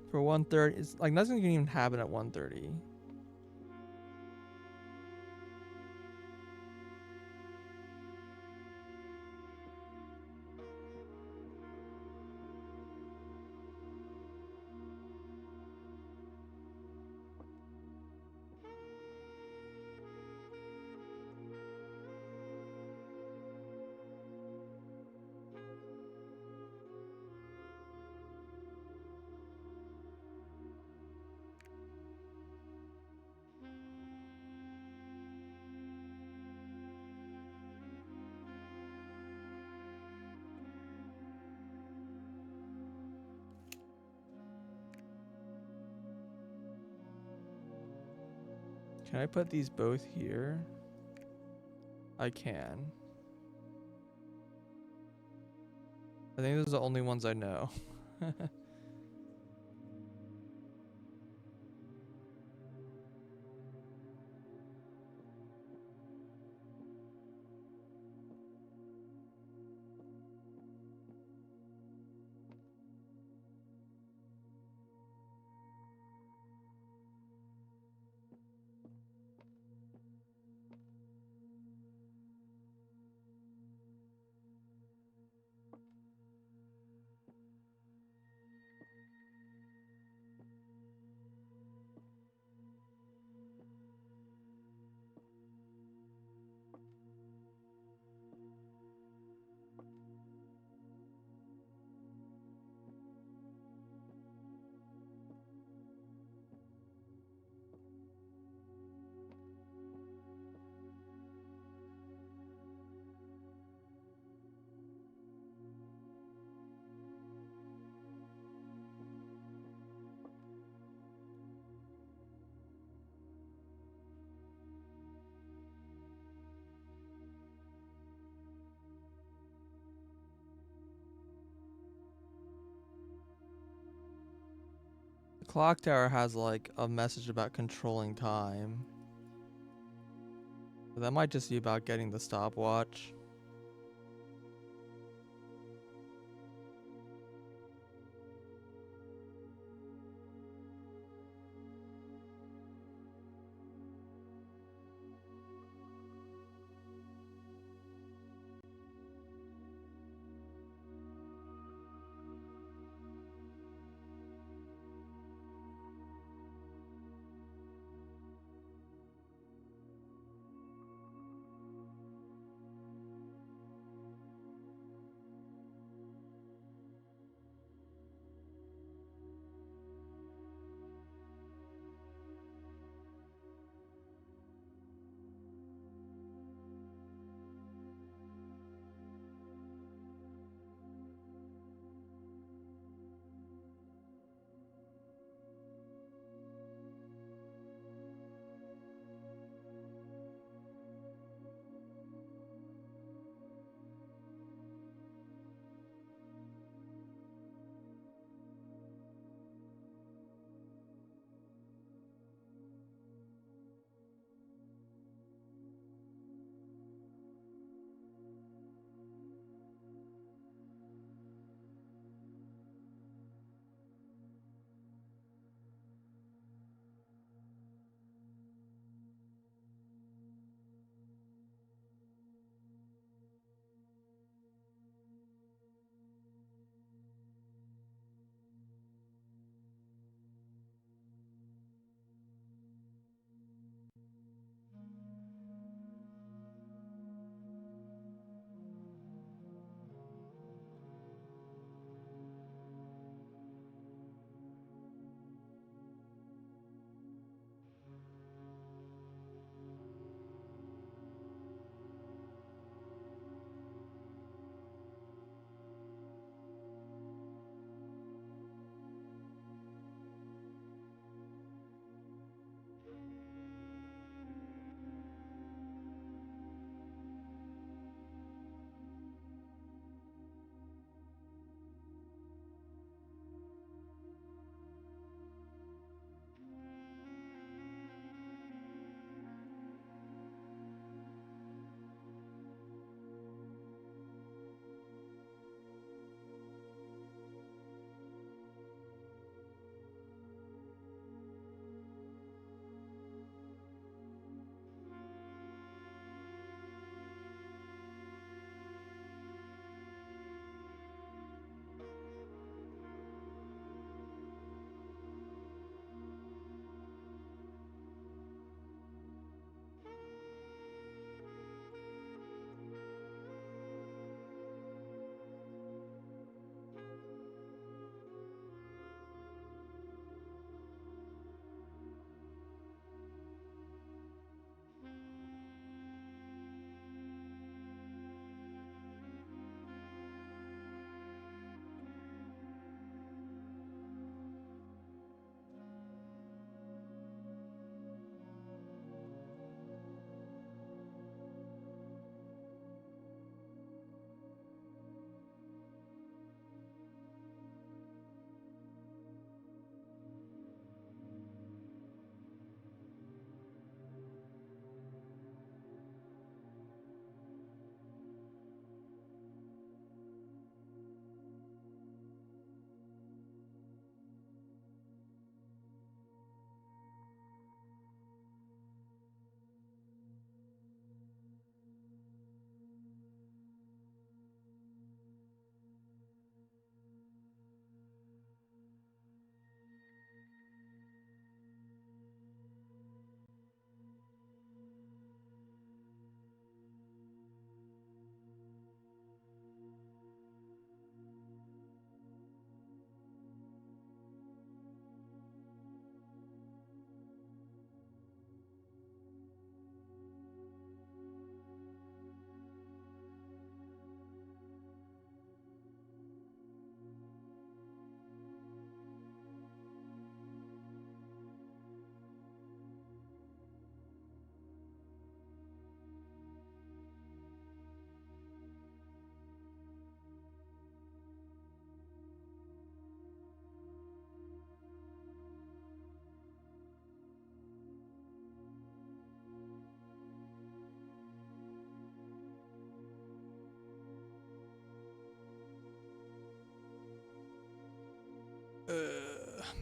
for 1:30. It's like nothing can even happen at 1:30. Can I put these both here? I can. I think those are the only ones I know. The clock tower has like a message about controlling time. That might just be about getting the stopwatch.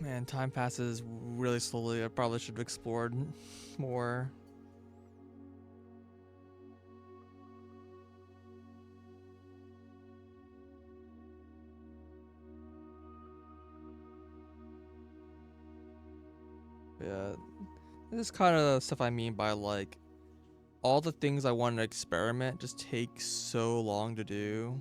Man, time passes really slowly. I probably should have explored more. Yeah, this is kind of stuff I mean by like all the things I want to experiment just take so long to do.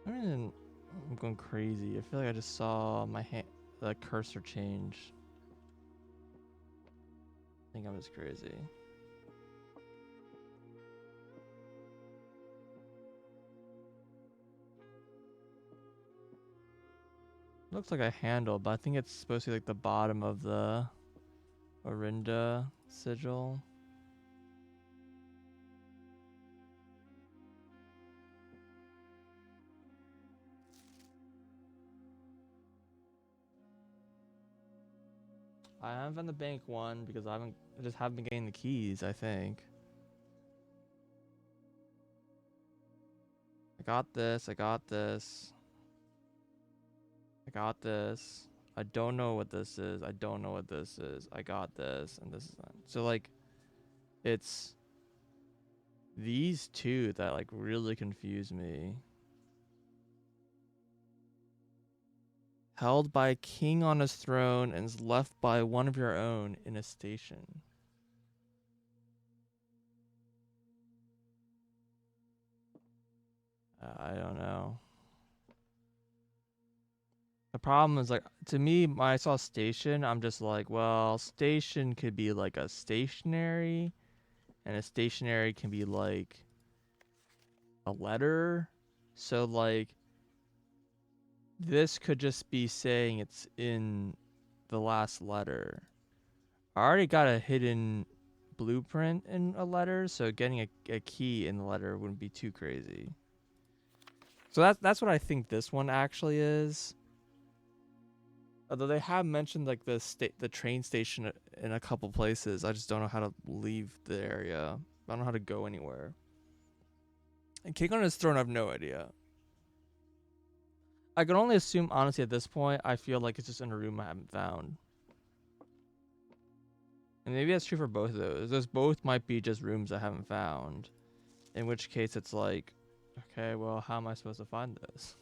I mean, I'm going crazy. I feel like I just saw my hand, the cursor change. I think I'm just crazy. Looks like a handle, but I think it's supposed to be like the bottom of the Orinda sigil. I haven't found the bank one because I just haven't been getting the keys, I think. I got this, I got this. I got this. I don't know what this is. I don't know what this is. I got this, and this is that. So like, it's these two that like really confuse me. Held by a king on his throne and is left by one of your own in a station. I don't know. The problem is like to me, when I saw station, I'm just like, well, station could be like a stationary, and a stationary can be like a letter. So like this could just be saying it's in the last letter. I already got a hidden blueprint in a letter, so getting a key in the letter wouldn't be too crazy. So that's what I think this one actually is. Although they have mentioned like the train station in a couple places, I just don't know how to leave the area. I don't know how to go anywhere. And King on his throne, I have no idea. I can only assume, honestly, at this point, I feel like it's just in a room I haven't found. And maybe that's true for both of those. Those both might be just rooms I haven't found. In which case, it's like, okay, well, how am I supposed to find this?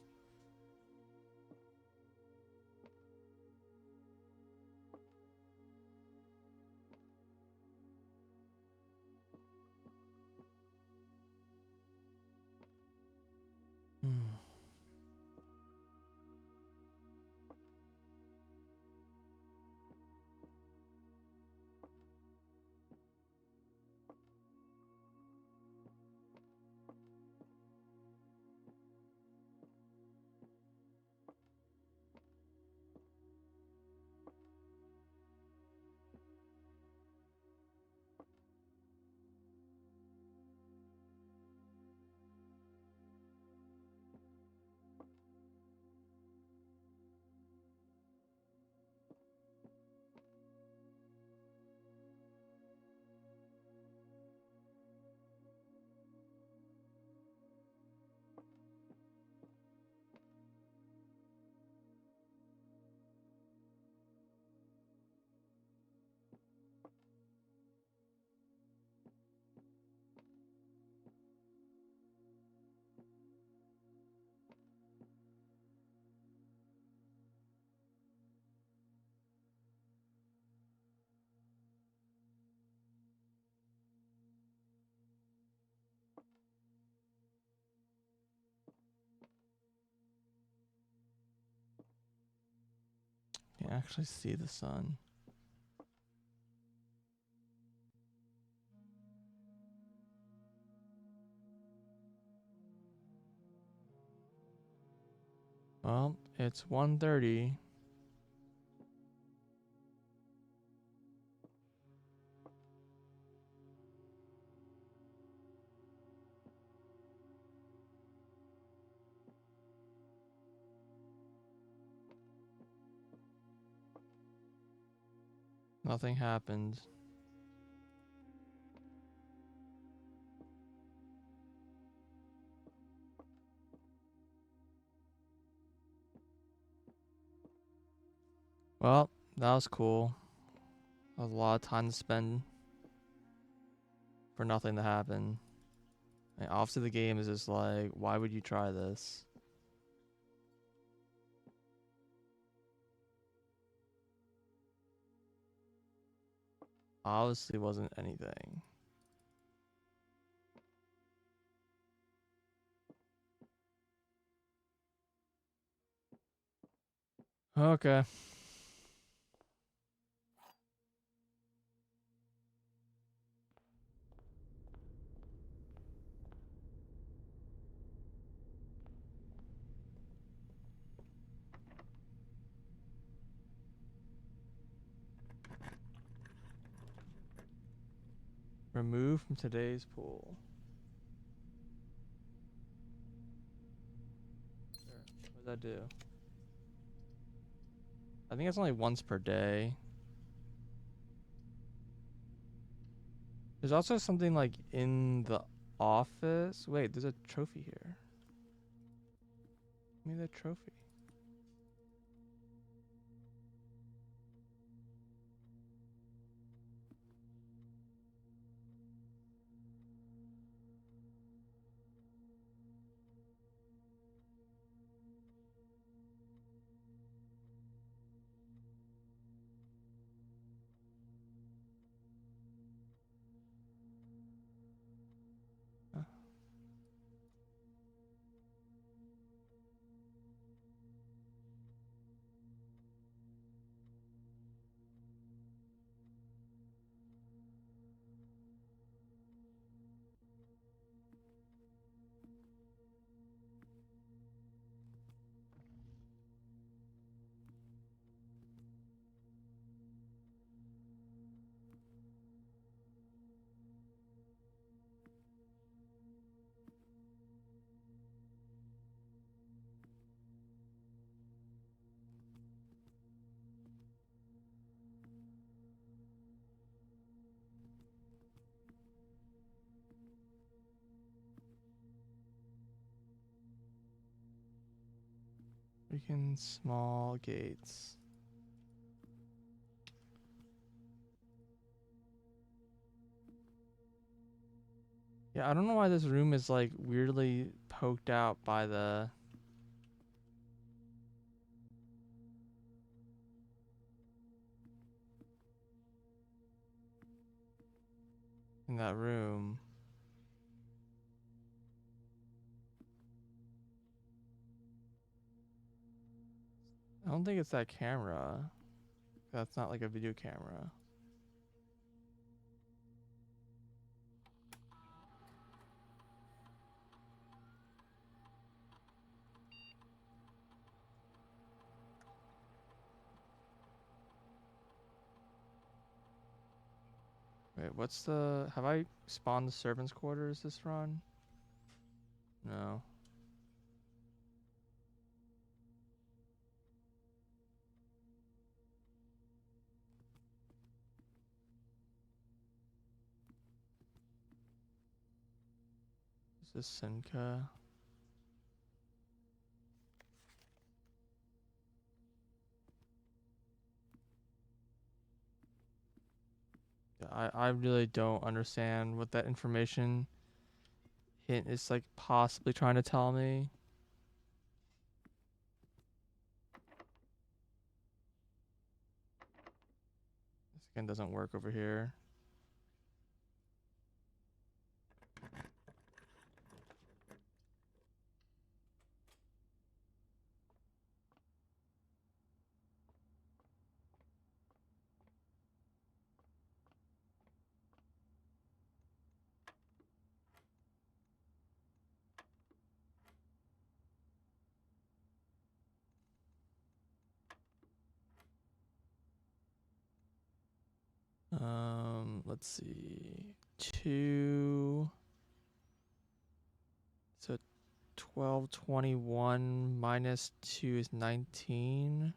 actually see the sun. Well, it's 1:30. Nothing happened. Well, that was cool. That was a lot of time to spend for nothing to happen. And obviously the game is just like, why would you try this? Obviously wasn't anything. Okay. Remove from today's pool. Sure. What does that do? I think it's only once per day. There's also something like in the office. Wait, there's a trophy here. Give me the trophy. Huh. Freaking small gates. Yeah, I don't know why this room is like weirdly poked out by the in that room. I don't think it's that camera. That's not like a video camera. Wait, what's the... Have I spawned the servants' quarters this run? No. Is this Senka? Yeah, I really don't understand what that information hint is like possibly trying to tell me. This again doesn't work over here. Let's see. 2. So 1221 minus 2 is 19.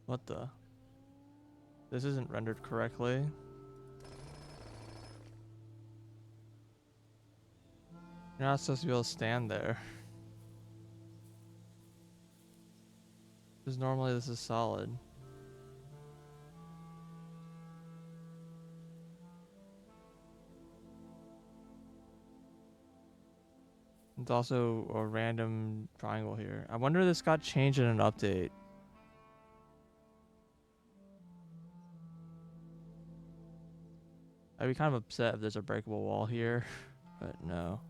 What the? This isn't rendered correctly. You're not supposed to be able to stand there. Because normally this is solid. It's also a random triangle here. I wonder if this got changed in an update. I'd be kind of upset if there's a breakable wall here, but no.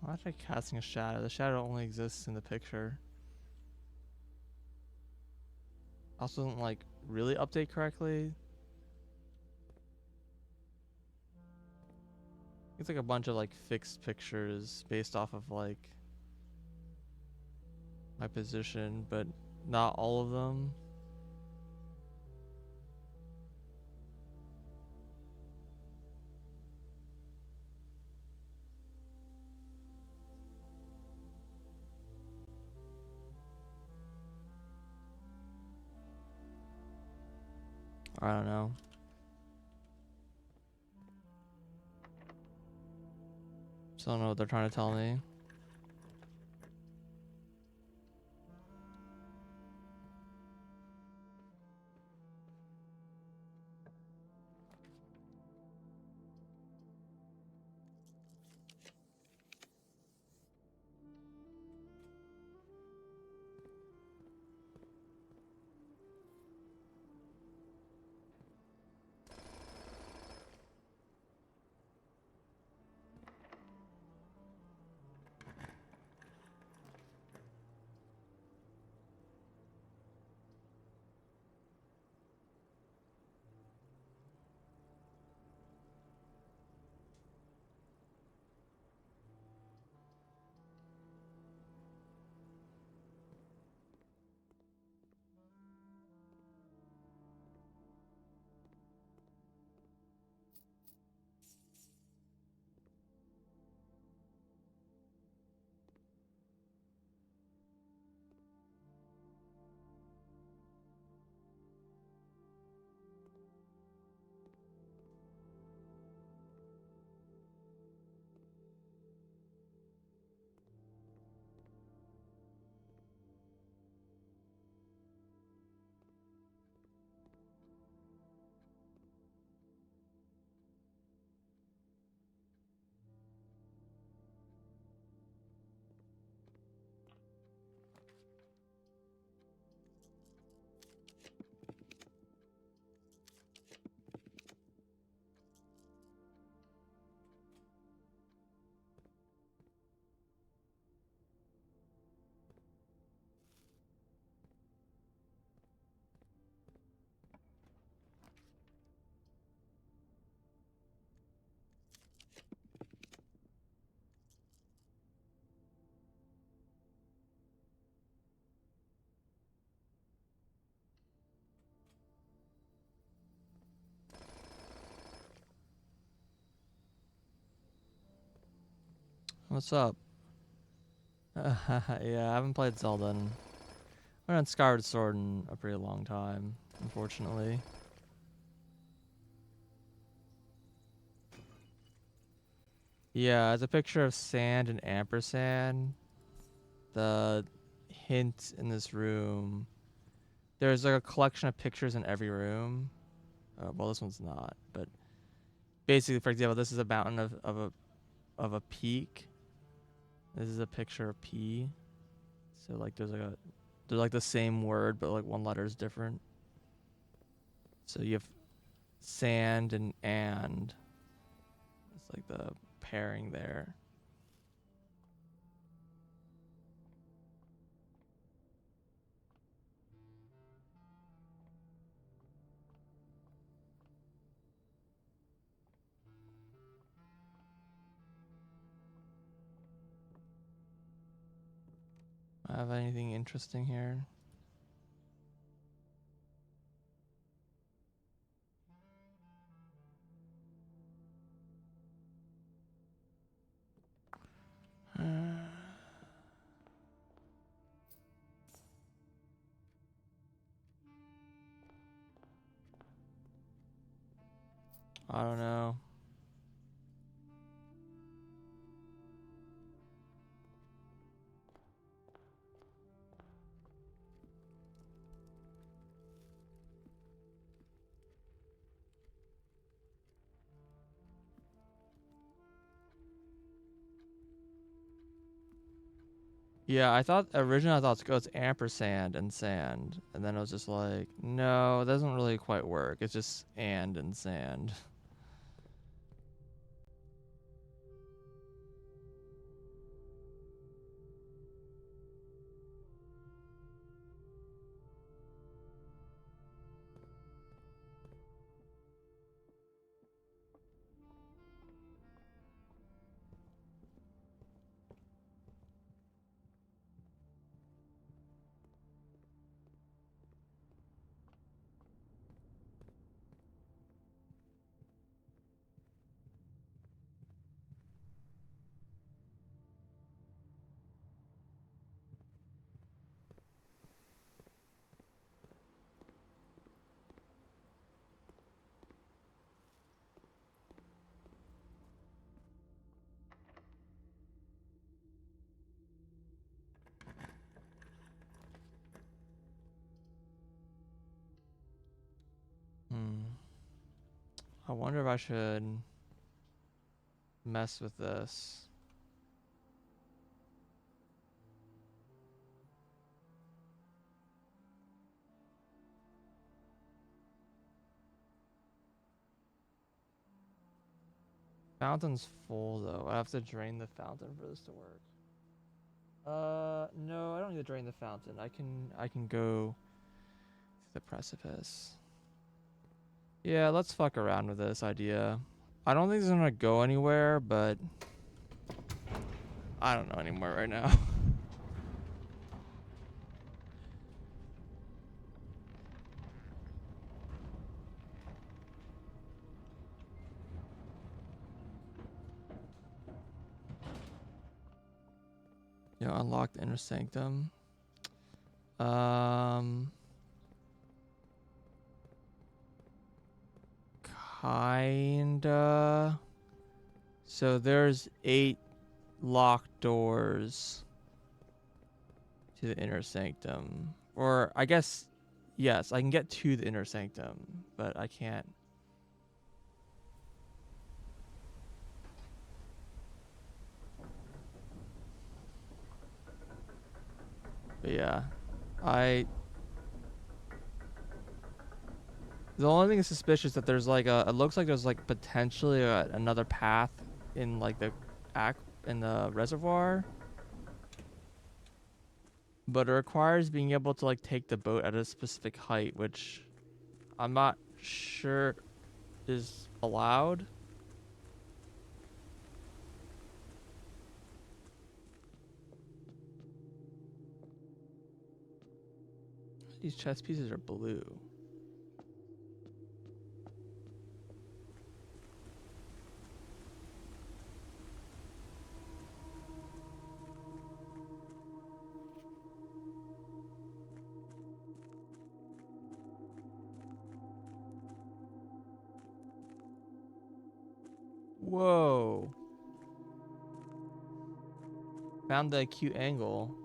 Why am I casting a shadow? The shadow only exists in the picture. Also doesn't like really update correctly. It's like a bunch of like fixed pictures based off of like my position, but not all of them. I don't know. Still don't know what they're trying to tell me. What's up? Yeah, I haven't played Zelda in... I haven't Skyward Sword in a pretty long time, unfortunately. Yeah, it's a picture of sand and ampersand. The hint in this room. There's like a collection of pictures in every room. Well, this one's not, but basically, for example, this is a mountain of a peak. This is a picture of P. So like there's like the same word, but like one letter is different. So you have sand and. It's like the pairing there. I have anything interesting here? I don't know. Yeah, originally I thought it's ampersand and sand, and then I was just like, no, it doesn't really quite work. It's just and sand. I wonder if I should mess with this. Fountain's full though. I have to drain the fountain for this to work. No, I don't need to drain the fountain. I can go to the precipice. Yeah, let's fuck around with this idea. I don't think it's gonna go anywhere, but I don't know anymore right now. Unlocked inner sanctum. Kinda. So there's 8 locked doors to the inner sanctum. Or I guess, yes, I can get to the inner sanctum, but I can't. But yeah, the only thing is suspicious that there's like it looks like there's like potentially another path in like in the reservoir. But it requires being able to like take the boat at a specific height, which I'm not sure is allowed. These chess pieces are blue. Whoa. Found the acute angle.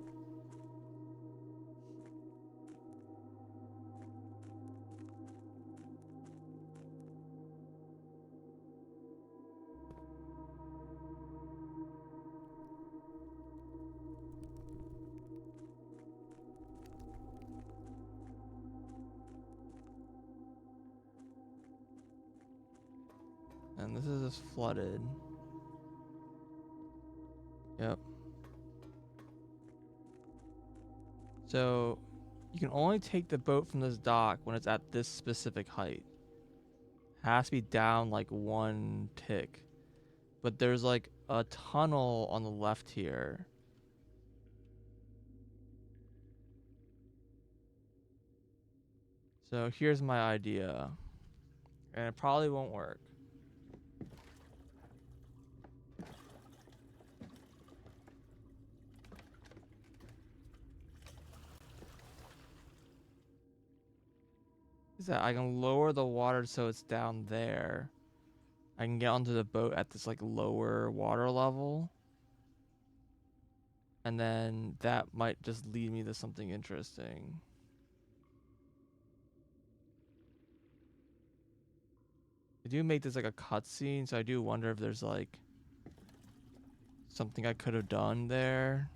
And this is just flooded. Yep. So you can only take the boat from this dock when it's at this specific height. Has to be down like 1 tick. But there's like a tunnel on the left here. So here's my idea. And it probably won't work. Is that I can lower the water so it's down there. I can get onto the boat at this like lower water level. And then that might just lead me to something interesting. I do make this like a cutscene, so I do wonder if there's like something I could have done there.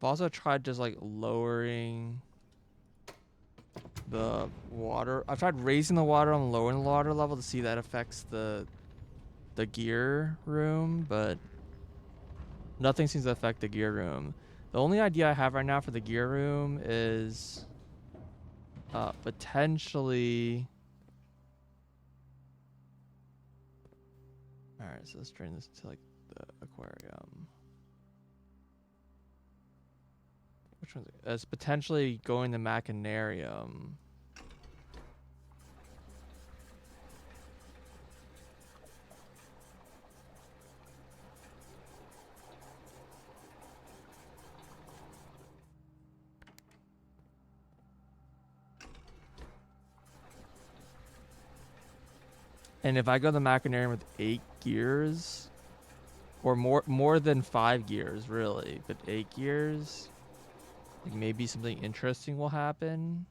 I've also tried just like lowering the water. I've tried raising the water and lowering the water level to see that affects the gear room, but nothing seems to affect the gear room. The only idea I have right now for the gear room is potentially. Alright, so let's drain this to like the aquarium. Which one's it? It's potentially going to Machinarium. And if I go to the Machinarium with 8 gears, or more than 5 gears, really, but 8 gears, like maybe something interesting will happen.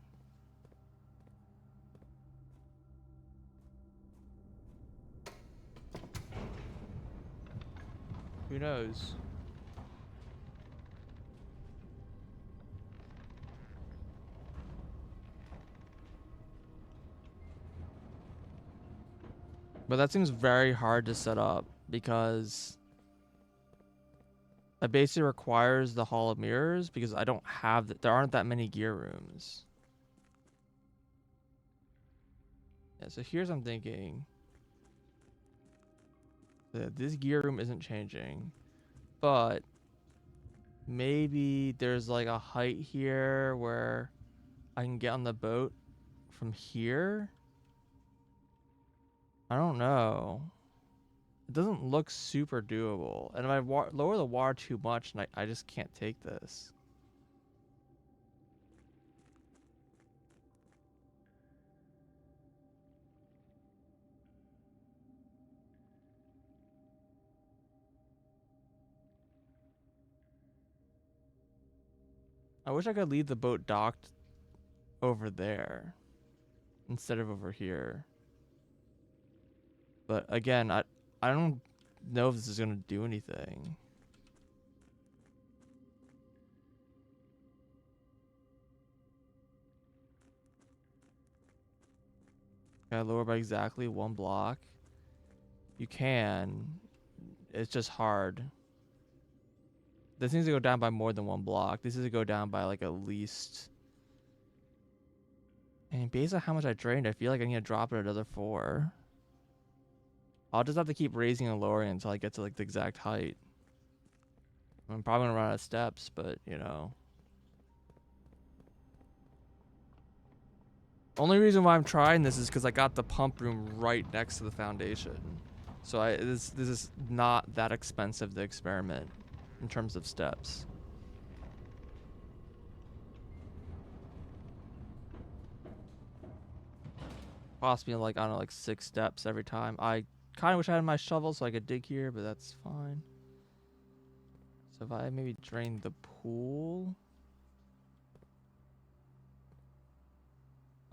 Who knows? But that seems very hard to set up because it basically requires the Hall of Mirrors because I don't have there aren't that many gear rooms. Yeah, so here's what I'm thinking. This gear room isn't changing, but maybe there's like a height here where I can get on the boat from here. I don't know. It doesn't look super doable. And if I lower the water too much, and I just can't take this. I wish I could leave the boat docked over there instead of over here. But again, I don't know if this is going to do anything. Can I lower by exactly 1 block? You can. It's just hard. This needs to go down by more than 1 block. This needs to go down by like at least. And based on how much I drained, I feel like I need to drop it another 4. I'll just have to keep raising and lowering until I get to like the exact height. I'm probably gonna run out of steps, but you know. Only reason why I'm trying this is because I got the pump room right next to the foundation. So this is not that expensive to experiment in terms of steps. Cost me like, I don't know, like 6 steps every time. I kind of wish I had my shovel so I could dig here, but that's fine. So if I maybe drain the pool.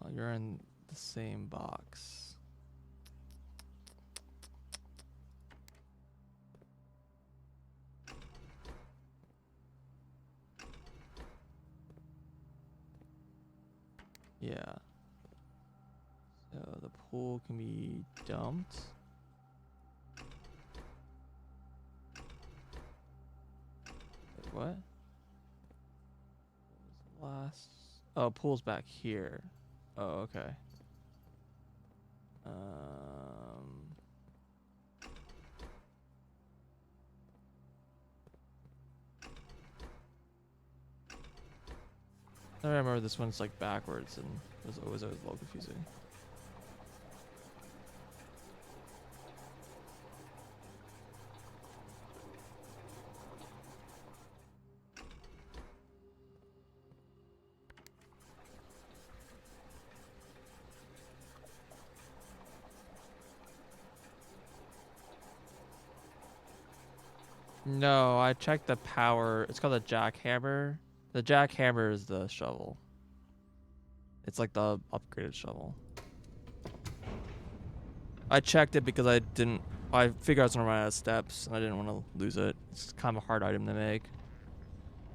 Oh, you're in the same box. Yeah. So the pool can be dumped. Wait, what? What was the last? Oh, pool's back here. Oh, okay. I remember this one's like backwards and it was always a little confusing. No, I checked the power. It's called a jackhammer. The jackhammer is the shovel. It's like the upgraded shovel. I checked it because I figured I was gonna run out of steps and I didn't want to lose it. It's kind of a hard item to make.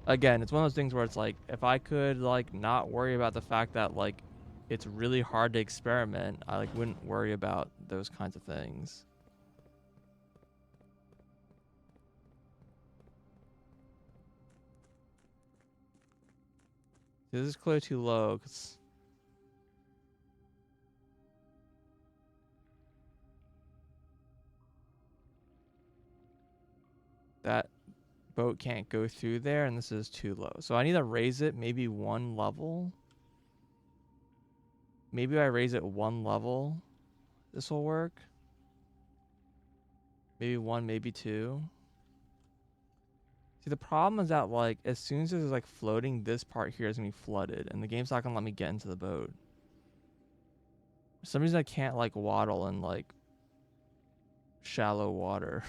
Again, it's one of those things where it's like, if I could like not worry about the fact that like it's really hard to experiment, I like wouldn't worry about those kinds of things. This is clearly too low because that boat can't go through there and this is too low. So I need to raise it maybe 1 level. Maybe I raise it 1 level. This will work. Maybe 1, maybe 2. See, the problem is that like as soon as it's like floating, this part here is gonna be flooded and the game's not gonna let me get into the boat. For some reason I can't like waddle in like shallow water.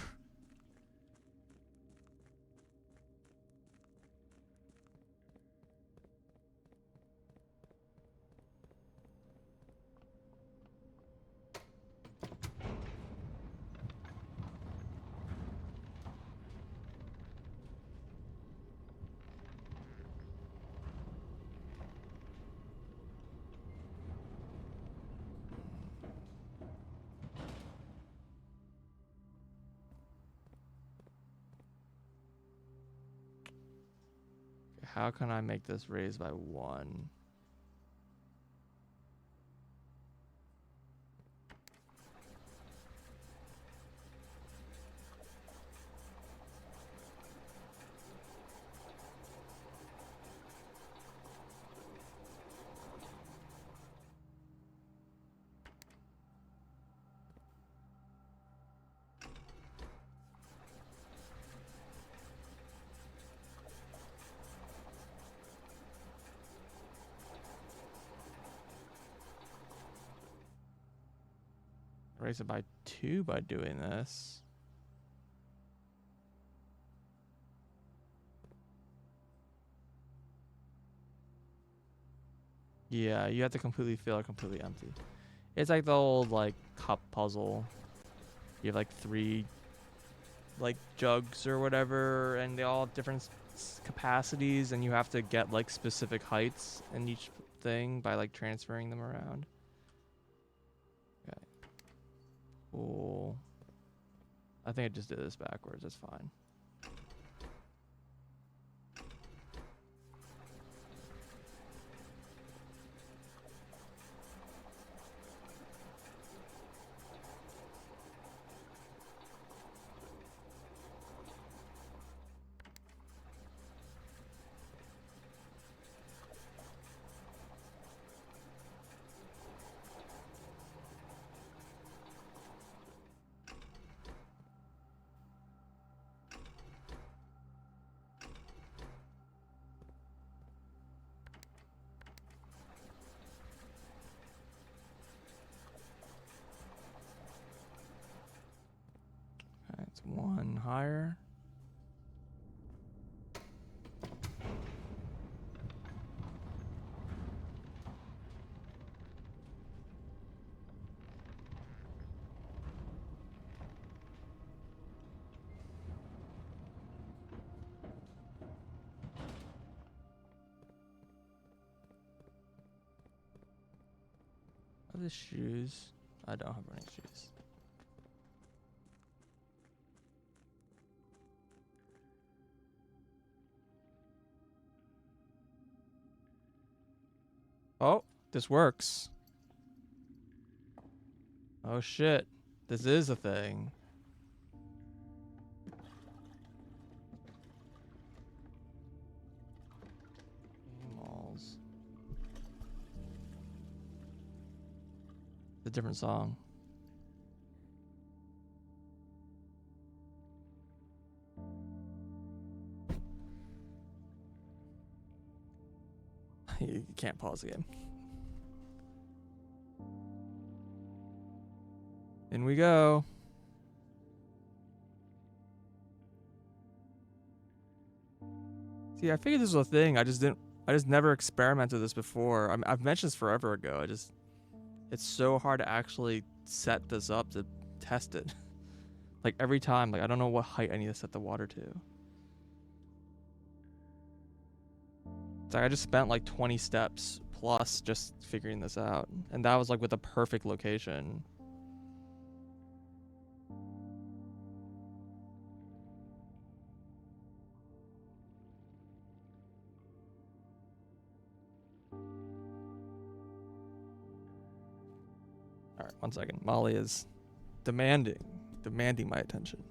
How can I make this raise by 1? Raise it by 2 by doing this. Yeah, you have to completely fill it completely empty. It's like the old like cup puzzle. You have like 3 like jugs or whatever, and they all have different capacities, and you have to get like specific heights in each thing by like transferring them around. Okay. Cool. I think I just did this backwards. That's fine. the shoes. I don't have running shoes. Oh, this works. Oh shit. This is a thing. Malls. It's a different song. You can't pause the game. In we go. See, I figured this was a thing. I just never experimented with this before. I've mentioned this forever ago. It's so hard to actually set this up to test it. Like every time, like I don't know what height I need to set the water to. It's like I just spent like 20 steps plus just figuring this out. And that was like with a perfect location. All right, 1 second. Molly is demanding my attention.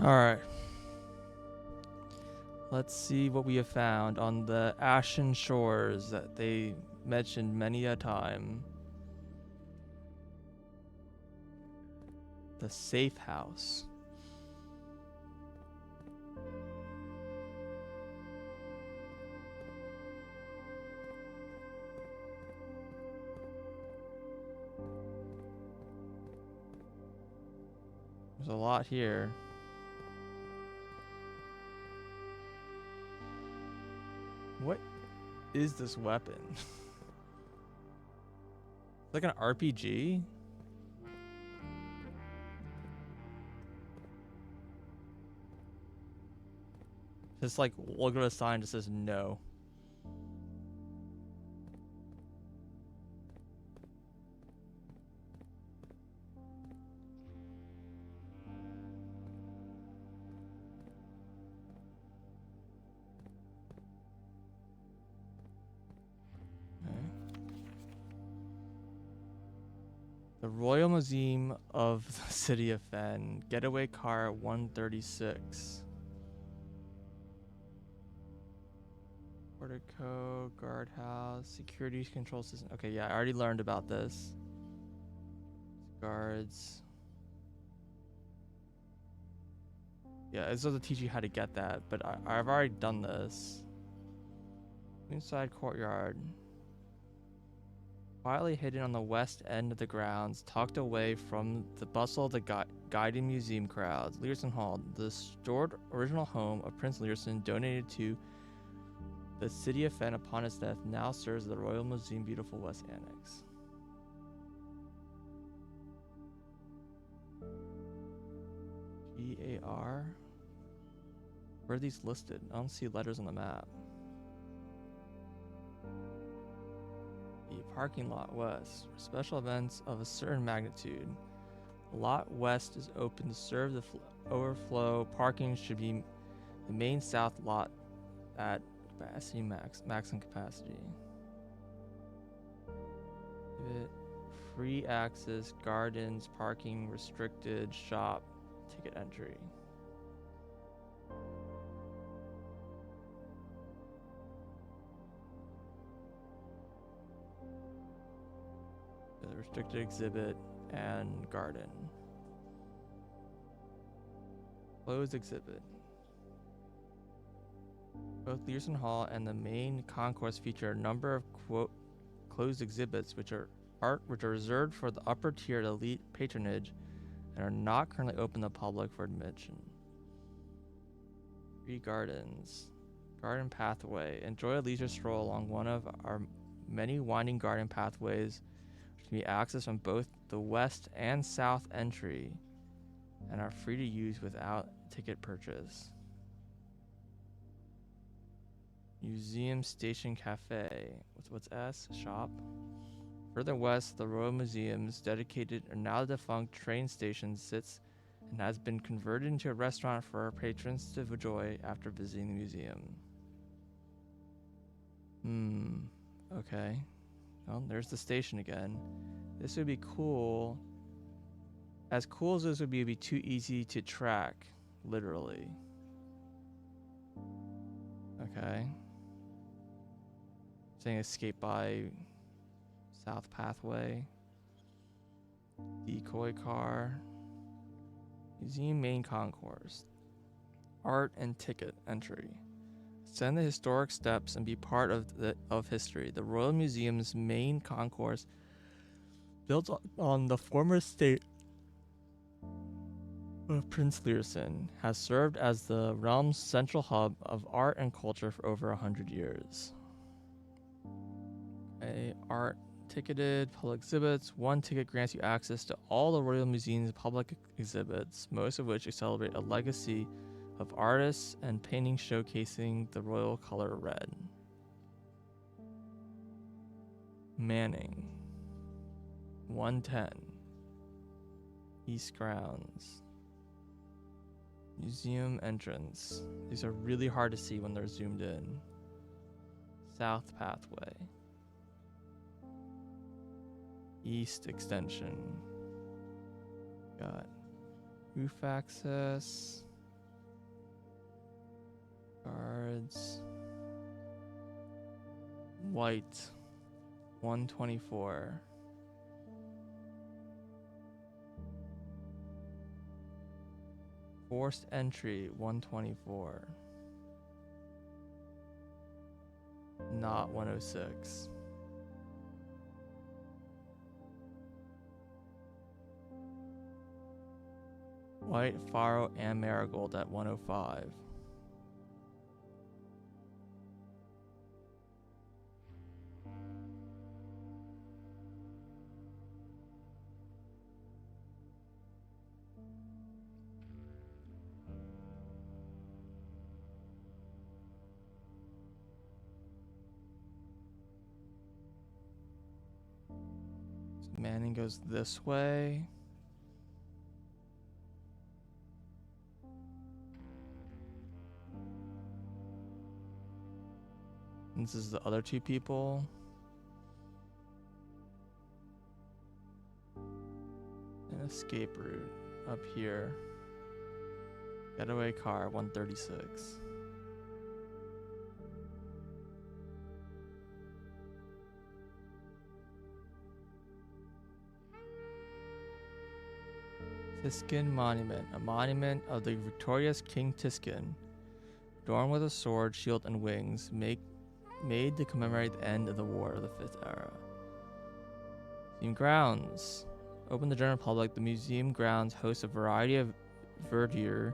All right. Let's see what we have found on the Ashen Shores that they mentioned many a time. The safe house. There's a lot here. What is this weapon? Like an RPG? Just like look at a sign that says no. The Royal Museum of the City of Fen, Getaway Car 136. Portico, guardhouse, security control system. Okay, yeah, I already learned about this. Guards. Yeah, this doesn't teach you how to get that, but I've already done this. Inside courtyard. Quietly hidden on the west end of the grounds, tucked away from the bustle of the guiding museum crowds, Learson Hall, the stored original home of Prince Learson, donated to the city of Fen upon his death, now serves the Royal Museum Beautiful West Annex. GAR? Where are these listed? I don't see letters on the map. The parking lot west. For special events of a certain magnitude. The lot west is open to serve the overflow. Parking should be the main south lot at capacity maximum capacity. Free access, gardens, parking restricted, shop, ticket entry. The restricted exhibit and garden. Closed exhibit. Both Learson Hall and the main concourse feature a number of closed exhibits which are reserved for the upper tier elite patronage and are not currently open to the public for admission. Free gardens. Garden pathway. Enjoy a leisure stroll along one of our many winding garden pathways which can be accessed from both the west and south entry and are free to use without ticket purchase. Museum Station Cafe. What's S? Shop? Further west, the Royal Museum's dedicated or now defunct train station sits and has been converted into a restaurant for our patrons to enjoy after visiting the museum. Okay. Well, there's the station again. This would be cool. As cool as this would be, it'd be too easy to track, literally. Okay. Saying escape by south pathway. Decoy car. Museum main concourse. Art and ticket entry. Ascend the historic steps and be part of history. The Royal Museum's main concourse, built on the former estate of Prince Learson, has served as the realm's central hub of art and culture for over 100 years. Art ticketed public exhibits. One ticket grants you access to all the Royal Museum's public exhibits, most of which celebrate a legacy of artists and paintings showcasing the royal color red. Manning. 110. East Grounds. Museum entrance. These are really hard to see when they're zoomed in. South pathway. East extension. Got roof access. Guards. White. 124. Forced entry. 124. Not 106. White, Faro, and Marigold at 105. So Manning goes this way. This is the other two people. An escape route up here. Getaway car 136. Tiskin Monument, a monument of the victorious King Tiskin, adorned with a sword, shield, and wings, made to commemorate the end of the War of the Fifth Era. Museum grounds. Open to the general public, the museum grounds host a variety of verdure,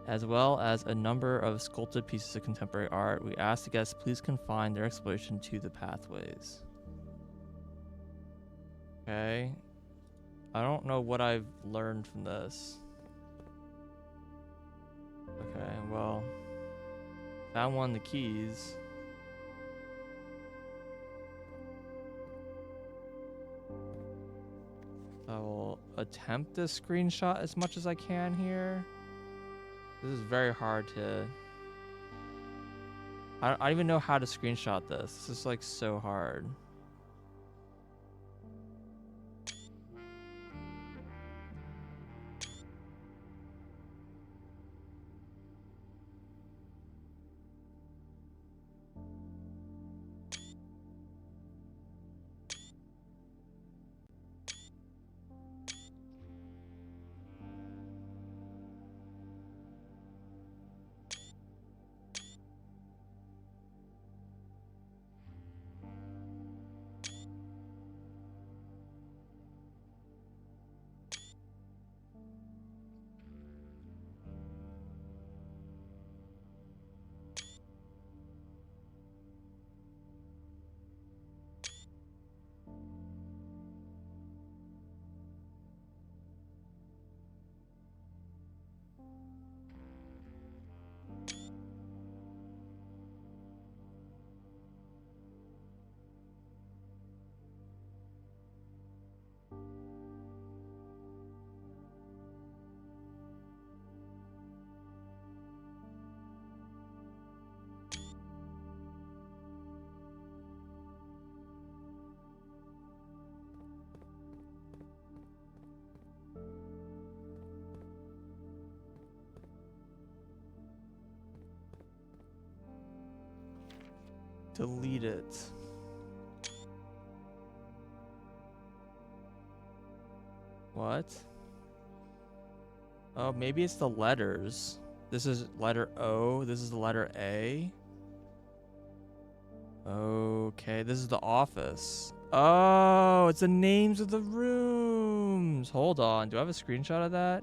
as well as a number of sculpted pieces of contemporary art. We ask the guests please confine their exploration to the pathways. Okay. I don't know what I've learned from this. Okay, well, found one of the keys. I will attempt to screenshot as much as I can here. This is very hard to... I don't even know how to screenshot this. This is like so hard. Delete it. What? Oh, maybe it's the letters. This is letter O. This is the letter A. Okay, this is the office. Oh, it's the names of the rooms. Hold on. Do I have a screenshot of that?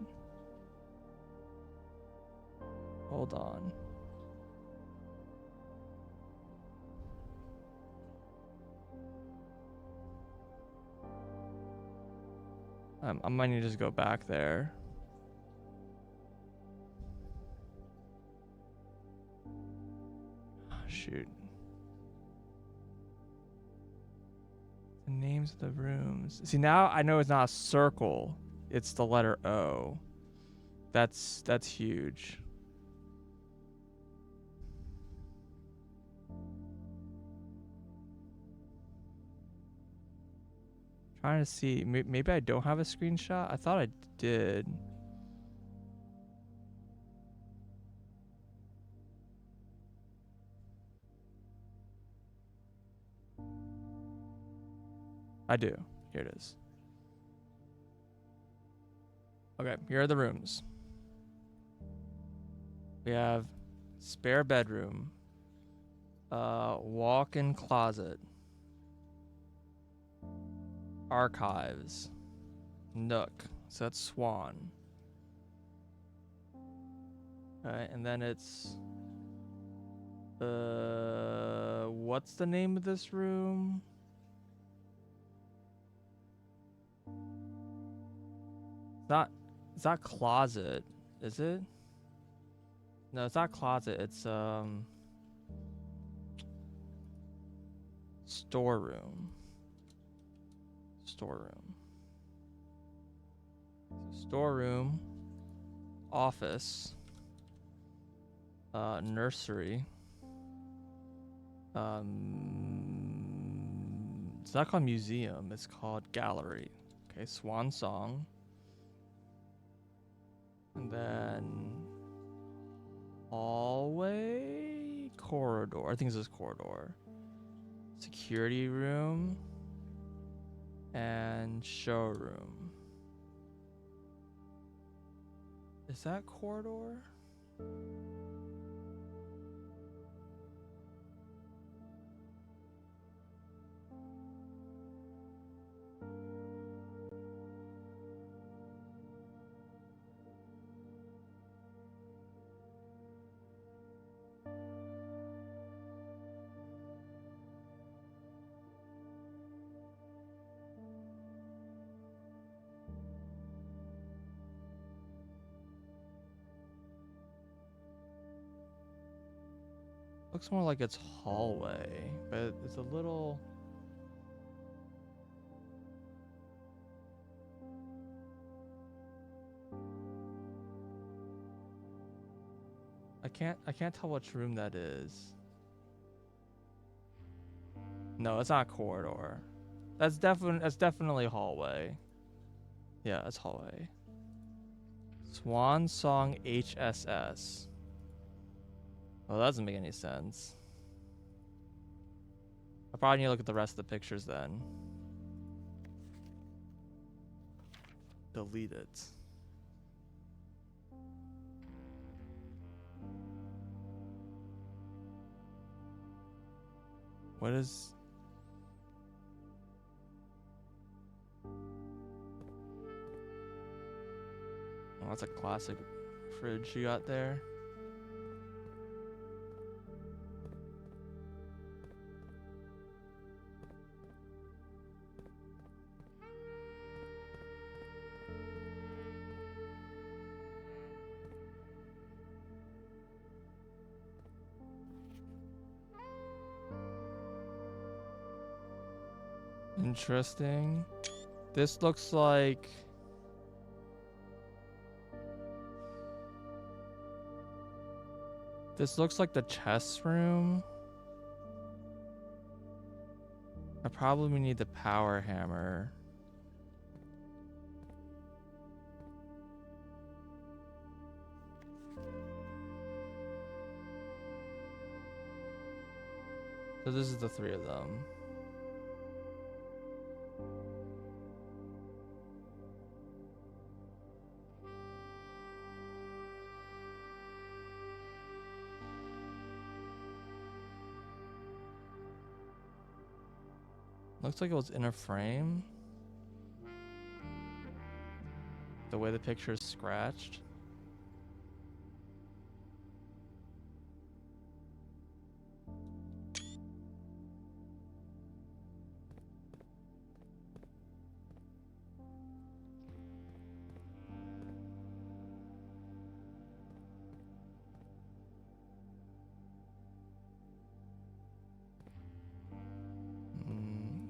Hold on. I might need to just go back there. Shoot. The names of the rooms. See, now I know it's not a circle. It's the letter O. That's huge. Trying to see. Maybe I don't have a screenshot. I thought I did. I do. Here it is. Okay, here are the rooms. We have spare bedroom, walk-in closet, archives, nook. So that's Swan. Alright, and then it's what's the name of this room? It's not closet, is it? No, it's not closet, it's storeroom. Storeroom. So storeroom, office, nursery. It's not called museum, it's called gallery. Okay, Swan Song. And then hallway, corridor. I think this is corridor. Security room and showroom. Is that corridor? Looks more like it's hallway, but it's a little... I can't tell which room that is. No, it's not corridor. That's definitely hallway. Yeah, it's hallway. Swan Song HSS. Well, that doesn't make any sense. I probably need to look at the rest of the pictures then. Delete it. What is... Oh, that's a classic fridge you got there. Interesting. This looks like... This looks like the chess room. I probably need the power hammer. So this is the three of them. Looks like it was in a frame. The way the picture is scratched.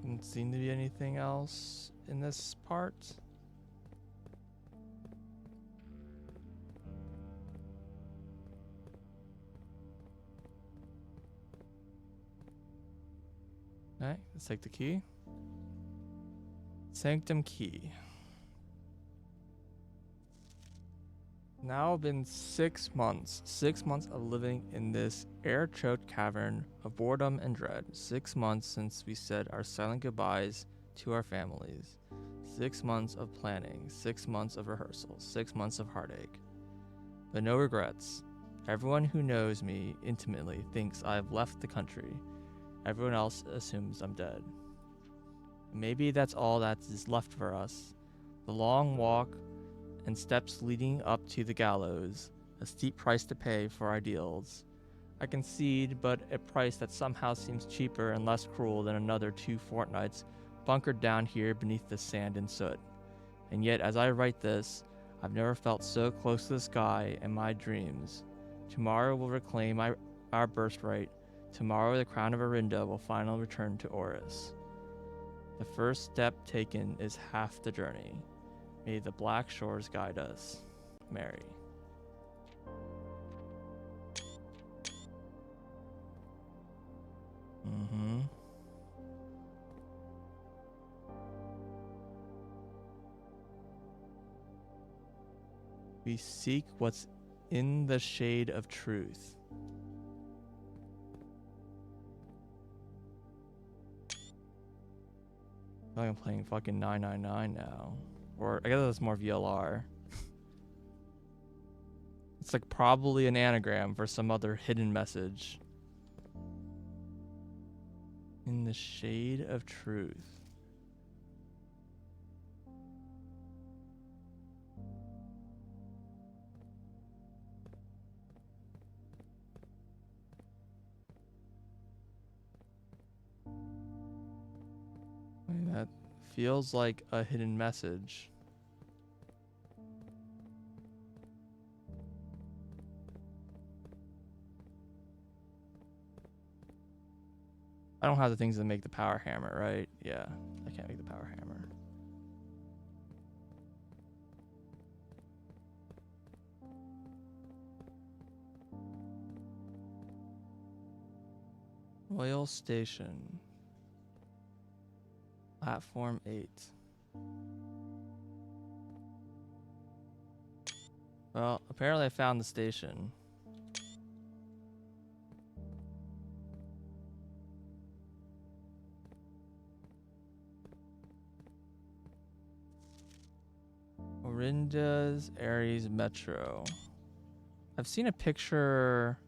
Doesn't seem to be anything else in this part. Alright, let's take the key. Sanctum key. Now been 6 months. 6 months of living in this air-choked cavern of boredom and dread. 6 months since we said our silent goodbyes to our families. 6 months of planning. 6 months of rehearsals. 6 months of heartache. But no regrets. Everyone who knows me intimately thinks I have left the country. Everyone else assumes I'm dead. Maybe that's all that is left for us. The long walk and steps leading up to the gallows, a steep price to pay for ideals. I concede, but a price that somehow seems cheaper and less cruel than another 2 fortnights bunkered down here beneath the sand and soot. And yet, as I write this, I've never felt so close to the sky in my dreams. Tomorrow will reclaim our birthright. Tomorrow the crown of Arinda will finally return to Oris. The first step taken is half the journey. May the black shores guide us. Mary. We seek what's in the shade of truth. I feel like I'm playing fucking 999 now. Or I guess that's more VLR. It's like probably an anagram for some other hidden message. In the shade of truth. I mean, that feels like a hidden message. I don't have the things that make the power hammer, right? Yeah, I can't make the power hammer. Royal Station. Platform 8. Well, apparently I found the station. Orinda's Ares Metro. I've seen a picture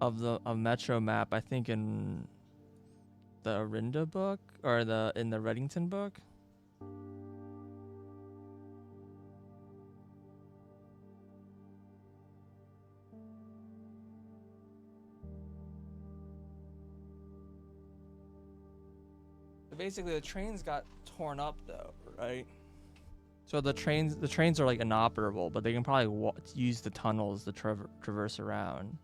of a metro map, I think in the Orinda book or in the Reddington book. Basically, the trains got torn up though, right? So the trains are like inoperable, but they can probably use the tunnels to traverse around.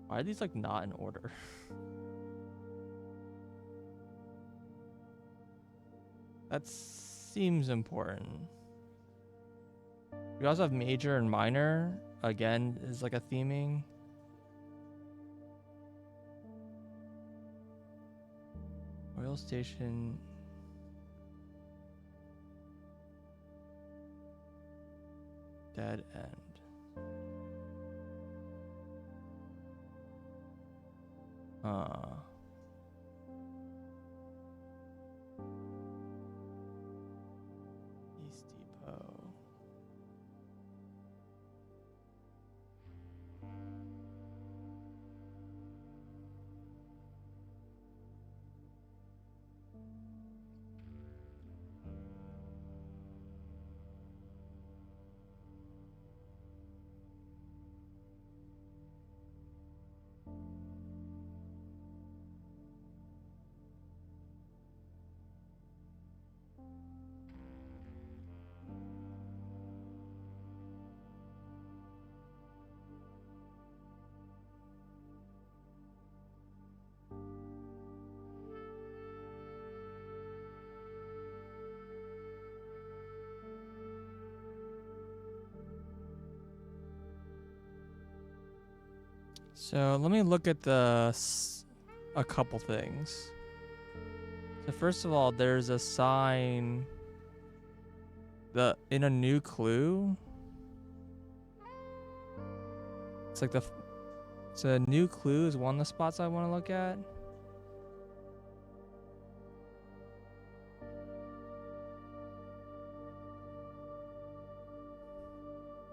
Why are these like not in order? That seems important. We also have major and minor. Again, is like a theming. Royal Station. Dead end. East Depot. So let me look at a couple things. So first of all, there's a sign in a new clue. It's like it's a new clue is one of the spots I want to look at.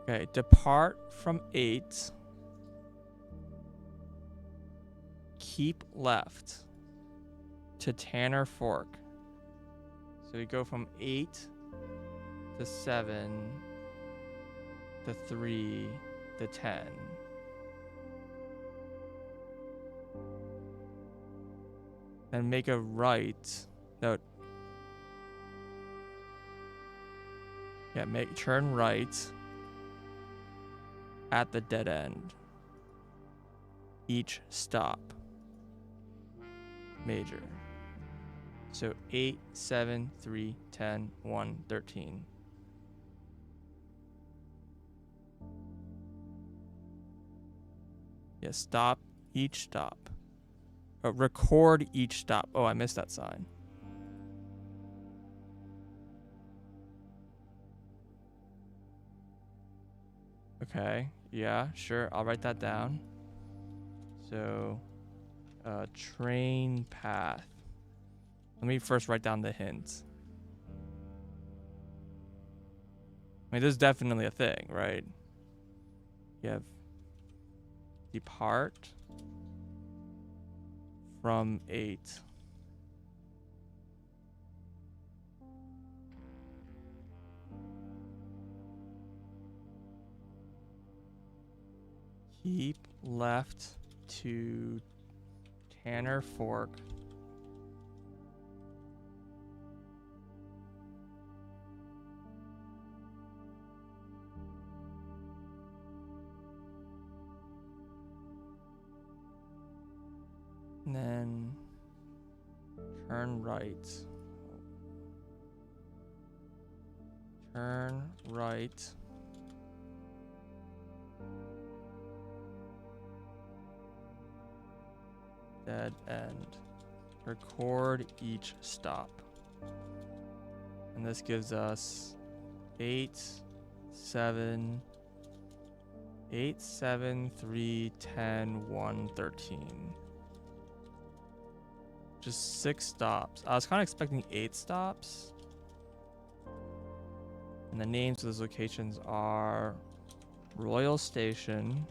Okay, depart from 8. Keep left to Tanner Fork. So we go from 8 to 7 to 3 to 10. And make a right. No. Yeah, turn right at the dead end. Each stop. Major. So 8, 7, 3, 10, 1, 13. Yeah, stop each stop. Record each stop. Oh, I missed that sign. Okay, yeah, sure. I'll write that down. So, train path. Let me first write down the hints. I mean, this is definitely a thing, right? You have depart from 8. Keep left to Tanner Fork. And then turn right. Turn right. Dead end. Record each stop. And this gives us 8, 7, 8, 7, 3, 10, 1, 13. Just 6 stops. I was kind of expecting 8 stops. And the names of those locations are Royal Station,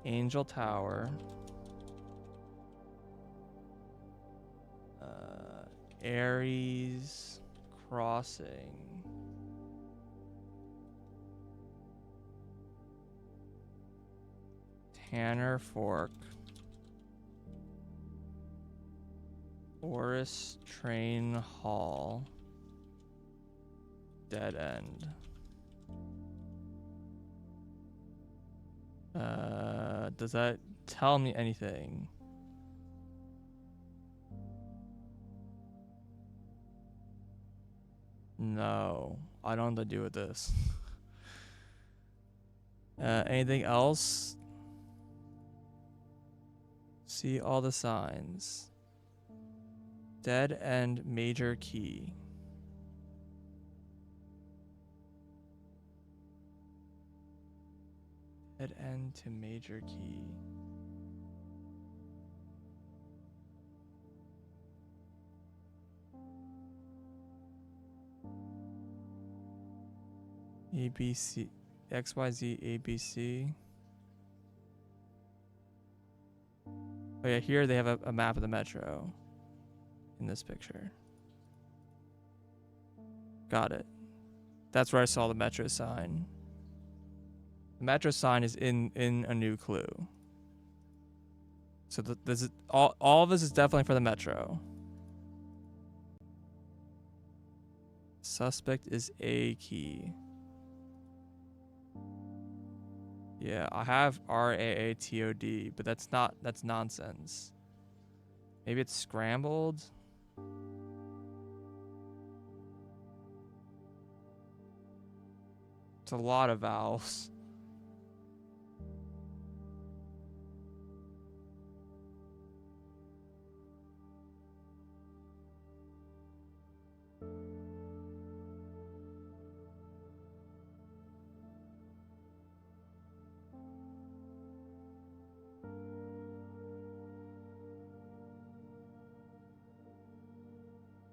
Angel Tower, Aries Crossing, Tanner Fork, Forest Train Hall, Dead End. Does that tell me anything? No, I don't know what to do with this. Anything else? See all the signs. Dead End Major Key. Dead end to Major Key. ABC, XYZ, ABC. Oh yeah, here they have a map of the metro in this picture. Got it. That's where I saw the metro sign. The metro sign is in a new clue. So this is all of this is definitely for the metro. Suspect is A key. Yeah, I have RAATOD, but that's nonsense. Maybe it's scrambled. It's a lot of vowels.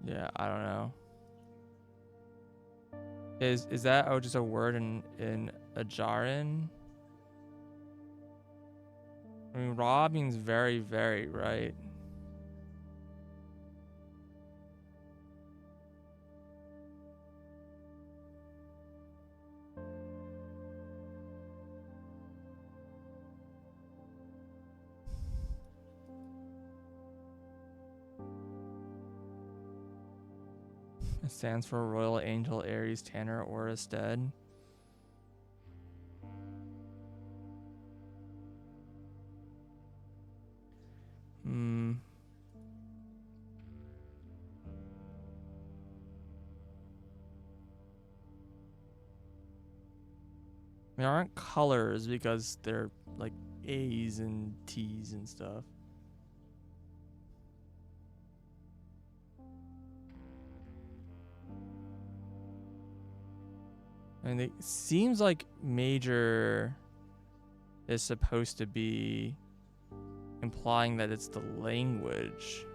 Yeah, I don't know. Is that just a word in Ajaran? I mean, raw means very, very, right? It stands for Royal Angel Aries Tanner Oris Dead. There aren't colors because they're like A's and T's and stuff. And it seems like major is supposed to be implying that it's the language.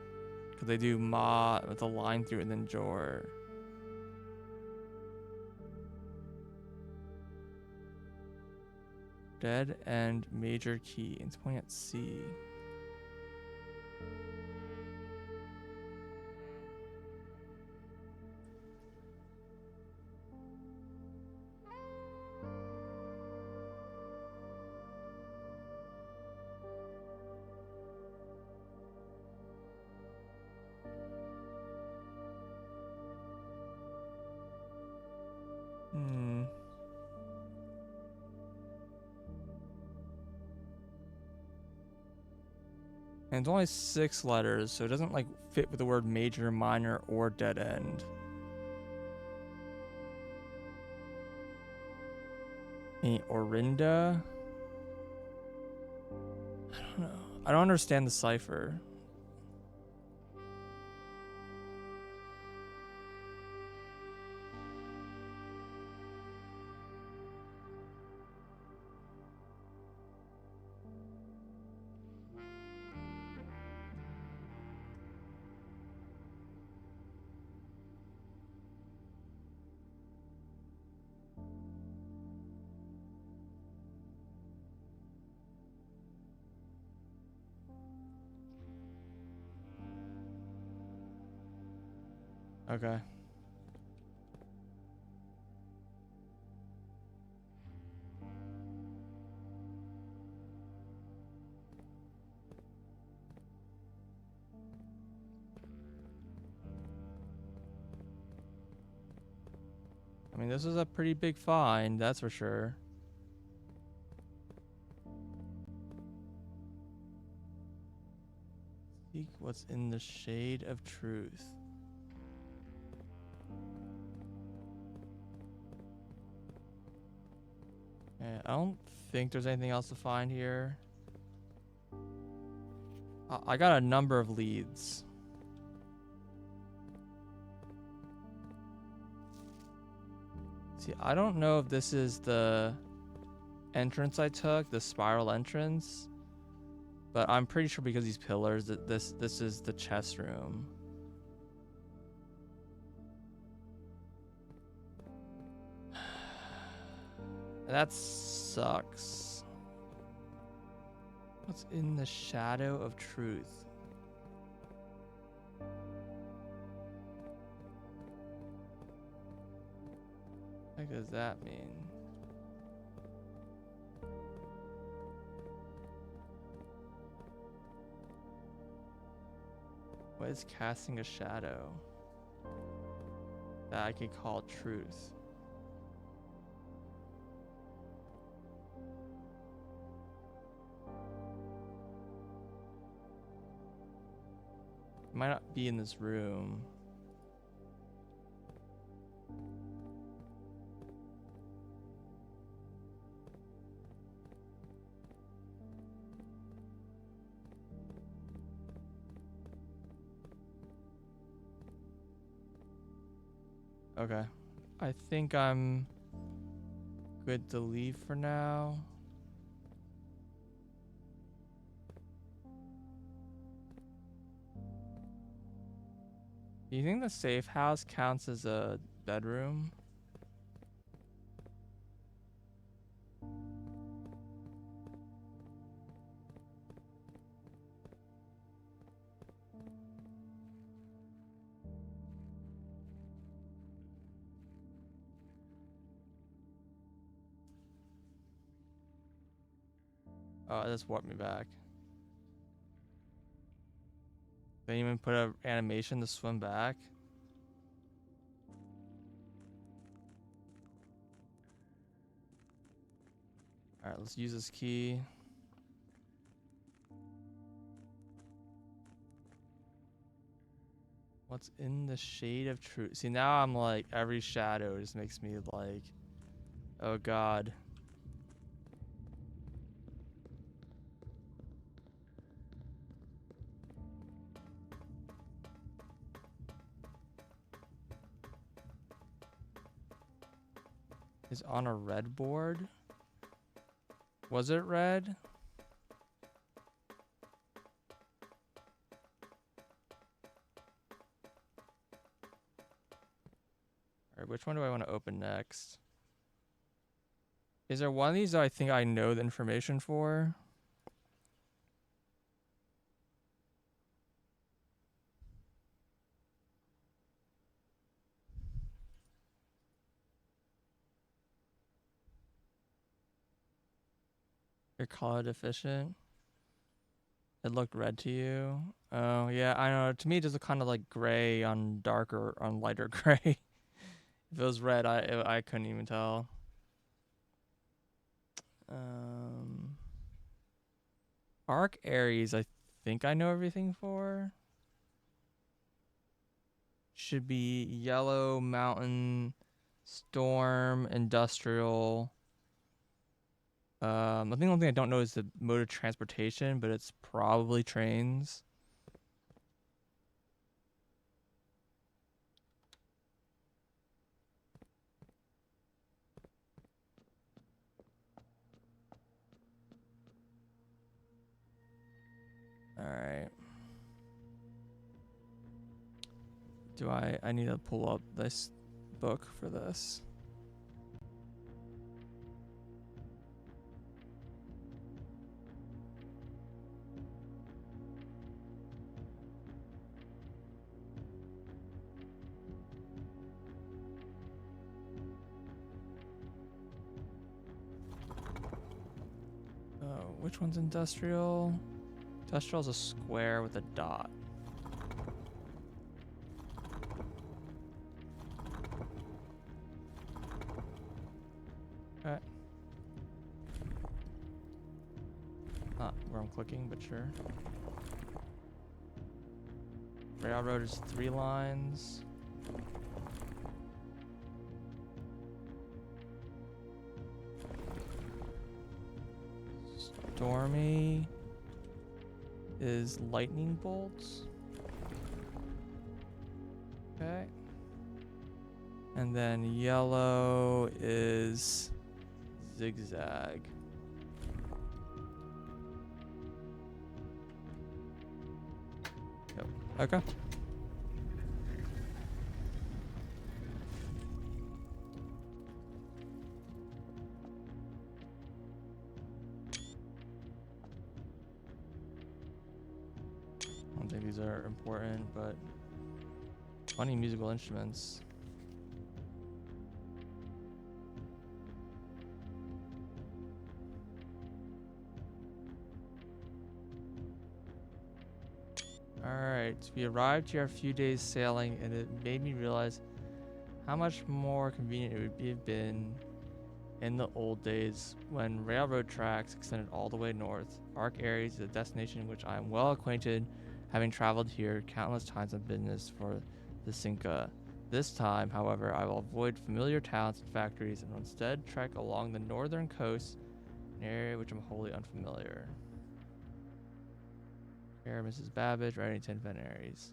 Because they do ma with a line through it and then jor. dead end major key. It's pointing at C. And it's only 6 letters, so it doesn't like fit with the word major, minor, or dead end. Orinda? I don't know. I don't understand the cipher. Okay. I mean, this is a pretty big find, that's for sure. Seek what's in the shade of truth. Okay, I don't think there's anything else to find here. I got a number of leads. See, I don't know if this is the entrance I took, the spiral entrance, but I'm pretty sure because these pillars that this is the chest room. That sucks. What's in the shadow of truth? What does that mean? What is casting a shadow that I could call truth? It might not be in this room. Okay. I think I'm good to leave for now. Do you think the safe house counts as a bedroom? Oh, it just warped me back. Didn't even put an animation to swim back. Alright, let's use this key. What's in the shade of truth? See, now I'm like, every shadow just makes me like, oh god. Is on a red board? Was it red? Alright, which one do I want to open next? Is there one of these that I think I know the information for? You're color deficient. It looked red to you. Oh yeah, I know. To me, it just looked kind of like gray on darker, on lighter gray. If it was red, I couldn't even tell. Arc Aries, I think I know everything for. Should be yellow, mountain, storm, industrial. I think the only thing I don't know is the mode of transportation, but it's probably trains. All right. I need to pull up this book for this. Oh, which one's industrial? Industrial is a square with a dot. Okay. Not where I'm clicking, but sure. Railroad is 3 lines. Stormy is lightning bolts. Okay. And then yellow is zigzag. Yep. Okay. I don't think these are important, but funny musical instruments. Alright, we arrived here a few days sailing, and it made me realize how much more convenient it would have been in the old days when railroad tracks extended all the way north. Arc Aries is a destination in which I am well acquainted, having traveled here countless times on business for the Cinca. This time, however, I will avoid familiar towns and factories and will instead trek along the northern coast, an area which I'm wholly unfamiliar. Here, Mrs. Babbage, Reddington, Van Aries.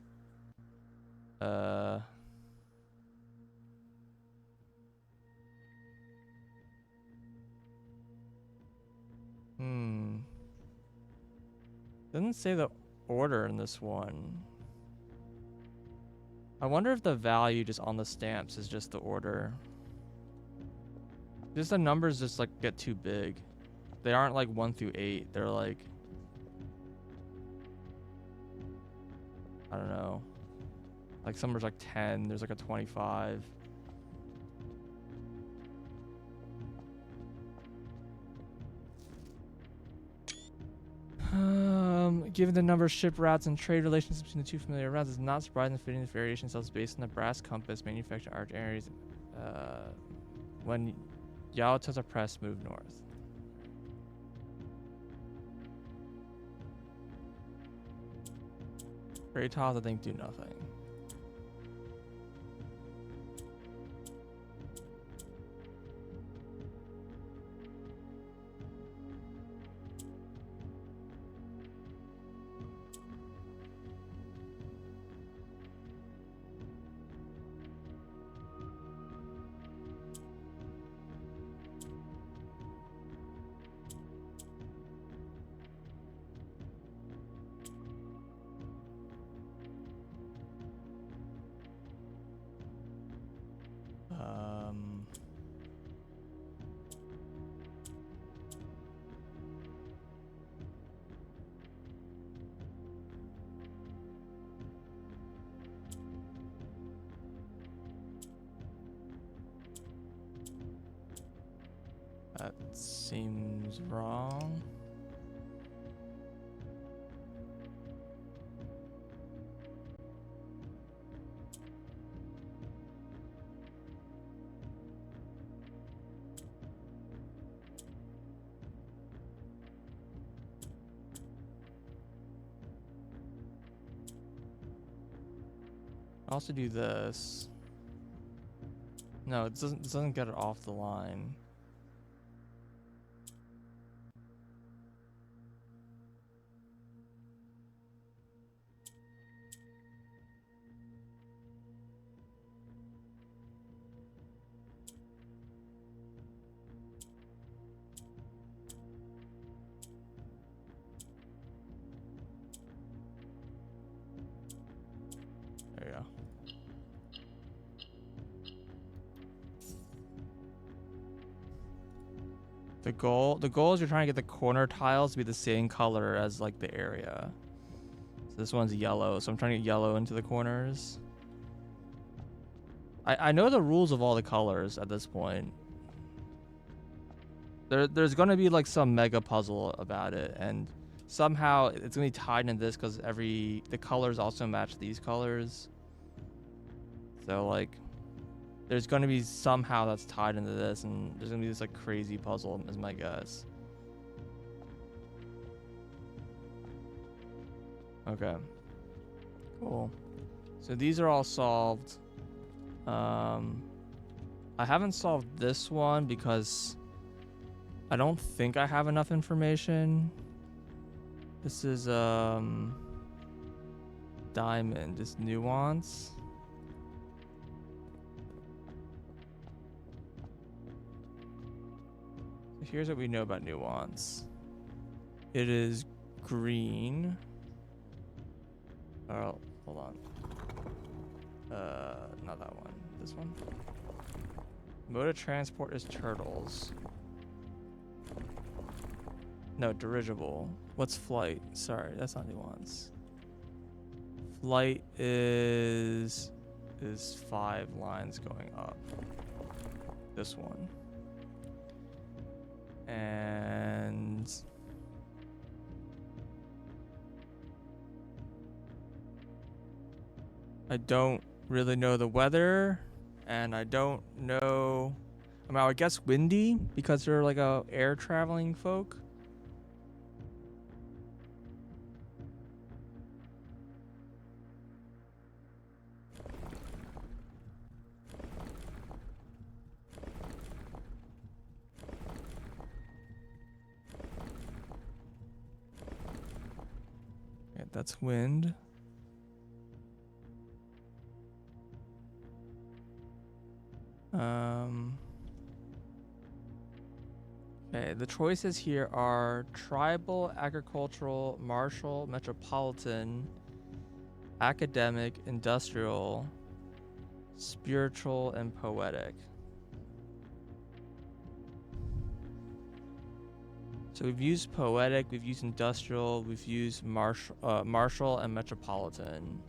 Doesn't say the order in this one. I wonder if the value just on the stamps is just the order. Just the numbers just like get too big. They aren't like 1 through 8. They're like, I don't know. Like somewhere's like 10. There's like a 25. Given the number of ship routes and trade relations between the two familiar routes, it's not surprising the fitting variation cells based on the brass compass manufactured Arc Aries when Yautata Press moved north. Great tiles, I think, do nothing. That seems wrong. I'll also do this. No, it doesn't get it off the line. There you go. The goal is you're trying to get the corner tiles to be the same color as like the area. So this one's yellow, so I'm trying to get yellow into the corners. I know the rules of all the colors at this point. There's gonna be like some mega puzzle about it, and somehow it's gonna be tied in this because the colors also match these colors. So like, there's gonna be somehow that's tied into this, and there's gonna be this like crazy puzzle, is my guess. Okay. Cool. So these are all solved. I haven't solved this one because I don't think I have enough information. This is diamond, this nuance. So here's what we know about nuance. It is green. Oh, hold on. Not that one. This one. Mode of transport is turtles. No, dirigible. What's flight? Sorry, that's not nuance. Flight is 5 lines going up. This one. And I don't really know the weather, and I don't know. I mean, I would guess windy because they're like a air traveling folk. Okay, that's wind. Okay, the choices here are tribal, agricultural, martial, metropolitan, academic, industrial, spiritual, and poetic. So we've used poetic, we've used industrial, we've used martial and metropolitan.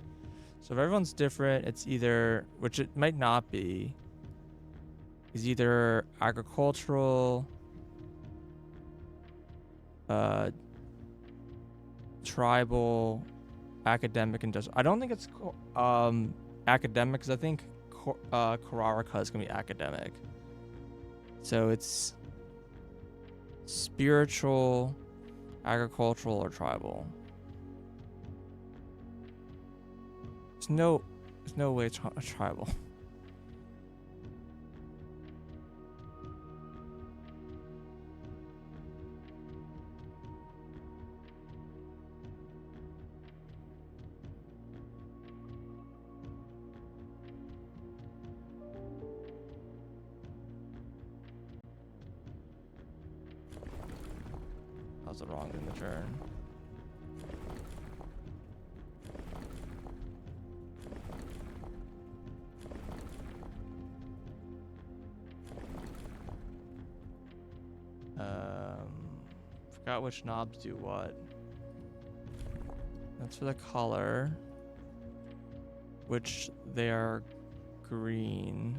So if everyone's different, it's either, which it might not be, is either agricultural, tribal, academic, industrial. I don't think it's academic because I think Kararaka is gonna be academic. So it's spiritual, agricultural, or tribal. There's no way it's tribal. That was the wrong in the turn. Forgot which knobs do what. That's for the color, which they are green.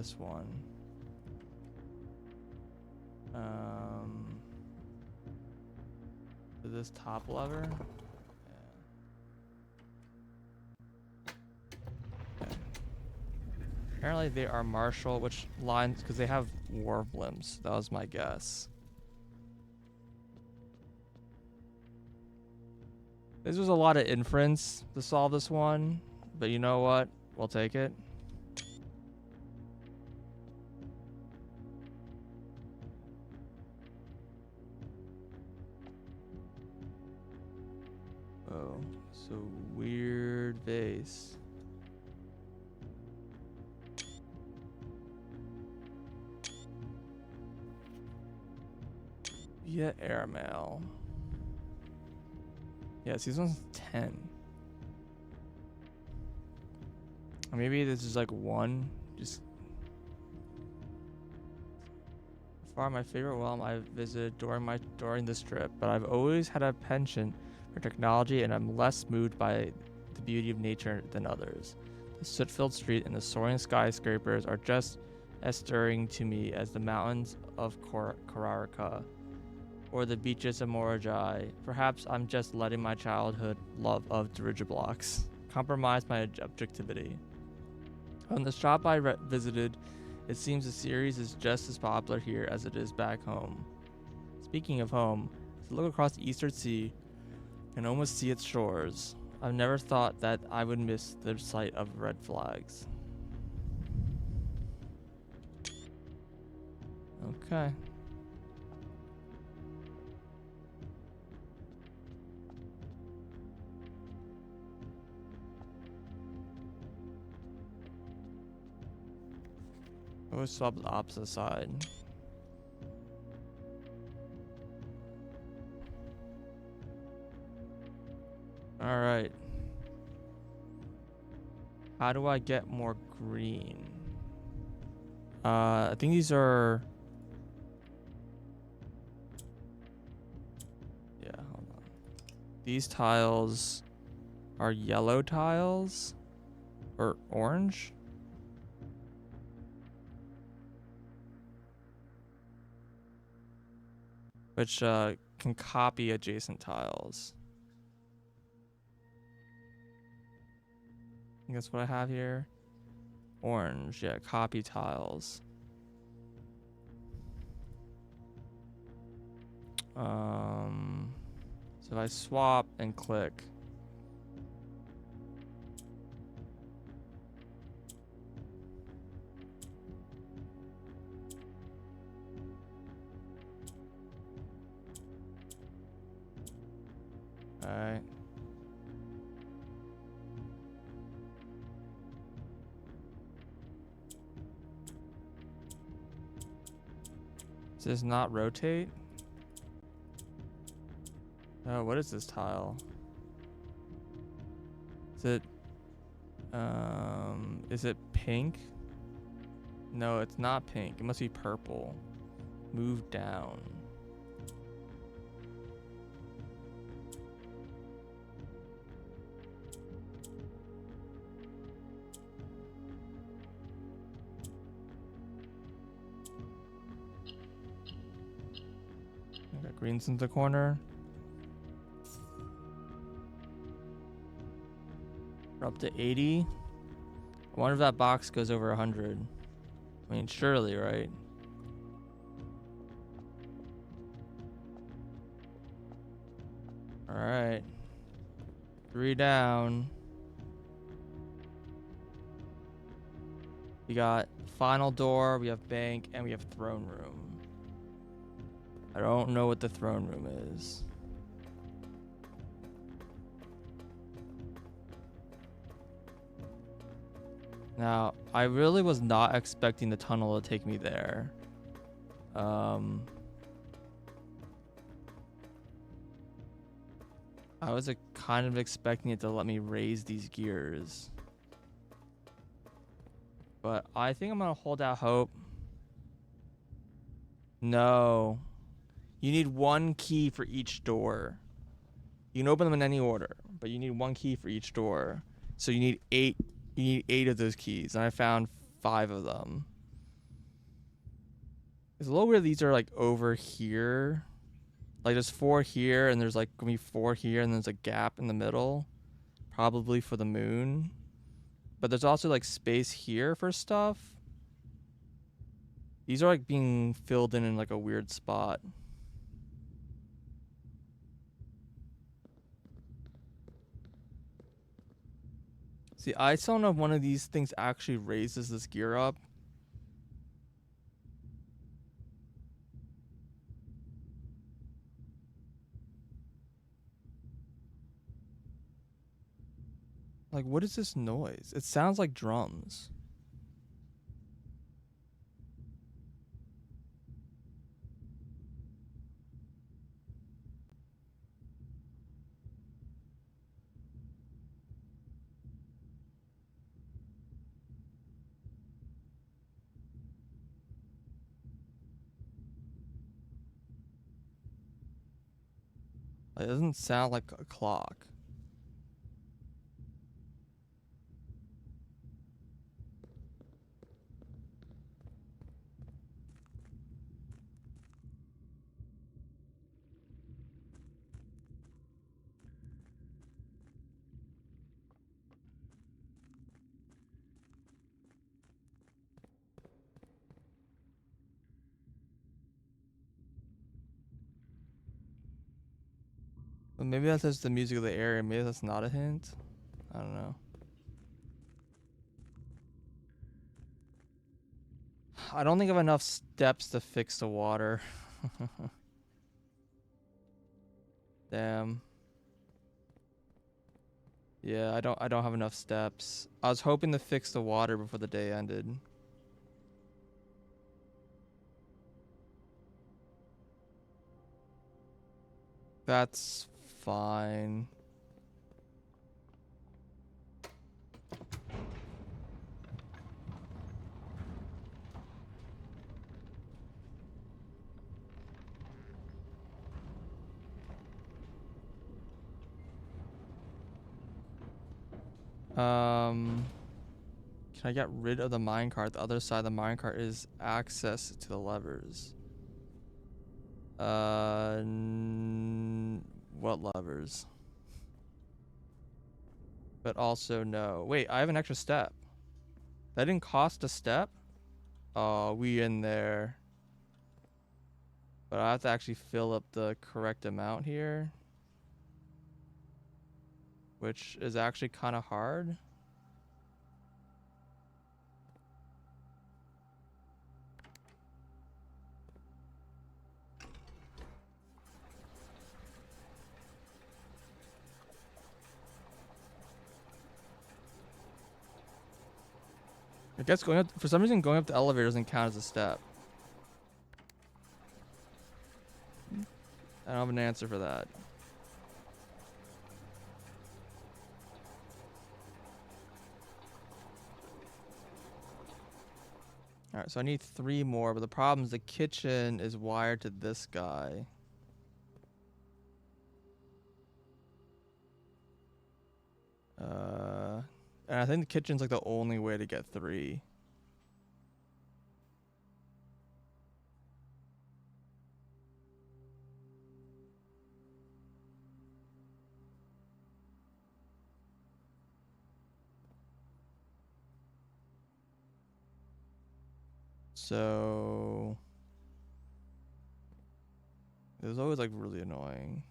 this one. This top lever. Yeah. Okay. Apparently they are martial, which lines because they have war limbs. That was my guess. This was a lot of inference to solve this one, but you know what? We'll take it. Oh, so weird vase. Yeah, airmail. Yes, these one's 10. Or maybe this is like 1. Just far my favorite realm I visited during this trip, but I've always had a penchant for technology, and I'm less moved by the beauty of nature than others. The soot-filled street and the soaring skyscrapers are just as stirring to me as the mountains of Kararaka or the beaches of Morajai. Perhaps I'm just letting my childhood love of dirigiblocks compromise my objectivity. On the shop I visited, it seems the series is just as popular here as it is back home. Speaking of home, as I look across the Eastern Sea and almost see its shores, I've never thought that I would miss the sight of red flags. Okay. Always swap the opposite side. Alright. How do I get more green? I think these are... Yeah, hold on. These tiles are yellow tiles? Or orange? Which can copy adjacent tiles. I think that's what I have here. Orange, yeah, copy tiles. So if I swap and click. Alright. Does this not rotate? Oh, what is this tile? Is it pink? No, it's not pink. It must be purple. Move down. Okay, green's in the corner. We're up to 80. I wonder if that box goes over 100. I mean, surely, right? Alright. 3 down. We got final door, we have bank, and we have throne room. I don't know what the throne room is. Now, I really was not expecting the tunnel to take me there. I was kind of expecting it to let me raise these gears. But I think I'm going to hold out hope. No. You need 1 key for each door. You can open them in any order, but you need 1 key for each door. So you need 8. You need 8 of those keys, and I found 5 of them. It's a little weird these are like over here. Like there's 4 here and there's like gonna be 4 here and there's a gap in the middle. Probably for the moon. But there's also like space here for stuff. These are like being filled in like a weird spot. See, I still don't know if one of these things actually raises this gear up. Like, what is this noise? It sounds like drums. It doesn't sound like a clock. But maybe that's just the music of the area. Maybe that's not a hint. I don't know. I don't think I have enough steps to fix the water. Damn. Yeah, I don't have enough steps. I was hoping to fix the water before the day ended. That's fine. Can I get rid of the minecart? The other side of the minecart is access to the levers. What levers? But also no. Wait, I have an extra step. That didn't cost a step? Oh, we in there. But I have to actually fill up the correct amount here. Which is actually kind of hard. I guess going up, for some reason going up the elevator doesn't count as a step. I don't have an answer for that. Alright, so I need 3 more, but the problem is the kitchen is wired to this guy. And I think the kitchen's like the only way to get 3. So it was always like really annoying.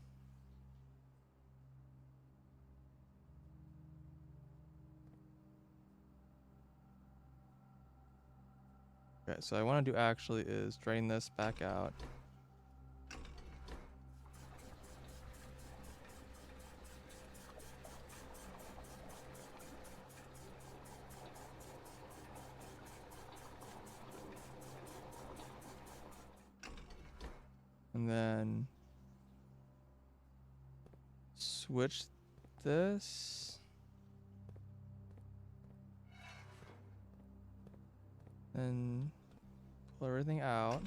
Okay, so what I want to do actually is drain this back out. And then switch this. And pull everything out.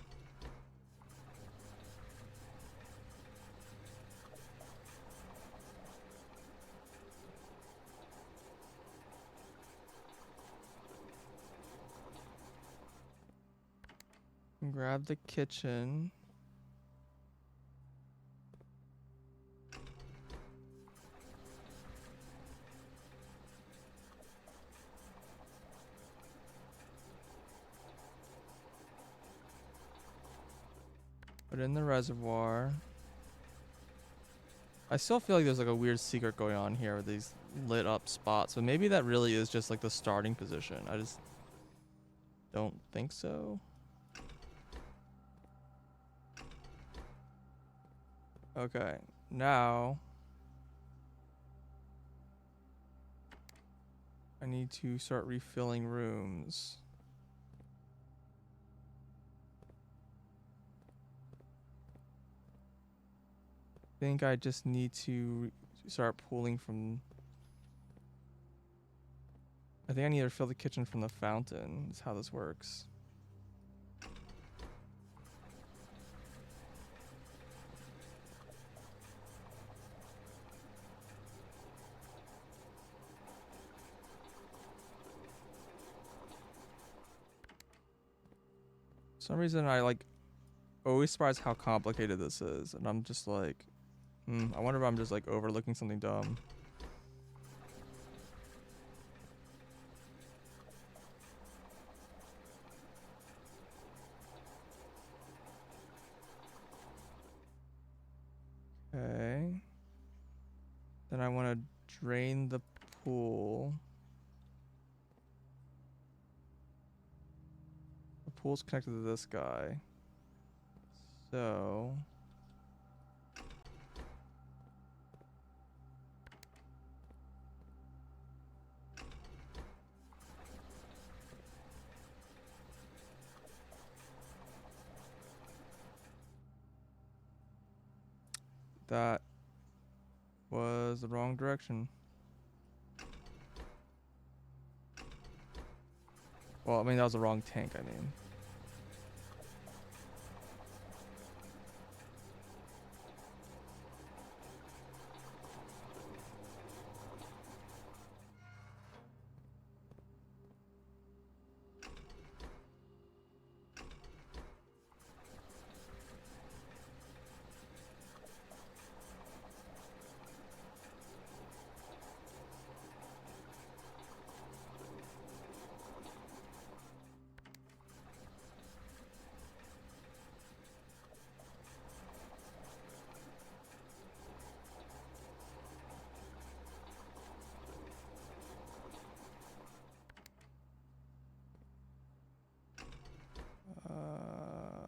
Grab the kitchen. Put it in the reservoir. I still feel like there's like a weird secret going on here with these lit up spots, but maybe that really is just like the starting position. I just don't think so. Okay, now I need to start refilling rooms. I think I just need to start pulling from... I think I need to fill the kitchen from the fountain. Is how this works. For some reason I like always surprised how complicated this is, and I'm just like, I wonder if I'm just like overlooking something dumb. Okay. Then I want to drain the pool. The pool's connected to this guy. So... that was the wrong direction. Well, I mean, that was the wrong tank, I mean.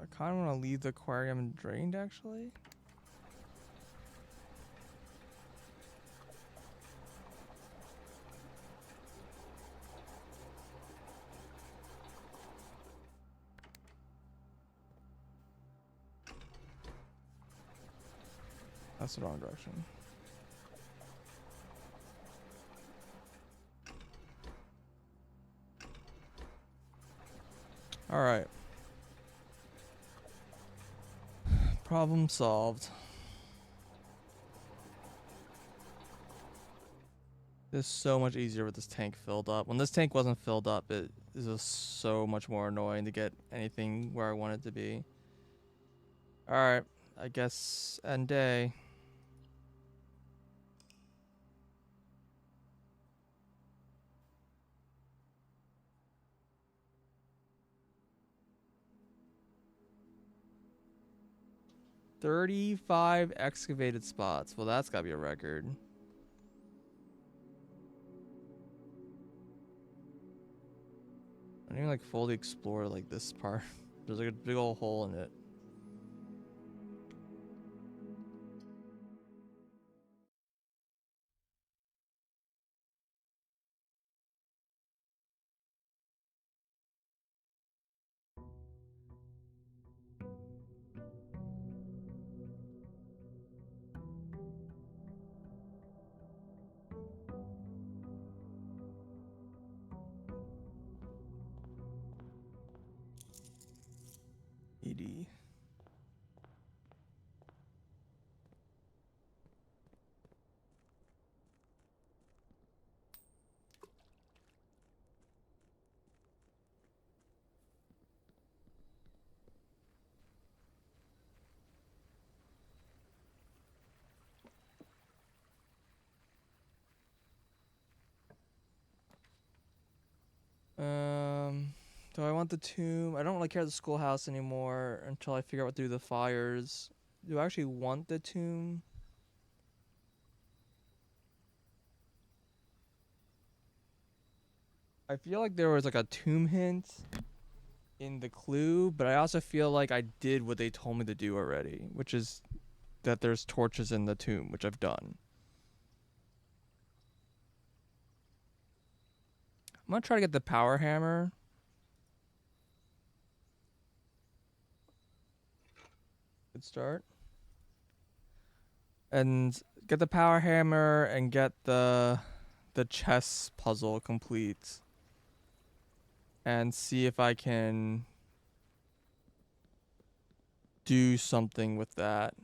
I kind of want to leave the aquarium drained, actually. That's the wrong direction. All right. Problem solved. This is so much easier with this tank filled up. When this tank wasn't filled up, it is just so much more annoying to get anything where I want it to be. All right, I guess end day. "35 excavated spots." Well, that's gotta be a record. I didn't even like fully explore like this part. There's like a big old hole in it. ED. Do I want the tomb? I don't really care about the schoolhouse anymore until I figure out what to do with the fires. Do I actually want the tomb? I feel like there was like a tomb hint in the clue, but I also feel like I did what they told me to do already, which is that there's torches in the tomb, which I've done. I'm gonna try to get the power hammer. Good start. And get the power hammer and get the chess puzzle complete. And see if I can do something with that.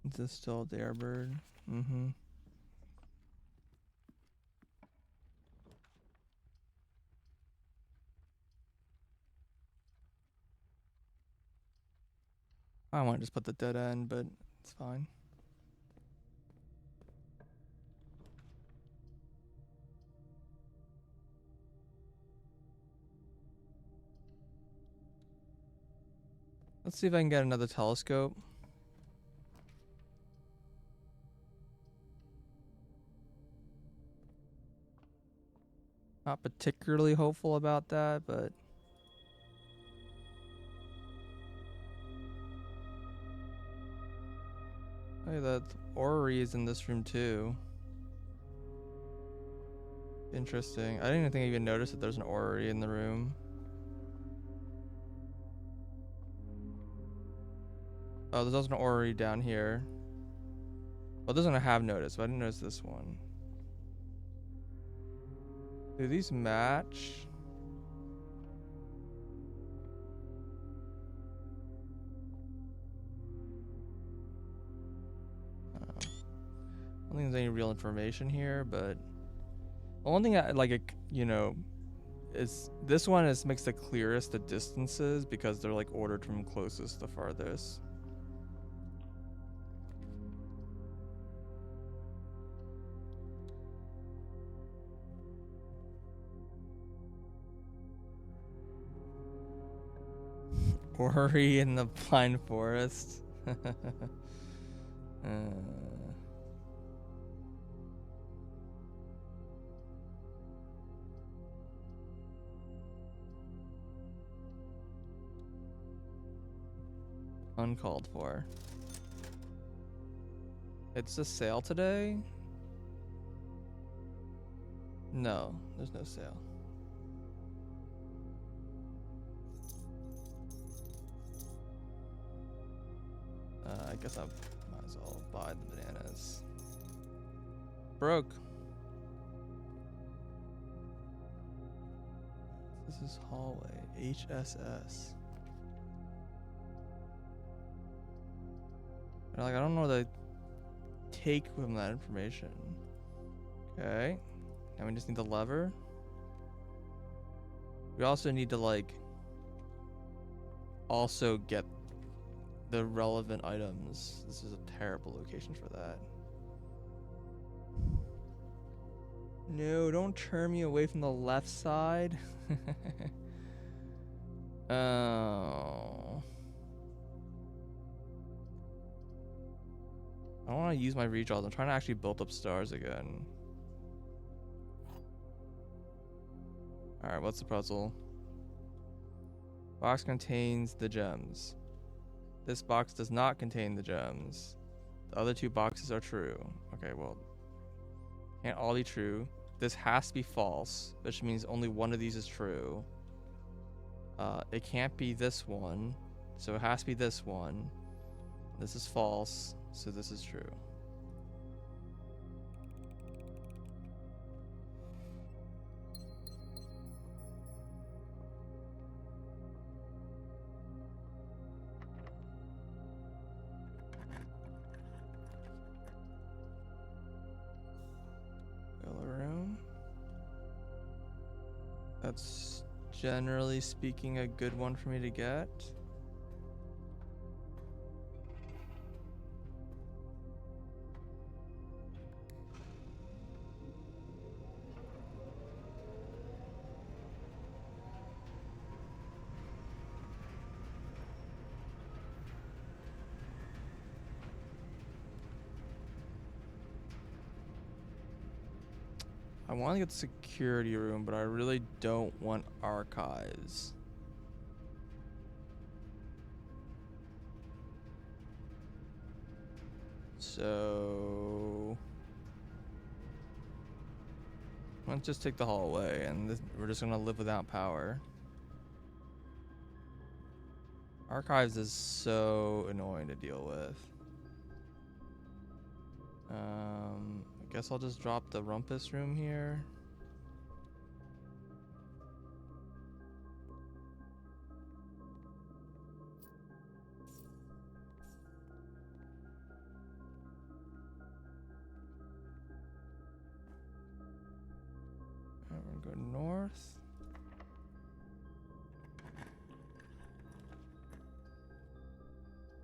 Is this still Darebird? Mm-hmm. I want to just put the dead end, but it's fine. Let's see if I can get another telescope. Not particularly hopeful about that, but hey, the orrery is in this room too. Interesting. I didn't even think I even noticed that there's an orrery in the room. Oh, there's also an orrery down here. Well, this one I have noticed, but I didn't notice this one. Do these match? I don't think there's any real information here, but the only thing I like, you know, is this one makes the clearest the distances because they're like ordered from closest to farthest. Orrery in the pine forest. Uncalled for. It's a sale today? No, there's no sale. I guess I might as well buy the bananas. Broke. This is hallway. HSS. Like, I don't know what to take from that information. Okay. Now we just need the lever. We also need to, like, also get the relevant items. This is a terrible location for that. No, don't turn me away from the left side. Oh. I don't want to use my redraws. I'm trying to actually build up stars again. Alright, what's the puzzle? Box contains the gems. This box does not contain the gems. The other two boxes are true. Okay, well, can't all be true. This has to be false, which means only one of these is true. It can't be this one, so it has to be this one. This is false, so this is true. Filler room. That's generally speaking a good one for me to get. I want to get the security room, but I really don't want archives. So let's just take the hallway, and we're just gonna live without power. Archives is so annoying to deal with. I guess I'll just drop the rumpus room here. We're gonna go north.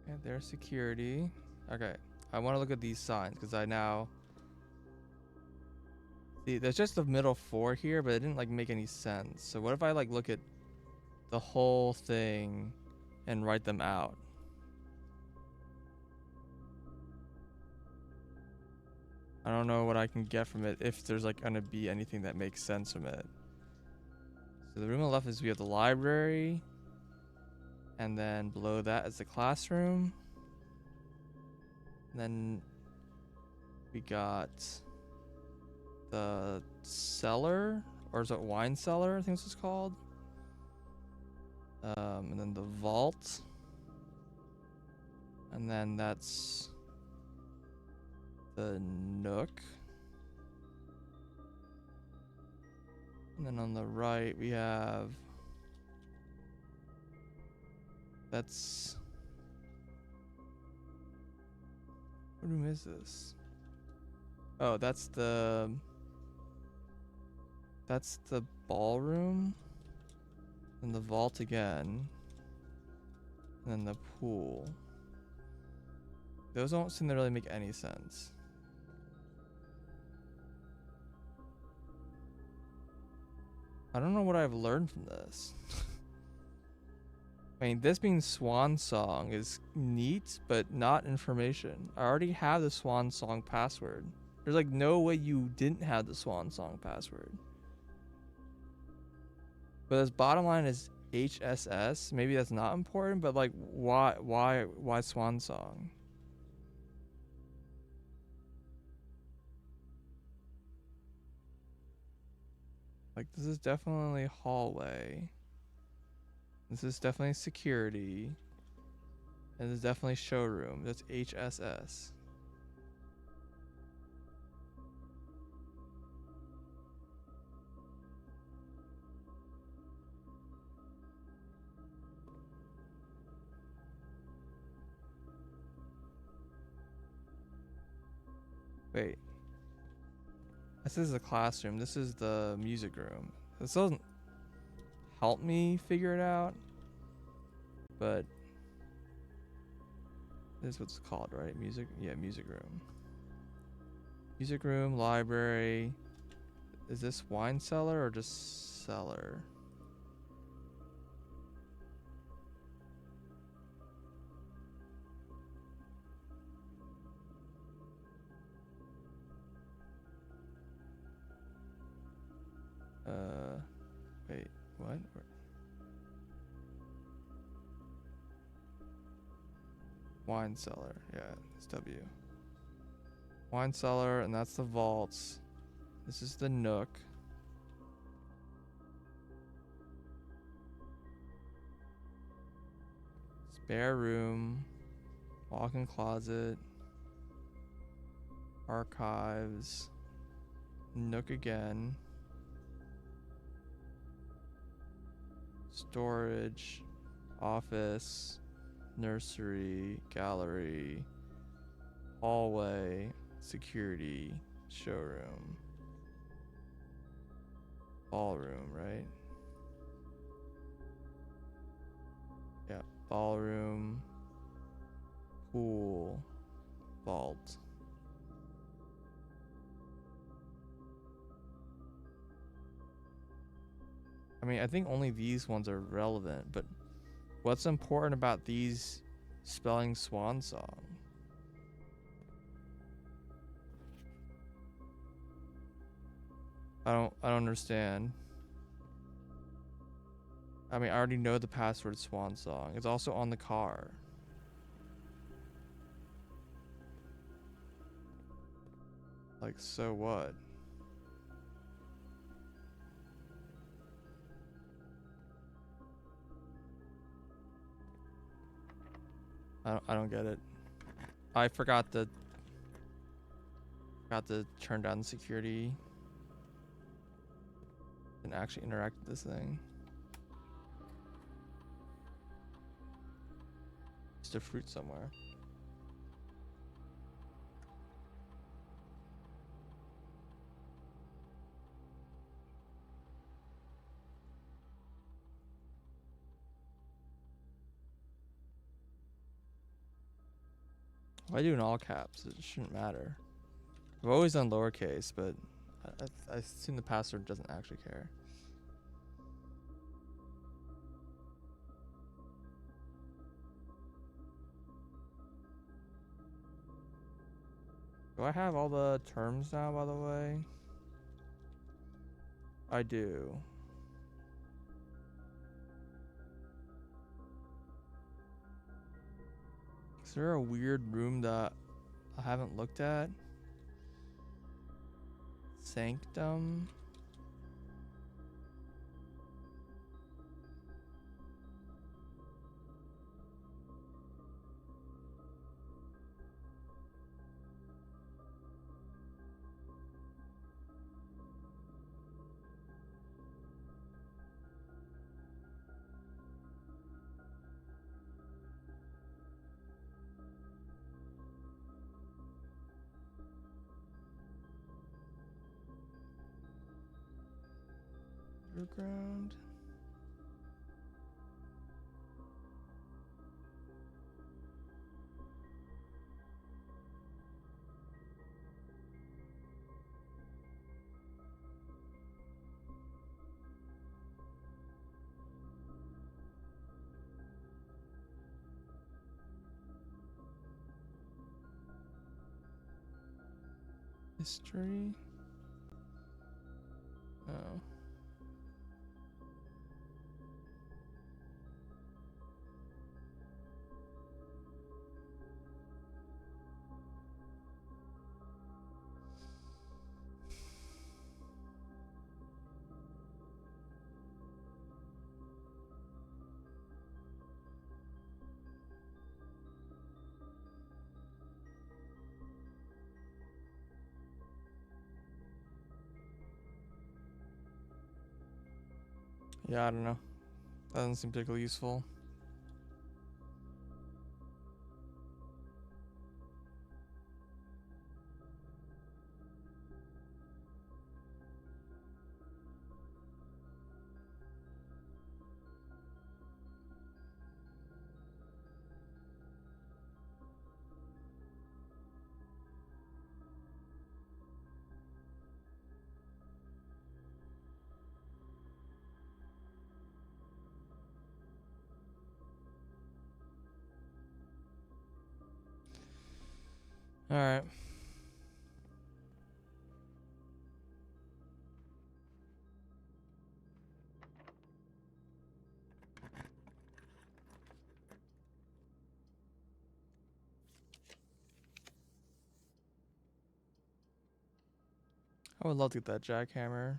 And there's security. Okay, I want to look at these signs because I now see there's just the middle four here, but it didn't like make any sense. So what if I like look at the whole thing and write them out? I don't know what I can get from it if there's like gonna be anything that makes sense from it. So the room on the left is we have the library, and then below that is the classroom. And then we got the cellar, or is it wine cellar? I think this is called. And then the vault, and then that's the nook. And then on the right we have that's what room is this? Oh, that's the ballroom, and the vault again, and then the pool. Those don't seem to really make any sense. I don't know what I've learned from this. I mean, this being Swan Song is neat, but not information. I already have the Swan Song password. There's like no way you didn't have the Swan Song password. But this bottom line is HSS. Maybe that's not important, but like, why Swan Song? Like, this is definitely hallway. This is definitely security. And this is definitely showroom. That's HSS. Wait. This is the classroom. This is the music room. This doesn't help me figure it out, but this is what it's called, right? Music, yeah, music room. Music room, library. Is this wine cellar or just cellar? Wait, what? Wine cellar, yeah, it's W. Wine cellar, and that's the vaults. This is the nook. Spare room, Walk-in closet. Archives. Nook again. Storage. Office. Nursery. Gallery. Hallway. Security. Showroom. Ballroom, right? Yeah, ballroom. Pool. Vault. I mean, I think only these ones are relevant, but what's important about these spelling swan song? I don't understand. I mean, I already know the password swan song. It's also on the car. Like, so what? I don't get it. I forgot to turn down the security and actually interact with this thing. Just a fruit somewhere. Why do in all caps? It shouldn't matter. I've always done lowercase, but I assume the password doesn't actually care. Do I have all the terms now, by the way? I do. Is there a weird room that I haven't looked at? Sanctum? Underground? History? Oh. Yeah, I don't know. That doesn't seem particularly useful. Alright. I would love to get that jackhammer.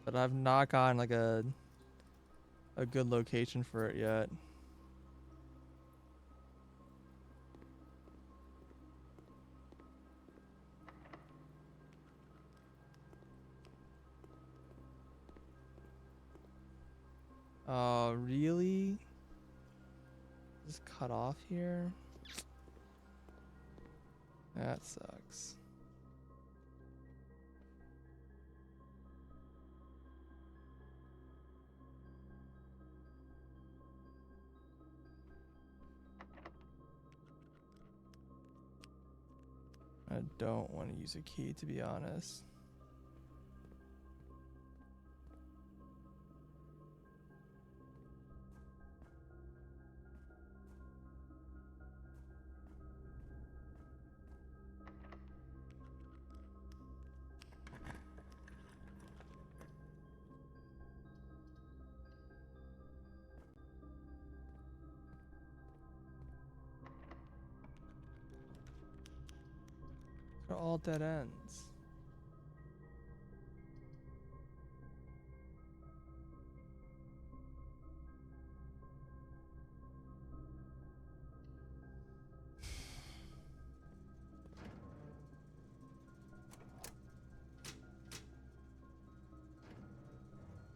But I've not gotten like a good location for it yet. Oh, really? Just cut off here? That sucks. I don't want to use a key, to be honest. They're all dead ends.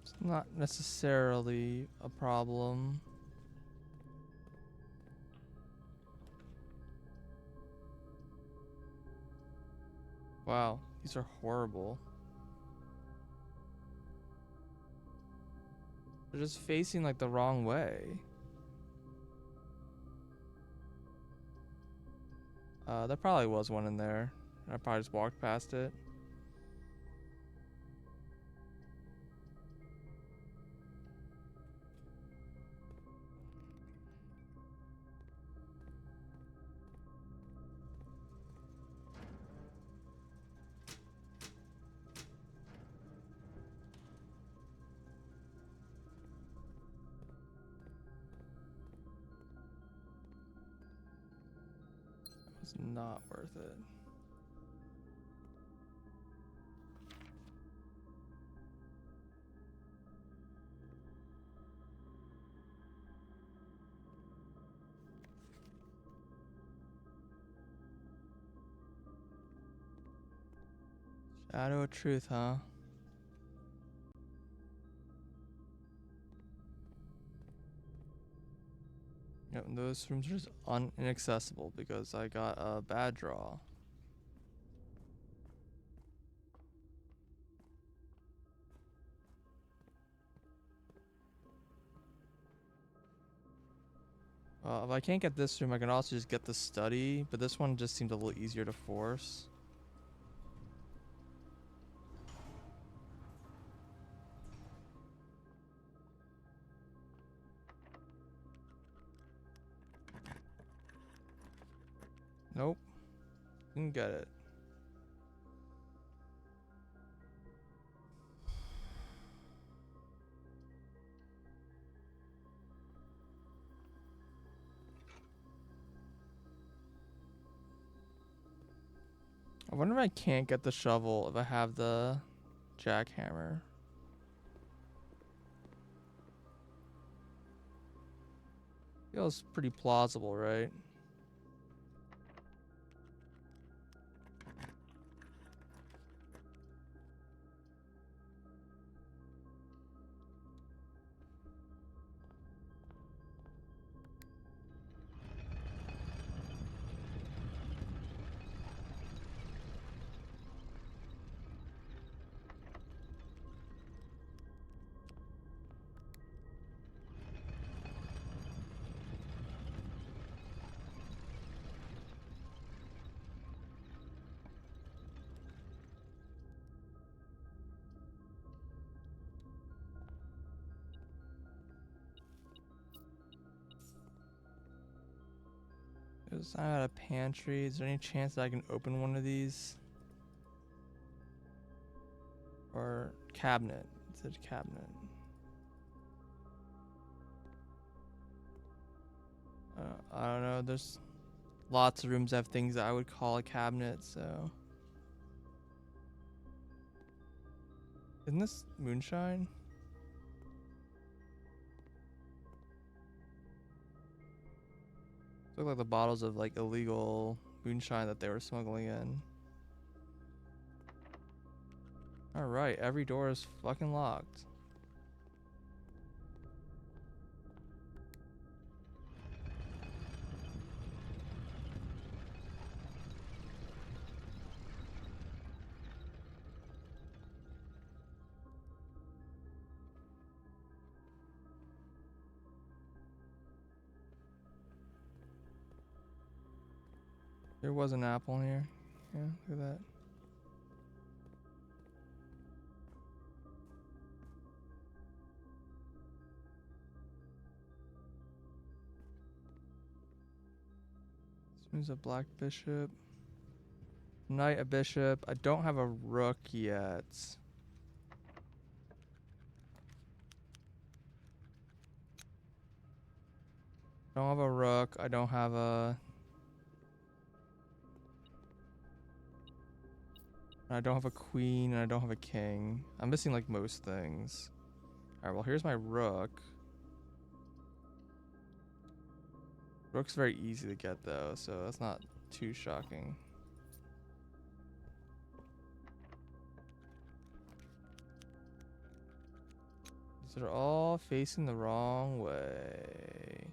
It's not necessarily a problem. Wow, these are horrible. They're just facing like the wrong way. There probably was one in there. I probably just walked past it. It's not worth it. Shadow of Truth, huh? Yep, those rooms are just inaccessible because I got a bad draw. If I can't get this room, I can also just get the study, but this one just seemed a little easier to force. Nope. Didn't get it. I wonder if I can't get the shovel if I have the jackhammer. Feels pretty plausible, right? There's not a pantry. Is there any chance that I can open one of these? Or cabinet. It's a cabinet. I don't know. There's lots of rooms that have things that I would call a cabinet, so. Isn't this moonshine? Look like the bottles of like illegal moonshine that they were smuggling in. Alright, every door is fucking locked. There was an apple in here. Yeah, look at that. This means a black bishop. Knight, a bishop. I don't have a rook yet. I don't have a rook. I don't have a... I don't have a queen, and I don't have a king. I'm missing, like, most things. Alright, well, here's my rook. Rook's very easy to get, though, so that's not too shocking. These are all facing the wrong way.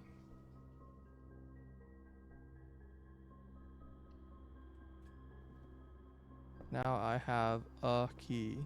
Now I have a key.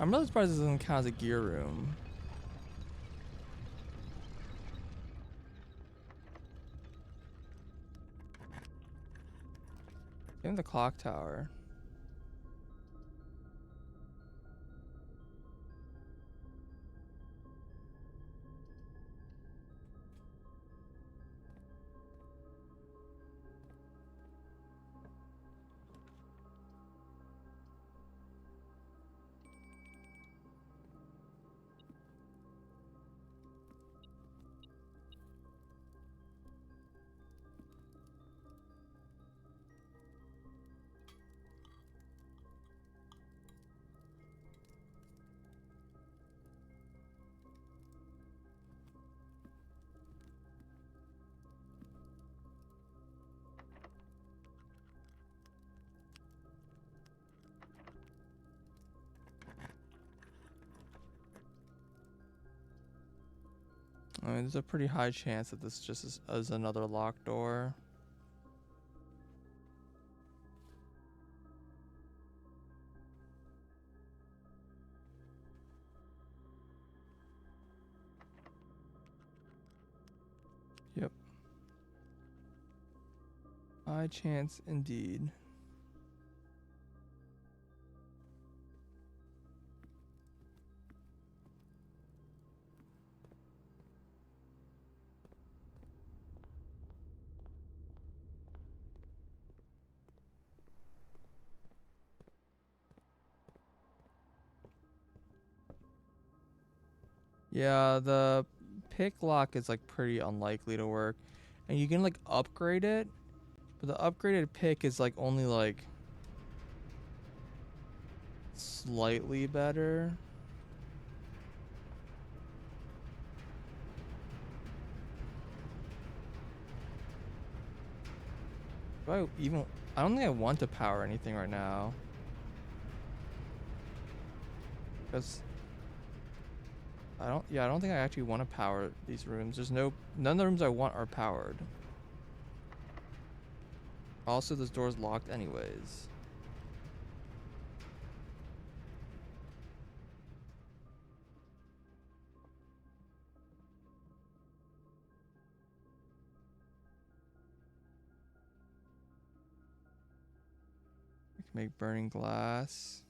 I'm really surprised this doesn't count as a gear room. Give me the clock tower. I mean, there's a pretty high chance that this just is another locked door. Yep. High chance indeed. Yeah, the pick lock is like pretty unlikely to work. And you can like upgrade it, but the upgraded pick is like only like slightly better. Do I even... I don't think I want to power anything right now. Because... I don't think I actually want to power these rooms. There's none of the rooms I want are powered. Also, this door's locked anyways. I can make burning glass.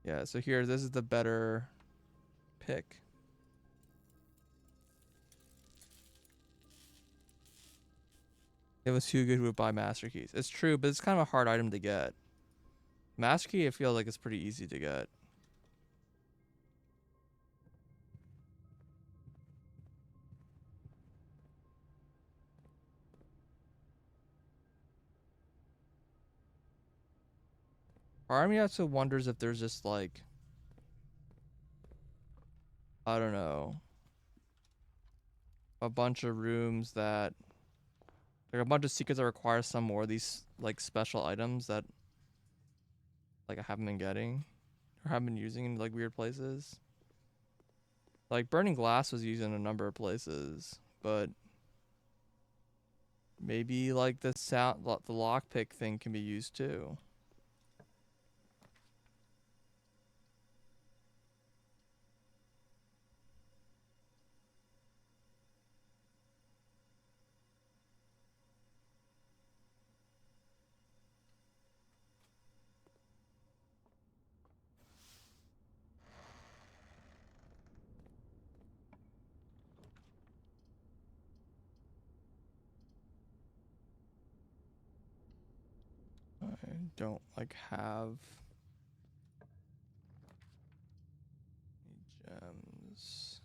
Yeah, so here, this is the better pick. It was too good, we would buy master keys. It's true, but it's kind of a hard item to get. Master key, I feel like it's pretty easy to get. Part of me also wonders if there's just like, I don't know, a bunch of rooms that, like a bunch of secrets that require some more of these like special items that like I haven't been getting or haven't been using in like weird places. Like burning glass was used in a number of places, but maybe like the lockpick thing can be used too. I don't like have gems.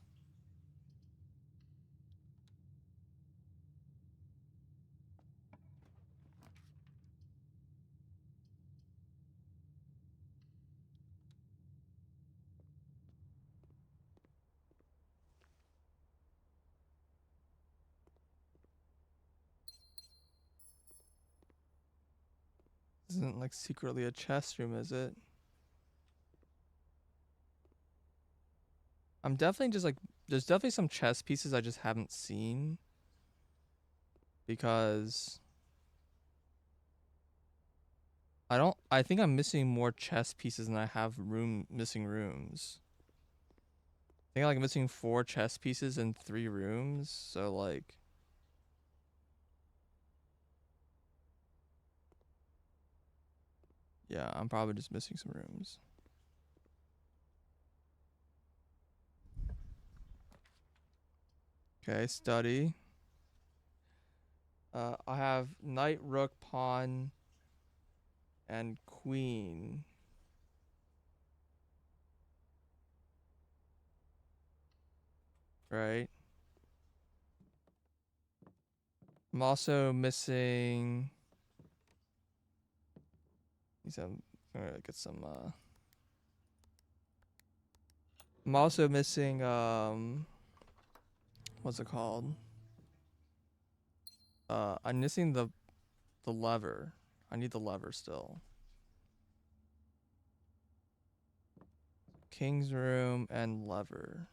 This isn't like secretly a chest room, is it? I'm definitely just like, there's definitely some chess pieces I just haven't seen because I think I'm missing more chess pieces than I have missing rooms. I think like I'm missing 4 chess pieces in 3 rooms, so like, yeah, I'm probably just missing some rooms. Okay, study. I have knight, rook, pawn, and queen. Right? I'm also missing. I'm gonna get some. I'm also missing. What's it called? I'm missing the lever. I need the lever still. King's room and lever.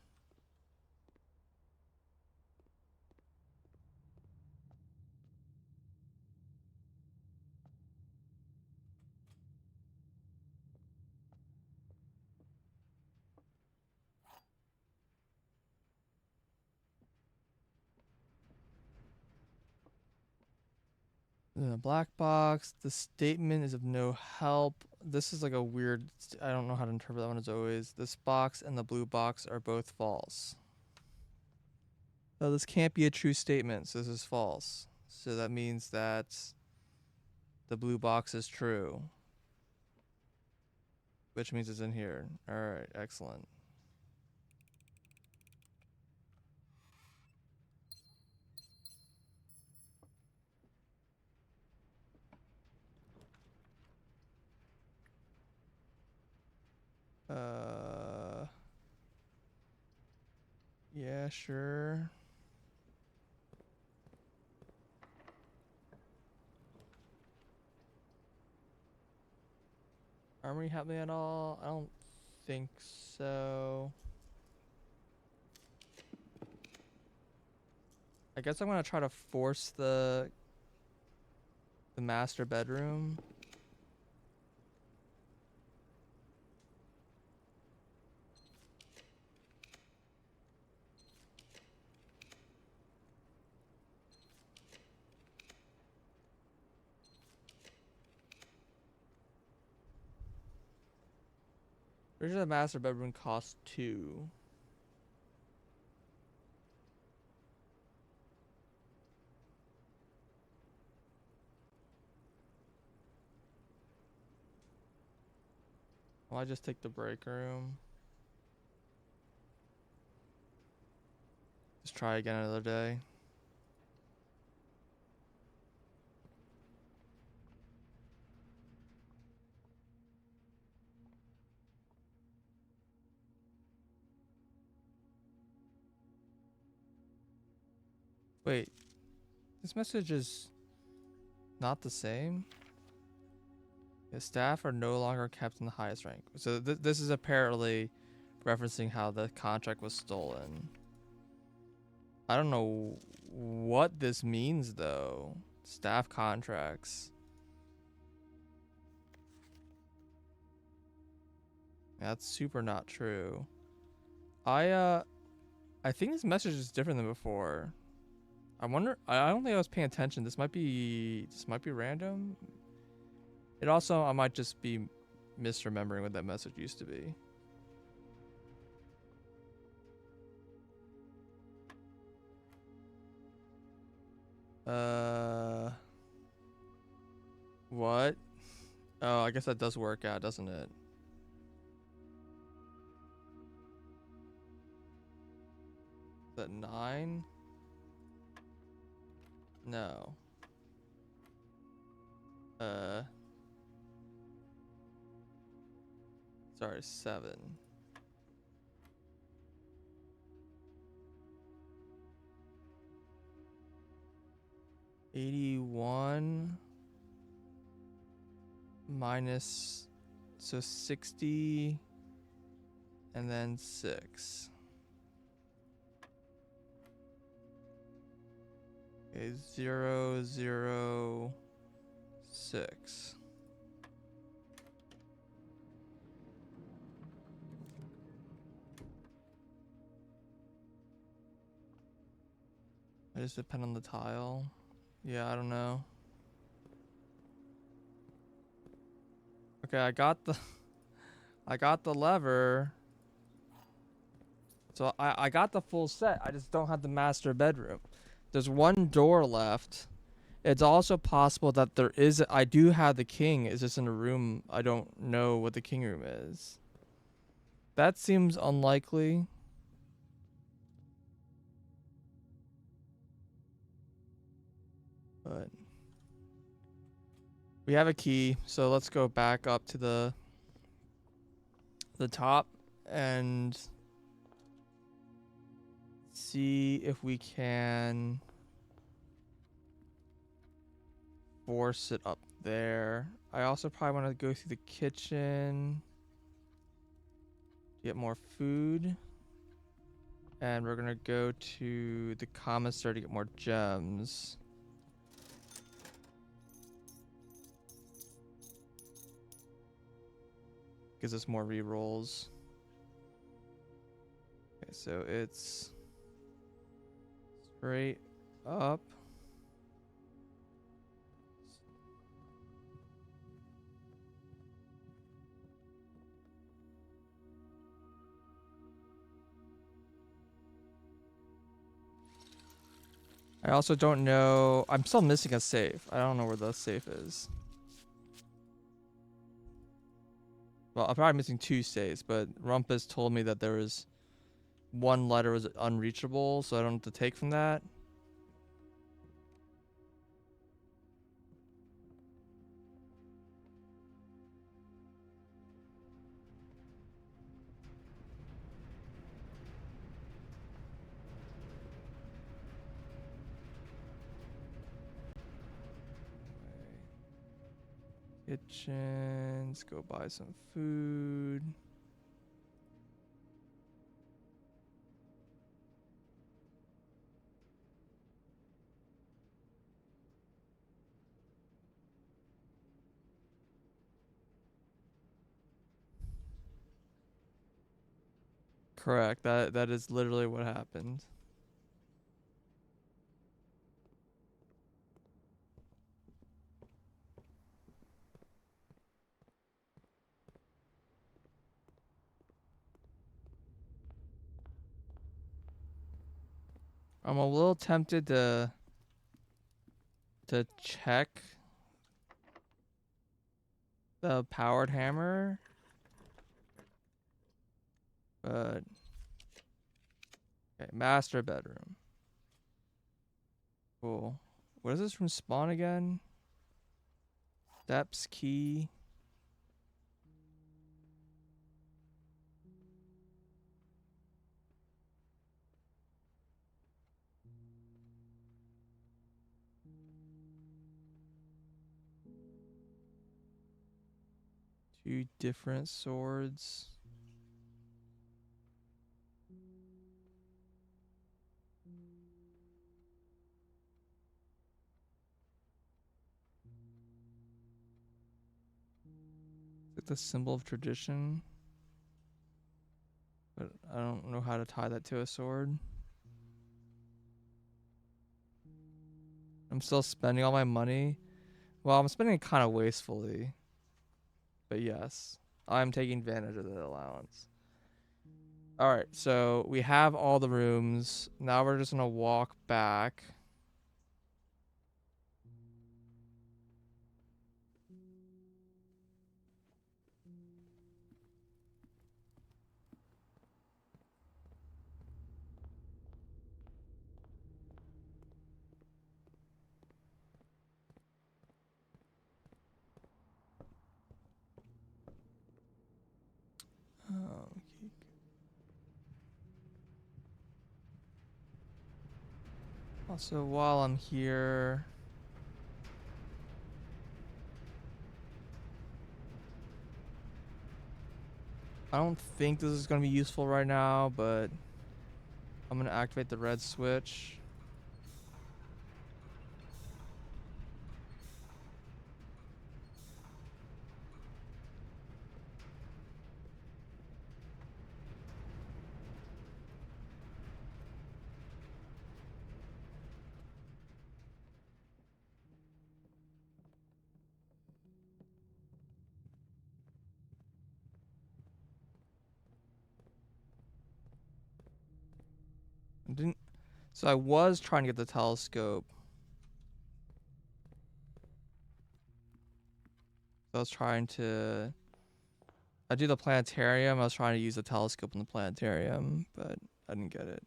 The black box. The statement is of no help. This is like a weird. I don't know how to interpret that one as always. This box and the blue box are both false. So this can't be a true statement. So this is false. So that means that the blue box is true, which means it's in here. All right, excellent. Yeah, sure. Armory help me at all? I don't think so. I guess I'm gonna try to force the master bedroom. Pretty sure the master bedroom costs 2. Well, I just take the break room. Just try again another day. Wait, this message is not the same? The staff are no longer kept in the highest rank. So this is apparently referencing how the contract was stolen. I don't know what this means though. Staff contracts. That's super not true. I think this message is different than before. I wonder. I don't think I was paying attention. This might be random. It also, I might just be misremembering what that message used to be. What? Oh, I guess that does work out, doesn't it? Is that 9? No. Sorry, 7. $81 minus, so 60 and then 6. Okay, 0, 0, 6. I just depend on the tile. Yeah, I don't know. Okay, I got the lever. So I got the full set. I just don't have the master bedroom. There's one door left. It's also possible that I do have the king. It's just in a room. I don't know what the king room is. That seems unlikely. But we have a key, so let's go back up to the top and see if we can force it up there. I also probably want to go through the kitchen, get more food, and we're gonna go to the commissary to get more gems. Gives us more rerolls. Okay, so it's straight up. I also don't know. I'm still missing a safe. I don't know where the safe is. Well, I'm probably missing 2 safes, but Rumpus told me that there was one letter was unreachable, so I don't have to take from that. Kitchens, go buy some food. Correct. That is literally what happened. I'm a little tempted to check the powered hammer, but okay, master bedroom. Cool. What is this from Spawn again? Steps key. 2 different swords. It's like the symbol of tradition. But I don't know how to tie that to a sword. I'm still spending all my money. Well, I'm spending it kind of wastefully. But yes, I'm taking advantage of the allowance. Alright, so we have all the rooms. Now we're just going to walk back. Okay. Also, while I'm here, I don't think this is going to be useful right now, but I'm going to activate the red switch. So I was trying to get the telescope. So I was trying to... I do the planetarium. I was trying to use the telescope in the planetarium, but I didn't get it.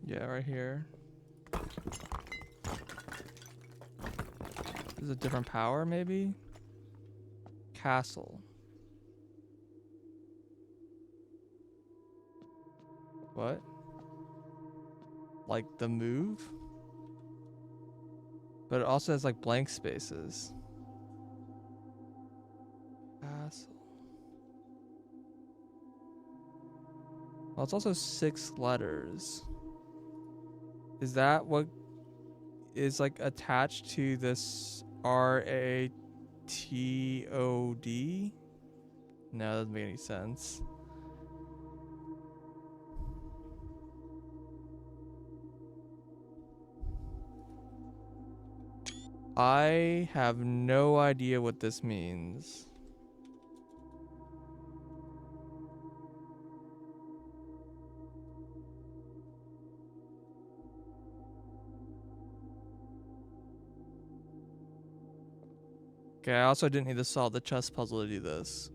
Yeah, right here. Is a different power, maybe? Castle. What? Like the move? But it also has like blank spaces. Castle. Well, it's also 6 letters. Is that what is like attached to this RATOD? No, that doesn't make any sense. I have no idea what this means. Okay, I also didn't need to solve the chess puzzle to do this.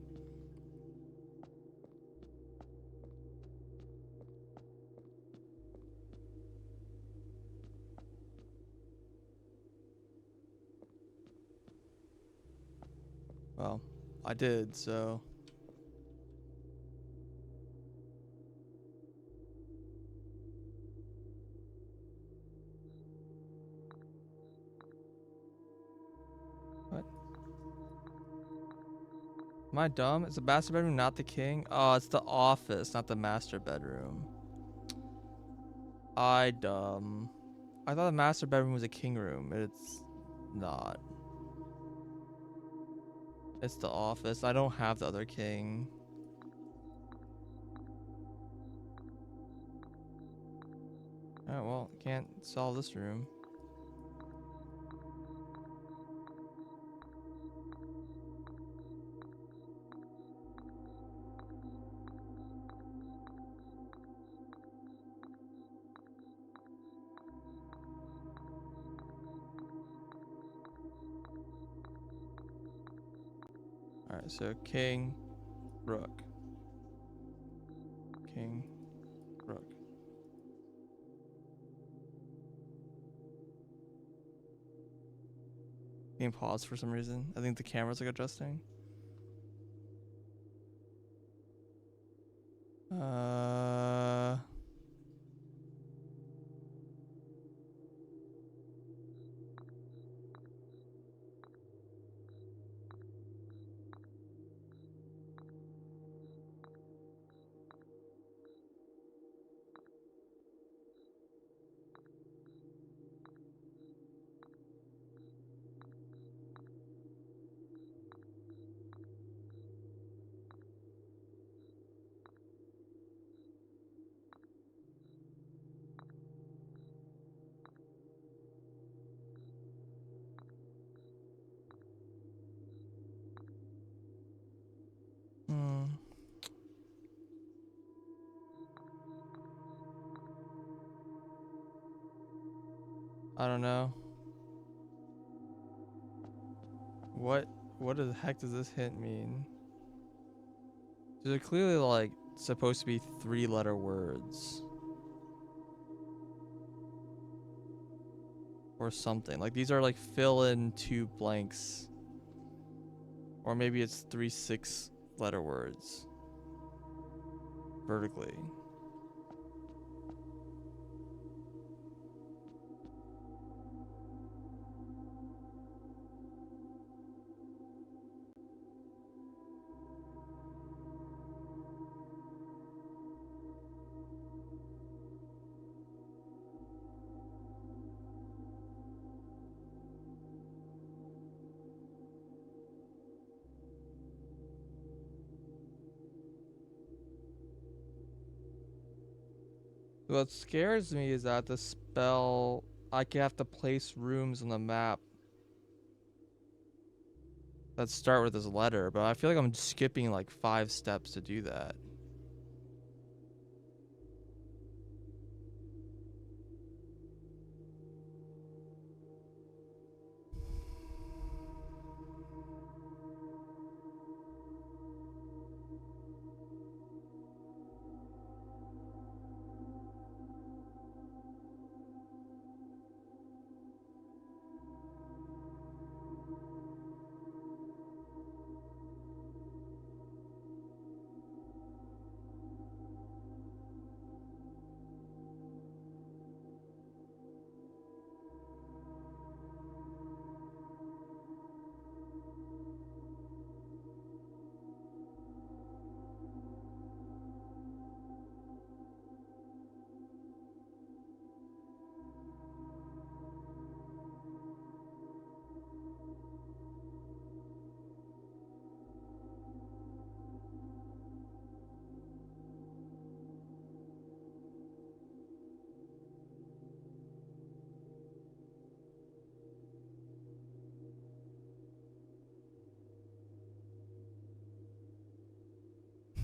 Well, I did, so... What? Am I dumb? Is the master bedroom not the king? Oh, it's the office, not the master bedroom. I dumb. I thought the master bedroom was a king room, but it's not. It's the office. I don't have the other king. Oh, well, can't solve this room. Alright, so king, rook. King, rook. Game paused for some reason. I think the camera's like adjusting. I don't know. What the heck does this hint mean? They're clearly like supposed to be 3-letter words. Or something. Like these are like fill in 2 blanks. Or maybe it's 3 6-letter words. Vertically. What scares me is that the spell, I can have to place rooms on the map that start with this letter, but I feel like I'm skipping like 5 steps to do that.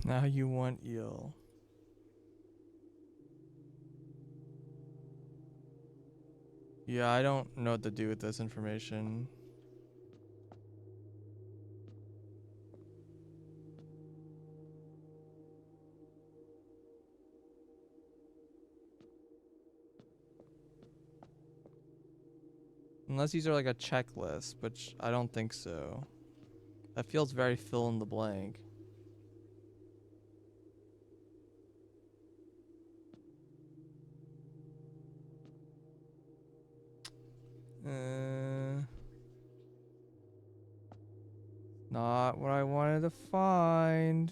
Now you want eel. Yeah, I don't know what to do with this information. Unless these are like a checklist, which I don't think so. That feels very fill in the blank. Not what I wanted to find.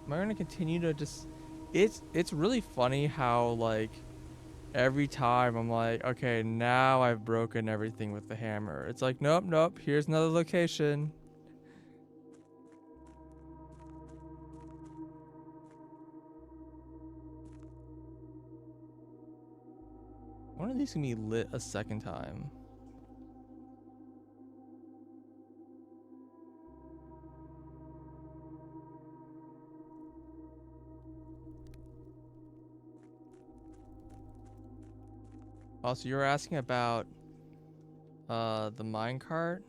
Am I gonna continue to just... It's really funny how like every time I'm like, okay, now I've broken everything with the hammer. It's like, nope, nope, here's another location. One of these can be lit a second time. Also, you were asking about the minecart.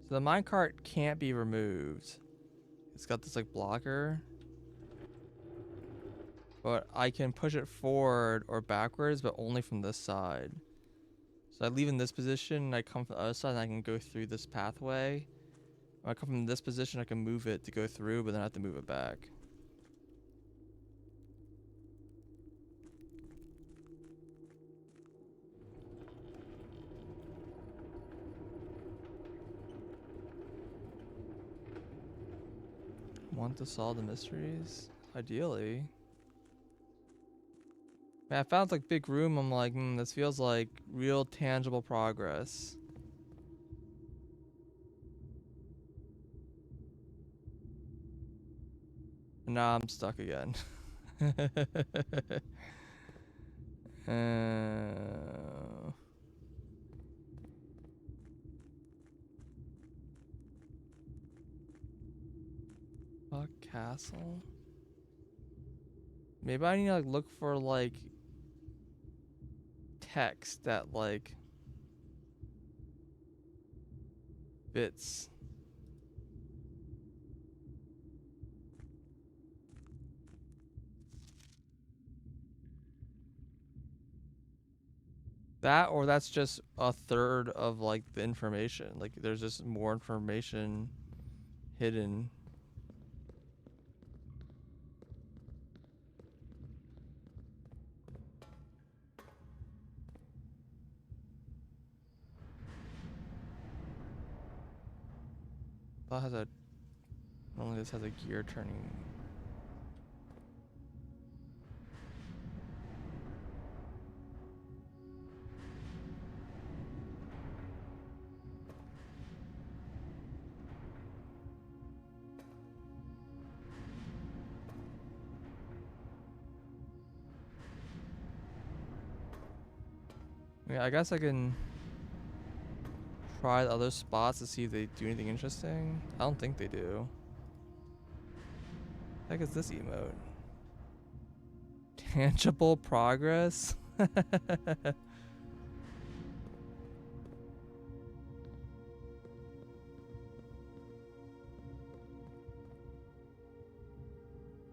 So the minecart can't be removed. It's got this like blocker. But I can push it forward or backwards, but only from this side. So I leave in this position, and I come from the other side, and I can go through this pathway. When I come from this position, I can move it to go through, but then I have to move it back. Want to solve the mysteries? Ideally. Man, I found like big room. I'm like, this feels like real tangible progress. And now I'm stuck again. Fuck castle. Maybe I need to like look for like text that like fits. That, or that's just a third of like the information. Like there's just more information hidden. That has a, only this has a gear turning. Yeah, I guess I can try the other spots to see if they do anything interesting. I don't think they do. What the heck is this emote? Tangible progress?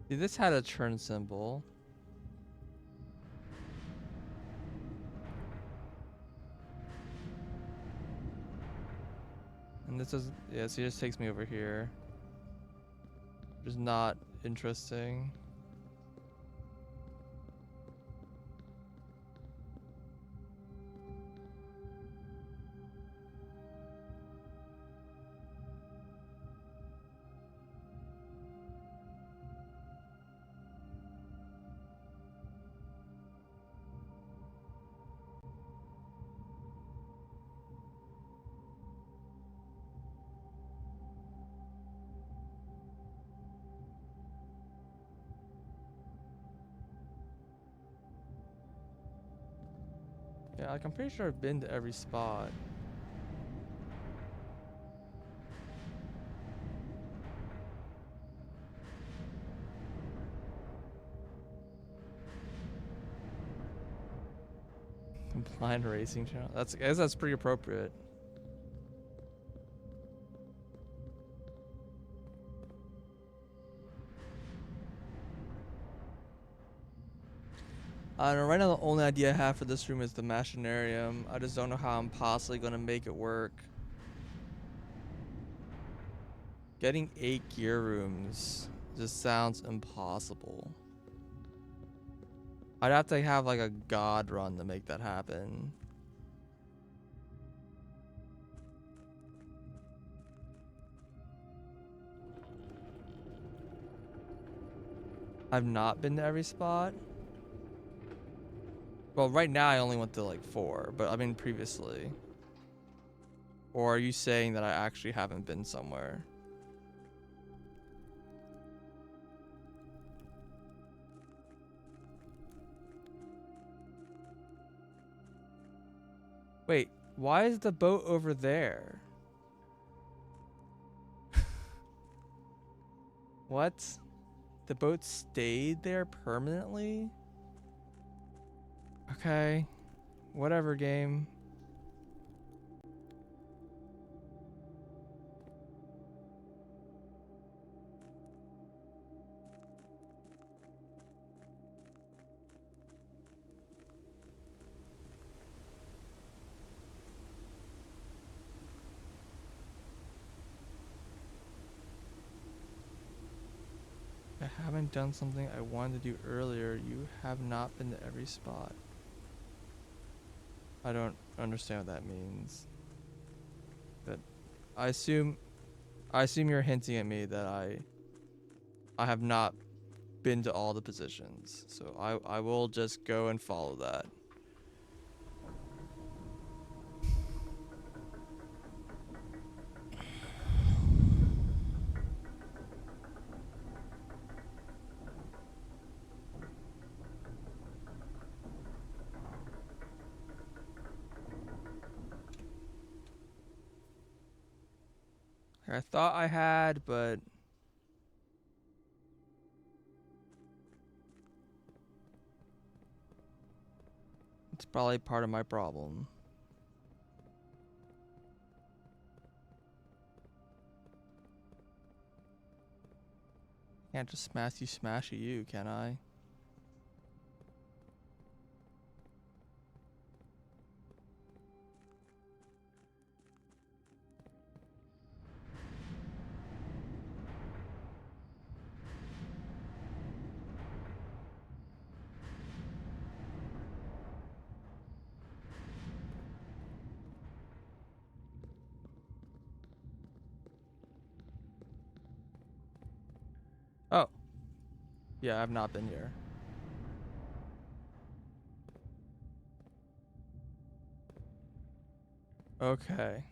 See, this had a turn symbol. And this is, yeah, so it just takes me over here. Which is not interesting. Yeah, like I'm pretty sure I've been to every spot. Blind racing channel. I guess that's pretty appropriate. I don't know, right now the only idea I have for this room is the machinarium. I just don't know how I'm possibly gonna make it work. Getting 8 gear rooms just sounds impossible. I'd have to have like a god run to make that happen. I've not been to every spot. Well, right now I only went to like 4, but I mean previously. Or are you saying that I actually haven't been somewhere? Wait, why is the boat over there? What? The boat stayed there permanently? Okay. Whatever, game. I haven't done something I wanted to do earlier. You have not been to every spot. I don't understand what that means. But I assume you're hinting at me that I have not been to all the positions. So I will just go and follow that. I thought I had, but it's probably part of my problem. Can't just smash you, can I? Oh. Yeah, I've not been here. Okay.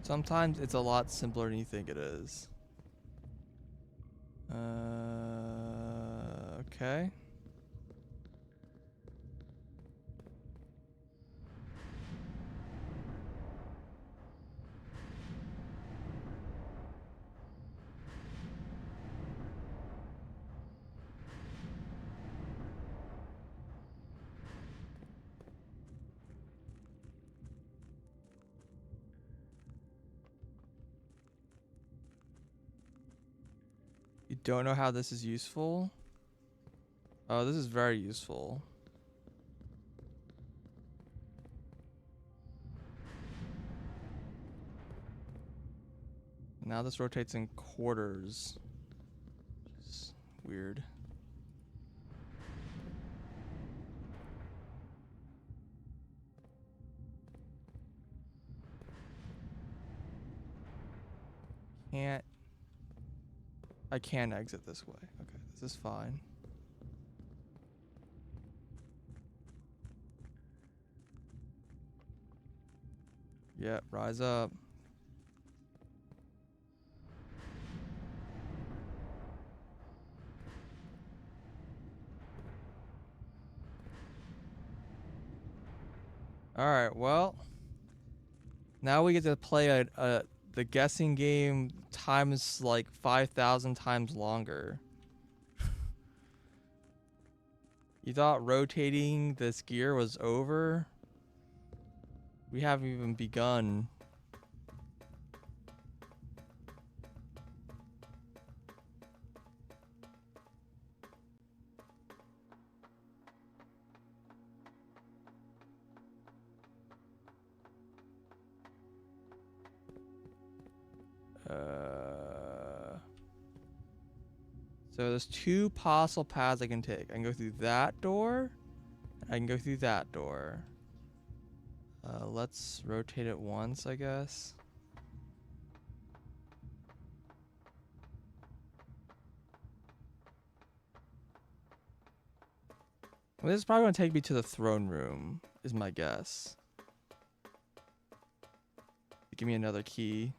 Sometimes it's a lot simpler than you think it is. Okay. You don't know how this is useful? Oh, this is very useful. Now this rotates in quarters. It's weird. I can't exit this way. Okay, this is fine. Yep, rise up. Alright, well. Now we get to play the guessing game times like 5,000 times longer. You thought rotating this gear was over? We haven't even begun. So there's two possible paths I can take. I can go through that door. I can go through that door. Let's rotate it once, I guess. Well, this is probably going to take me to the throne room, is my guess. Give me another key.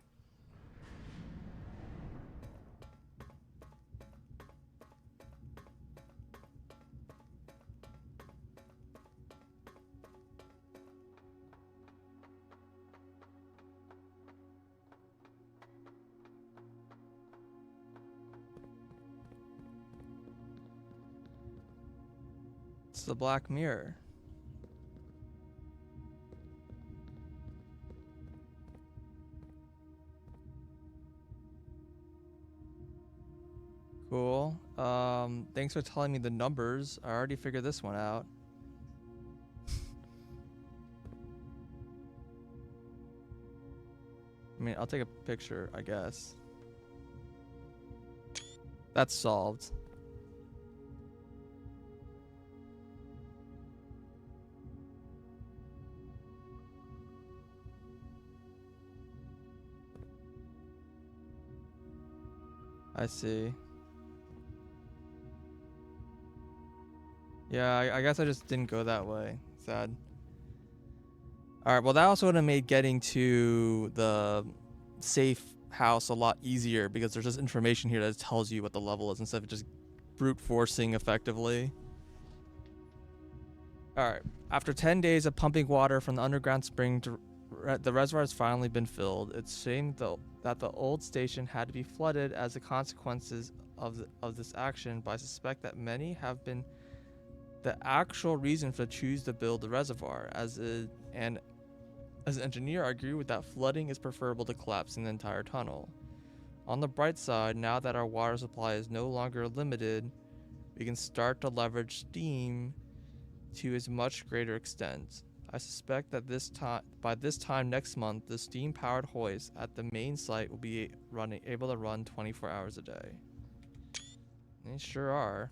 It's the Black Mirror. Cool. Thanks for telling me the numbers. I already figured this one out. I mean, I'll take a picture, I guess. That's solved. I see. Yeah, I guess I just didn't go that way. Sad. Alright, well that also would have made getting to the safe house a lot easier because there's just information here that tells you what the level is instead of just brute forcing effectively. Alright, after 10 days of pumping water from the underground spring, the reservoir has finally been filled. It's a shame though that the old station had to be flooded as the consequences of this action, but I suspect that many have been the actual reason for choose to build the reservoir. As an engineer, I agree with that flooding is preferable to collapsing the entire tunnel. On the bright side, now that our water supply is no longer limited, we can start to leverage steam to a much greater extent. I suspect that by this time next month, the steam-powered hoist at the main site will be able to run 24 hours a day. They sure are.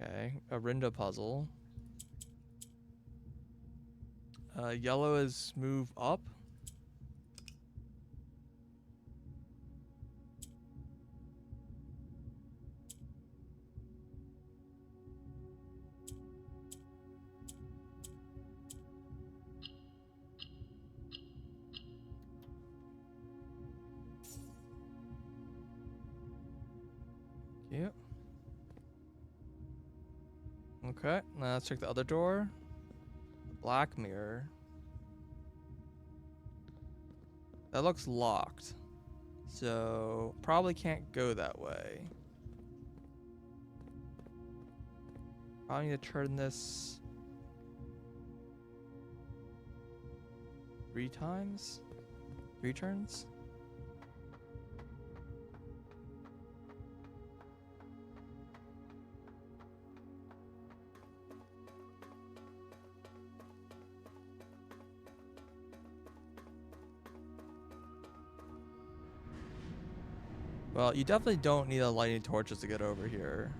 Okay, a Rindo puzzle. Yellow is move up. Yep. Okay, now let's check the other door. Black mirror. That looks locked. So, probably can't go that way. Probably need to turn this 3 times? 3 turns? Well, you definitely don't need a lighting torches to get over here.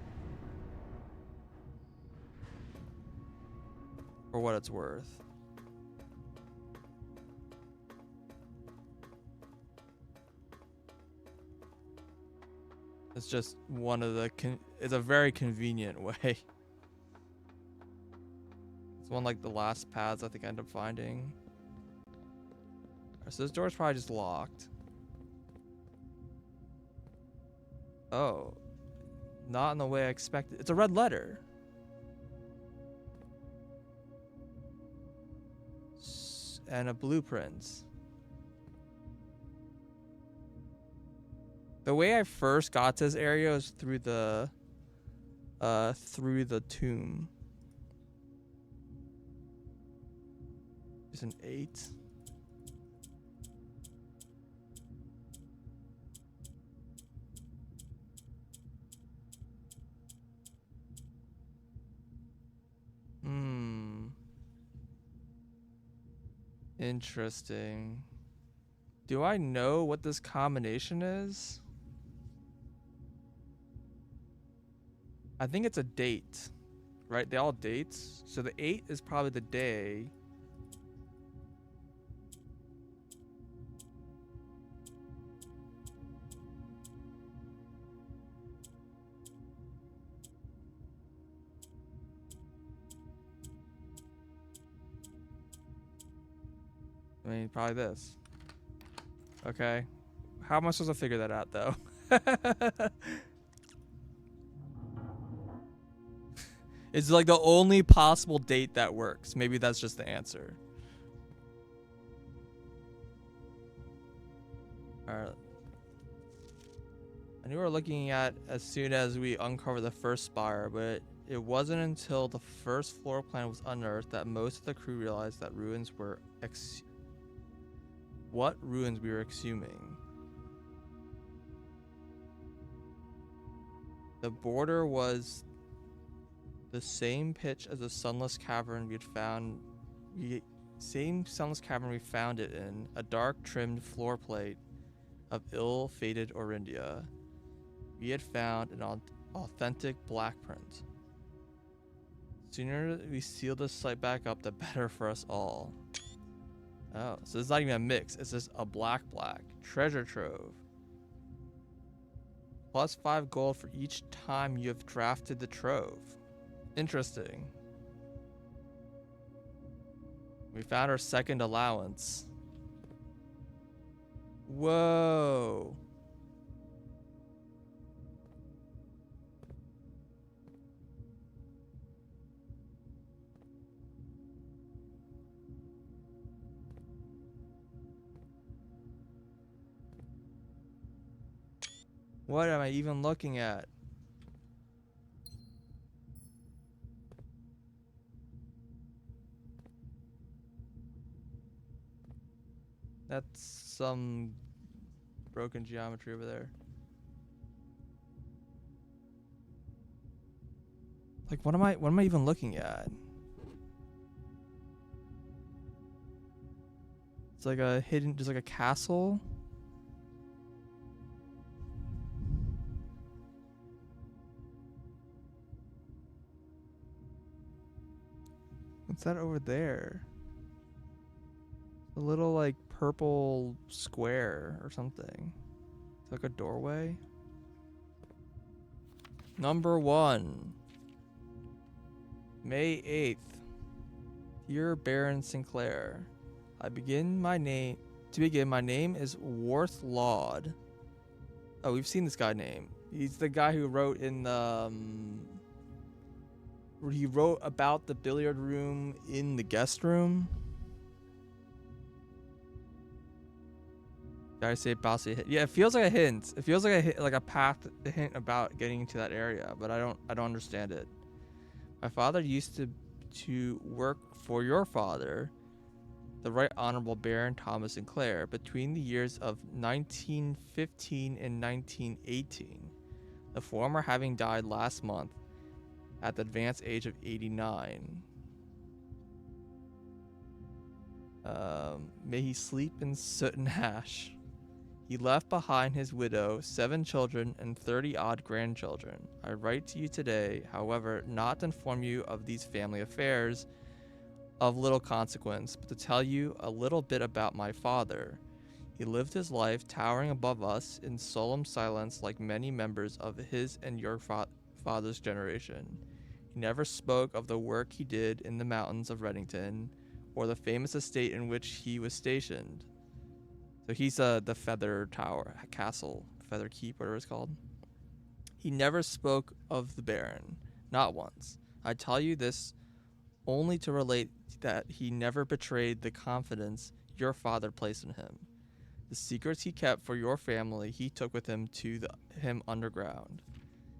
For what it's worth. It's just one of the it's a very convenient way. It's one like the last paths I think I end up finding. Alright, so this door's probably just locked. Oh. Not in the way I expected. It's a red letter. And a blueprint. The way I first got to this area was through the tomb. It's an 8. Interesting. Do I know what this combination is? I think it's a date, right? They all dates. So the 8 is probably the day. I mean, probably this. Okay. How am I supposed to figure that out, though? It's like the only possible date that works. Maybe that's just the answer. Alright. I knew we were looking at as soon as we uncovered the first spire, but it wasn't until the first floor plan was unearthed that most of the crew realized that ruins were what ruins we were exhuming. The border was the same pitch as the sunless cavern same sunless cavern we found it in, a dark trimmed floor plate of ill-fated Orindia. We had found an authentic black print. Sooner we seal this site back up, the better for us all. Oh, so it's not even a mix. It's just a black. Treasure trove. Plus 5 gold for each time you have drafted the trove. Interesting. We found our second allowance. Whoa. What am I even looking at? That's some broken geometry over there. Like, what am I even looking at? It's like a hidden, just like a castle. What's that over there? A little like purple square or something. It's like a doorway. Number 1. May 8th. Dear Baron Sinclair, my name is Worth Laud. Oh, we've seen this guy name. He's the guy who wrote in the he wrote about the billiard room in the guest room. Did I say bossy hint? Yeah, it feels like a hint. It feels like a hint, like a path, a hint about getting into that area, but I don't understand it. My father used to work for your father, the Right Honorable Baron Thomas Sinclair, between the years of 1915 and 1918. The former having died last month at the advanced age of 89. May he sleep in soot and ash. He left behind his widow, 7 children, and 30-odd grandchildren. I write to you today, however, not to inform you of these family affairs of little consequence, but to tell you a little bit about my father. He lived his life towering above us in solemn silence like many members of his and your father's generation. He never spoke of the work he did in the mountains of Reddington or the famous estate in which he was stationed. So he's the Feather Tower, Castle, Feather Keep, whatever it's called. He never spoke of the Baron, not once. I tell you this only to relate that he never betrayed the confidence your father placed in him. The secrets he kept for your family he took with him to him underground.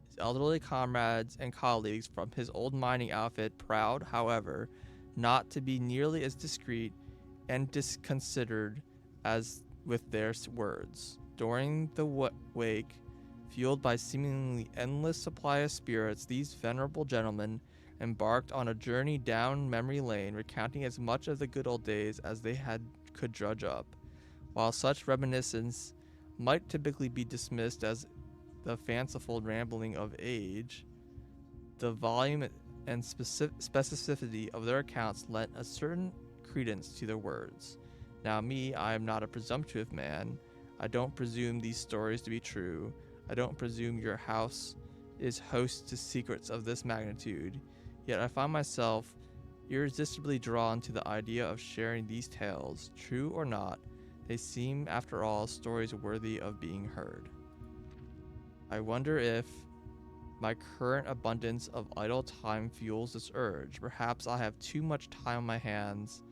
His elderly comrades and colleagues from his old mining outfit, proud, however, not to be nearly as discreet and disconsidered as with their words. During the wake, fueled by seemingly endless supply of spirits, these venerable gentlemen embarked on a journey down memory lane, recounting as much of the good old days as they could drudge up. While such reminiscence might typically be dismissed as the fanciful rambling of age, the volume and specificity of their accounts lent a certain credence to their words. Now me, I am not a presumptuous man. I don't presume these stories to be true. I don't presume your house is host to secrets of this magnitude. Yet I find myself irresistibly drawn to the idea of sharing these tales. True or not, they seem, after all, stories worthy of being heard. I wonder if my current abundance of idle time fuels this urge. Perhaps I have too much time on my hands.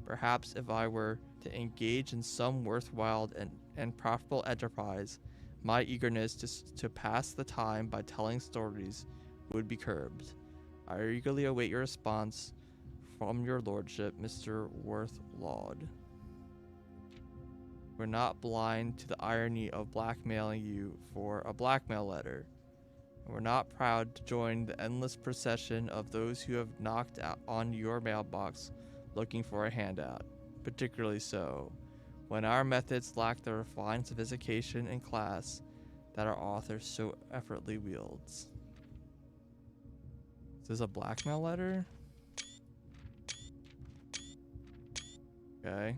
Perhaps if I were to engage in some worthwhile and profitable enterprise, my eagerness to pass the time by telling stories would be curbed. I eagerly await your response from your lordship, Mr. Worth Laud. We're not blind to the irony of blackmailing you for a blackmail letter. And we're not proud to join the endless procession of those who have knocked out on your mailbox looking for a handout. Particularly so, when our methods lack the refined sophistication and class that our author so effortlessly wields. Is this a blackmail letter? Okay.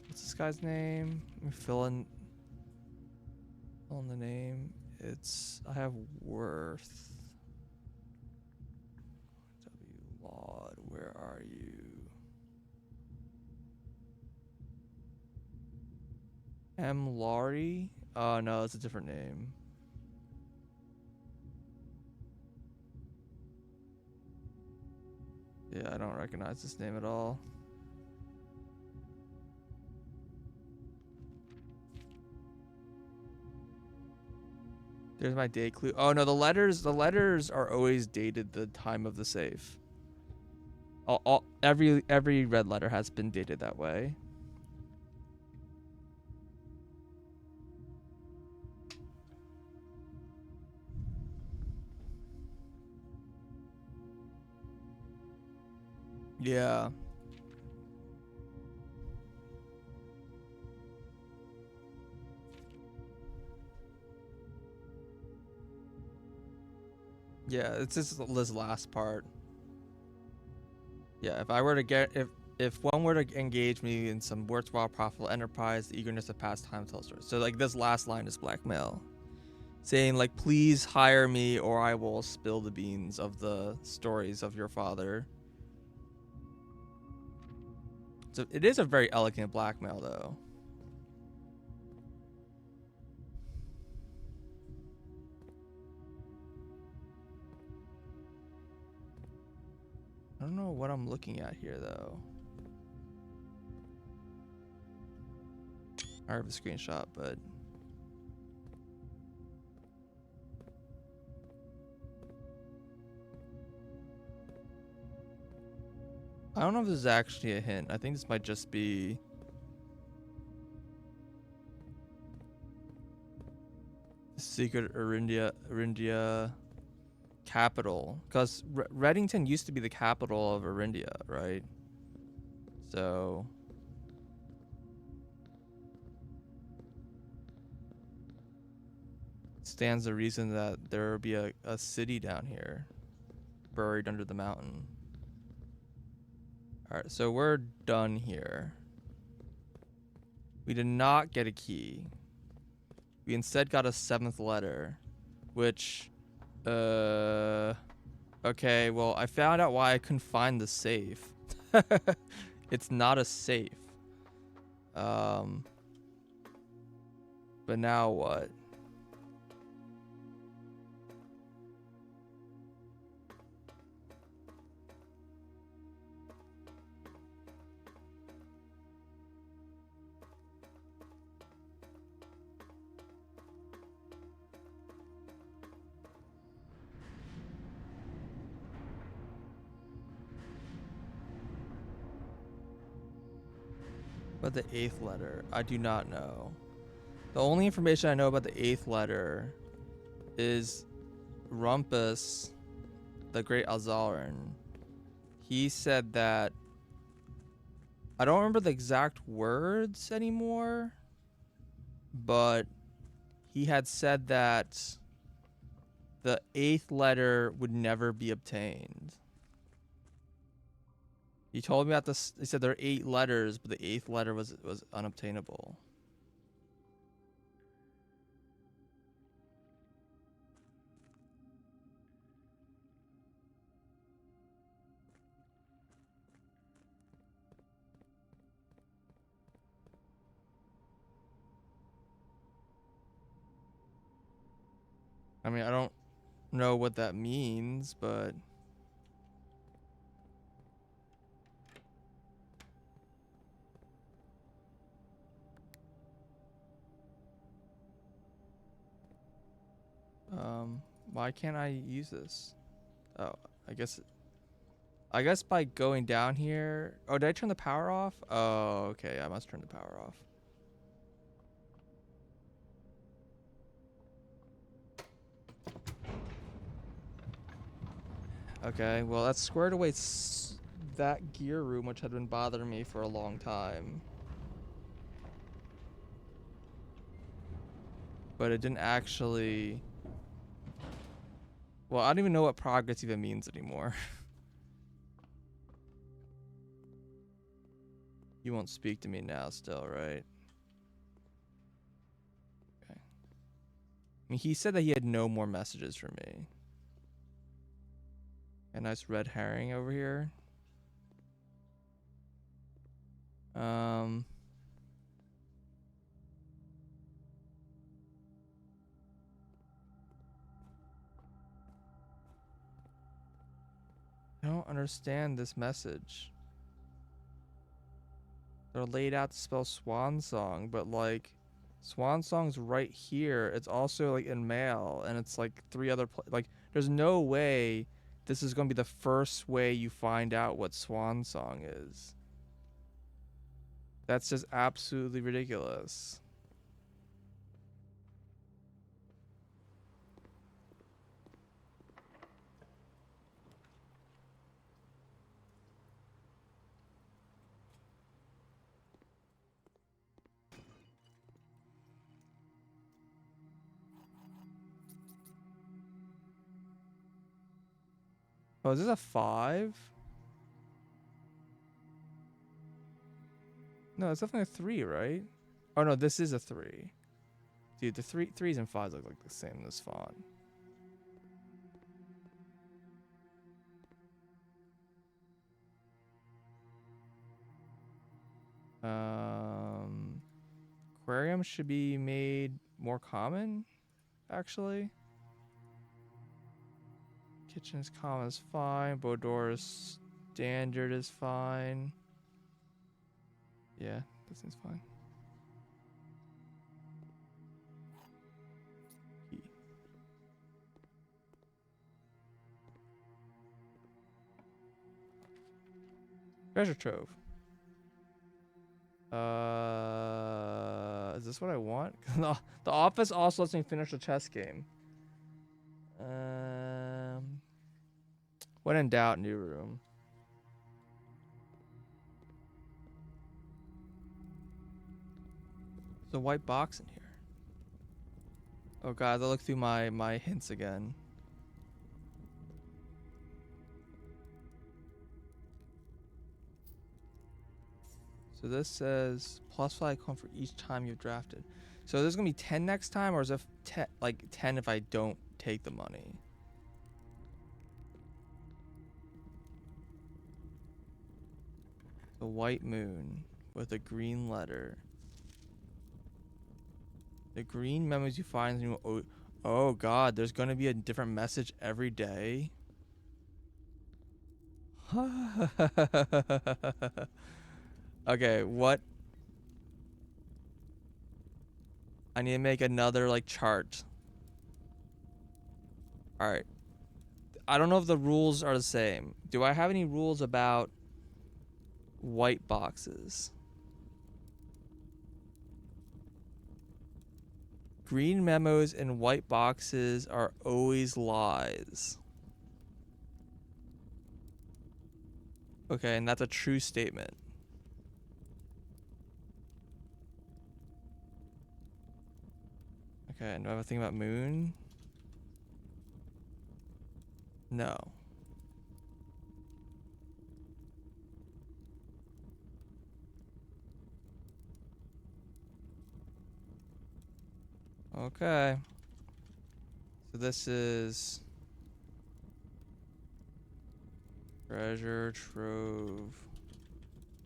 What's this guy's name? Let me fill in the name. I have Worth. W. Laud, where are you? M. Laurie? Oh, no, it's a different name. Yeah, I don't recognize this name at all. There's my date clue. Oh no, the letters are always dated the time of the safe. Every red letter has been dated that way. Yeah. Yeah, it's just this last part. Yeah, if I were to get if one were to engage me in some worthwhile profitable enterprise, the eagerness of pastime tells stories. So like this last line is blackmail. Saying like, please hire me or I will spill the beans of the stories of your father. So it is a very elegant blackmail though. I don't know what I'm looking at here though. I have a screenshot, but I don't know if this is actually a hint. I think this might just be the secret Arindia capital, because Reddington used to be the capital of Arindia, right? So stands the reason that there would be a city down here buried under the mountain. All right, so we're done here. We did not get a key. We instead got a 7th letter, which, okay, well, I found out why I couldn't find the safe. It's not a safe. But now what? But the 8th letter, I do not know. The only information I know about the 8th letter is Rumpus, the Great Azaran. He said that, I don't remember the exact words anymore, but he had said that the 8th letter would never be obtained. He told me about this. He said there are 8 letters, but the 8th letter was unobtainable. I mean, I don't know what that means, but why can't I use this? Oh, I guess by going down here. Oh, did I turn the power off? Oh, okay, I must turn the power off. Okay, well that squared away that gear room, which had been bothering me for a long time. But it didn't actually... Well, I don't even know what progress even means anymore. You won't speak to me now still, right? Okay. I mean, he said that he had no more messages for me. A nice red herring over here. I don't understand this message. They're laid out to spell swan song, but like swan song's right here. It's also like in male, and it's like 3 other like there's no way this is going to be the first way you find out what swan song is. That's just absolutely ridiculous. Oh, is this a 5? No, it's definitely a 3, right? Oh no, this is a 3. Dude, the threes and 5s look like the same in this font. Aquarium should be made more common, actually. Kitchen is common is fine. Boudoir standard is fine. Yeah, that seems fine. Treasure trove. Is this what I want? The office also lets me finish the chess game. When in doubt, new room. There's a white box in here. Oh god, I look through my hints again. So this says +5 coin for each time you've drafted. So there's gonna be 10 next time, or is it like 10 if I don't take the money? The white moon with a green letter. The green memos you find in new. Oh god, there's gonna be a different message every day. Okay, what? I need to make another like chart. All right. I don't know if the rules are the same. Do I have any rules about white boxes? Green memos and white boxes are always lies. Okay, and that's a true statement. Okay, and do I have a thing about moon? No. Okay. So this is treasure trove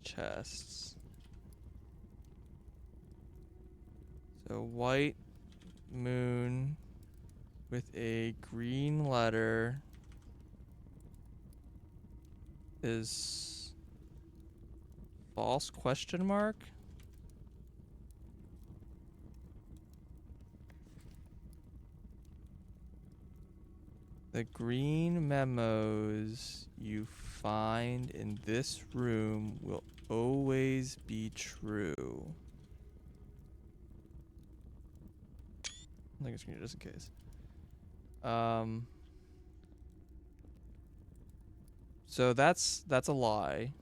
chests. So white moon with a green letter is false question mark? The green memos you find in this room will always be true. I think it's just in case. So that's a lie.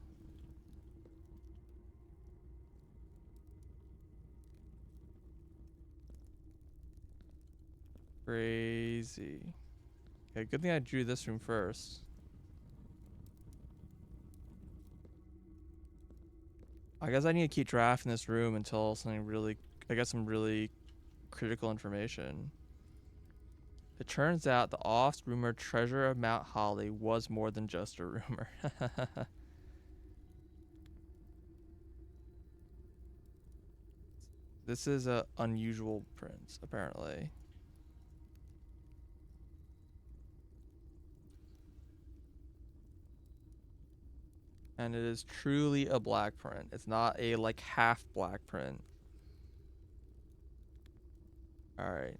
Crazy. Okay, good thing I drew this room first. I guess I need to keep drafting this room until something really, I get some really critical information. It turns out the oft-rumored treasure of Mount Holly was more than just a rumor. This is a unusual print, apparently. And it is truly a black print. It's not a like half black print. All right.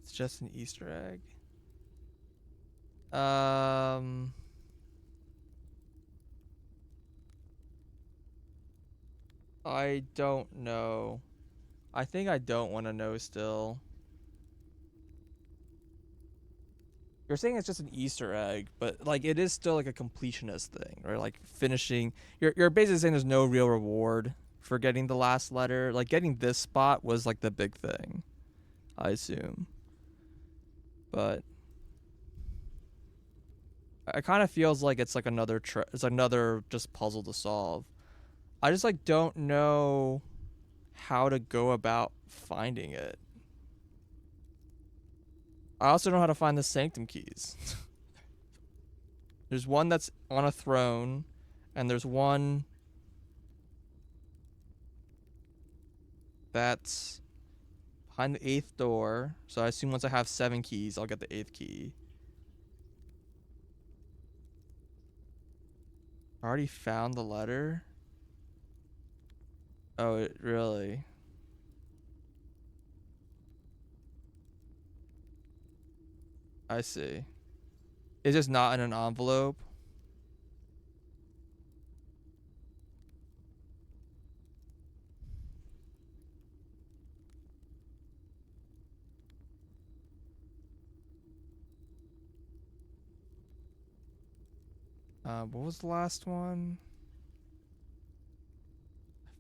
It's just an Easter egg. I don't know. I think I don't want to know still. You're saying it's just an Easter egg, but like it is still like a completionist thing, right? Like finishing. You're basically saying there's no real reward for getting the last letter. Like getting this spot was like the big thing, I assume. But it kind of feels like it's like another it's another just puzzle to solve. I just like don't know how to go about finding it. I also don't know how to find the sanctum keys. There's one that's on a throne, and there's one that's behind the 8th door. So I assume once I have 7 keys, I'll get the 8th key. I already found the letter. Oh, it really? I see. It's just not in an envelope. What was the last one?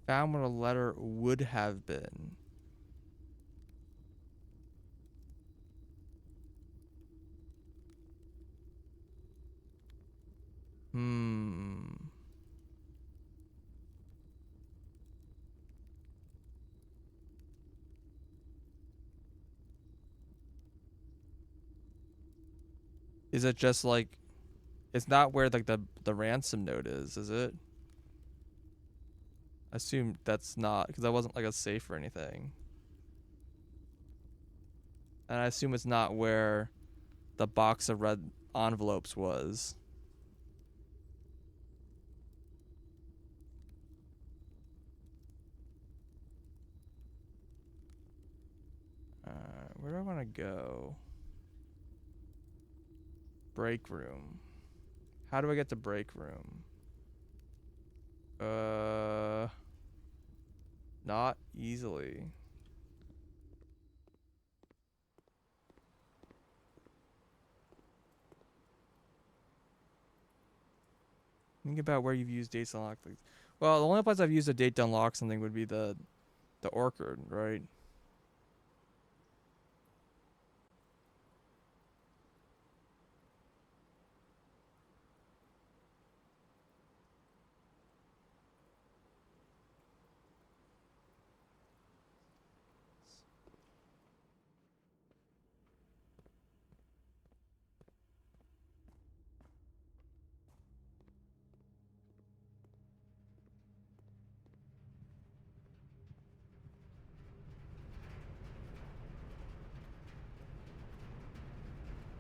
Found what a letter would have been. Hmm. Is it just like it's not where like the ransom note is it? I assume that's not because that wasn't like a safe or anything. And I assume it's not where the box of red envelopes was. Where do I want to go? Break room. How do I get to break room? Not easily. Think about where you've used dates to unlock things. Well, the only place I've used a date to unlock something would be the orchard, right?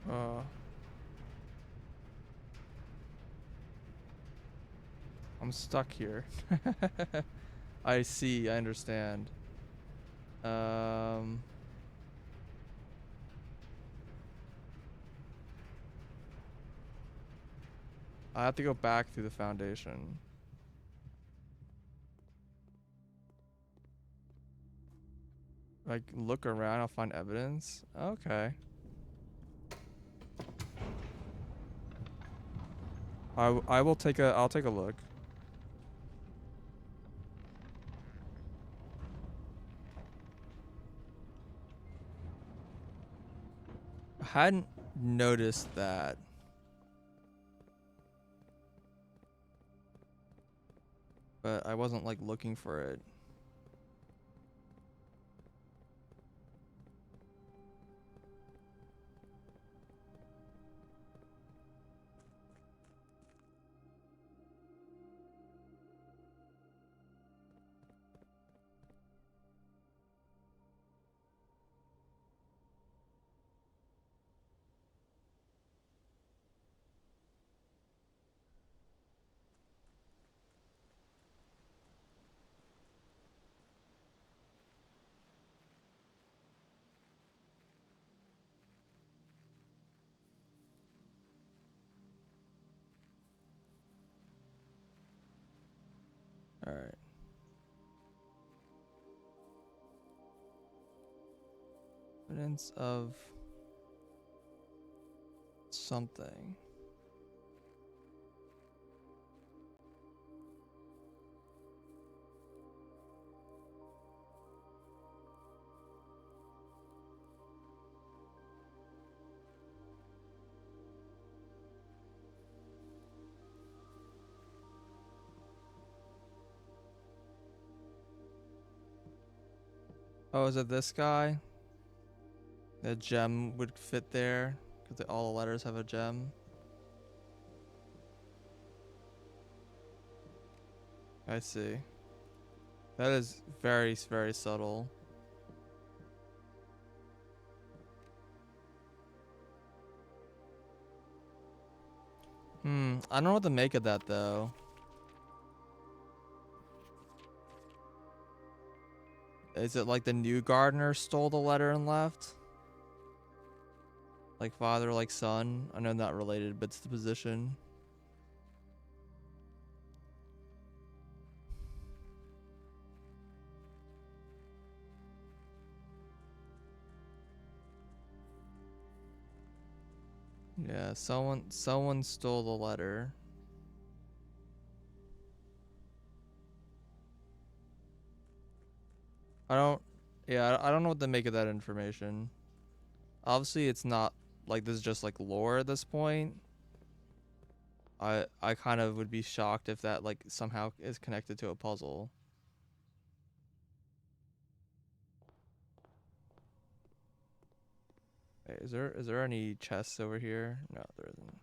Uh, I'm stuck here. I see. I understand. Um, I have to go back through the foundation. I look around, I'll find evidence. Okay. I will take a I'll take a look. I hadn't noticed that. But I wasn't like looking for it. All right. Evidence of something. Oh, is it this guy? The gem would fit there because all the letters have a gem. I see. That is very, very subtle. I don't know what to make of that though. Is it like the new gardener stole the letter and left? Like father, like son? I know not related, but it's the position. Yeah, someone stole the letter. I don't know what to make of that information. Obviously, it's not like this is just like lore at this point. I kind of would be shocked if that like somehow is connected to a puzzle. Wait, is there any chests over here? No, there isn't.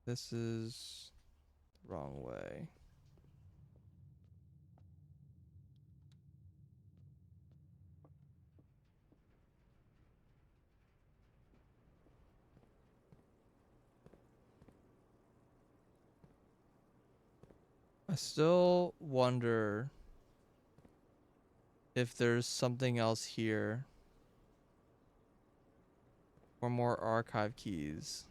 This is the wrong way. I still wonder if there's something else here or more archive keys.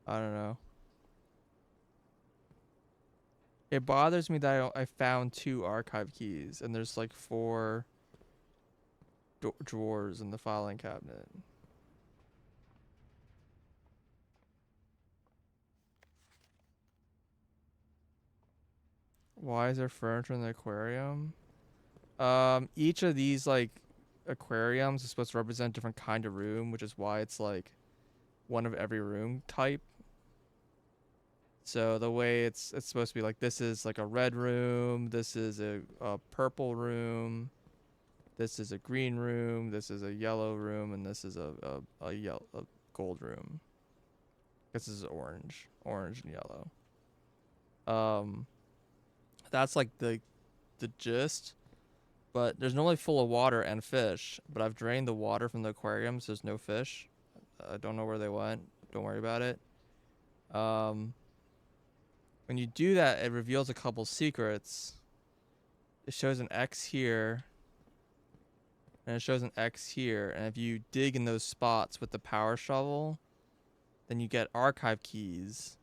I don't know. It bothers me that I found 2 archive keys and there's like 4 drawers in the filing cabinet. Why is there furniture in the aquarium? Each of these like aquariums is supposed to represent a different kind of room, which is why it's like one of every room type. So the way it's supposed to be like this is like a red room, this is a purple room, this is a green room, this is a yellow room, and this is a gold room. This is orange and yellow. Um, that's like the gist. But there's normally full of water and fish. But I've drained the water from the aquarium, so there's no fish. I don't know where they went. Don't worry about it. Um, when you do that, it reveals a couple secrets. It shows an X here, and it shows an X here. And if you dig in those spots with the power shovel, then you get archive keys.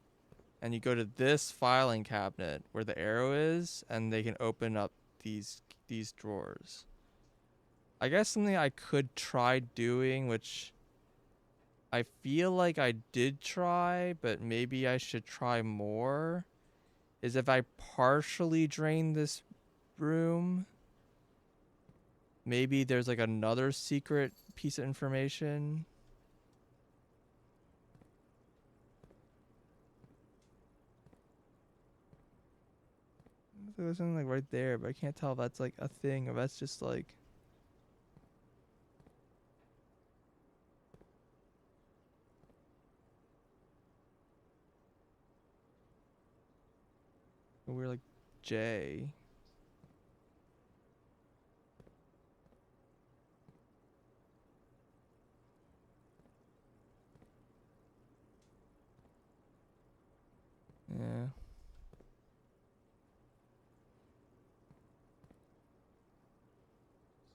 And you go to this filing cabinet where the arrow is, and they can open up these drawers. I guess something I could try doing, which I feel like I did try, but maybe I should try more, is if I partially drain this room, maybe there's like another secret piece of information. There's something like right there, but I can't tell if that's like a thing or that's just like a weird like J. Yeah.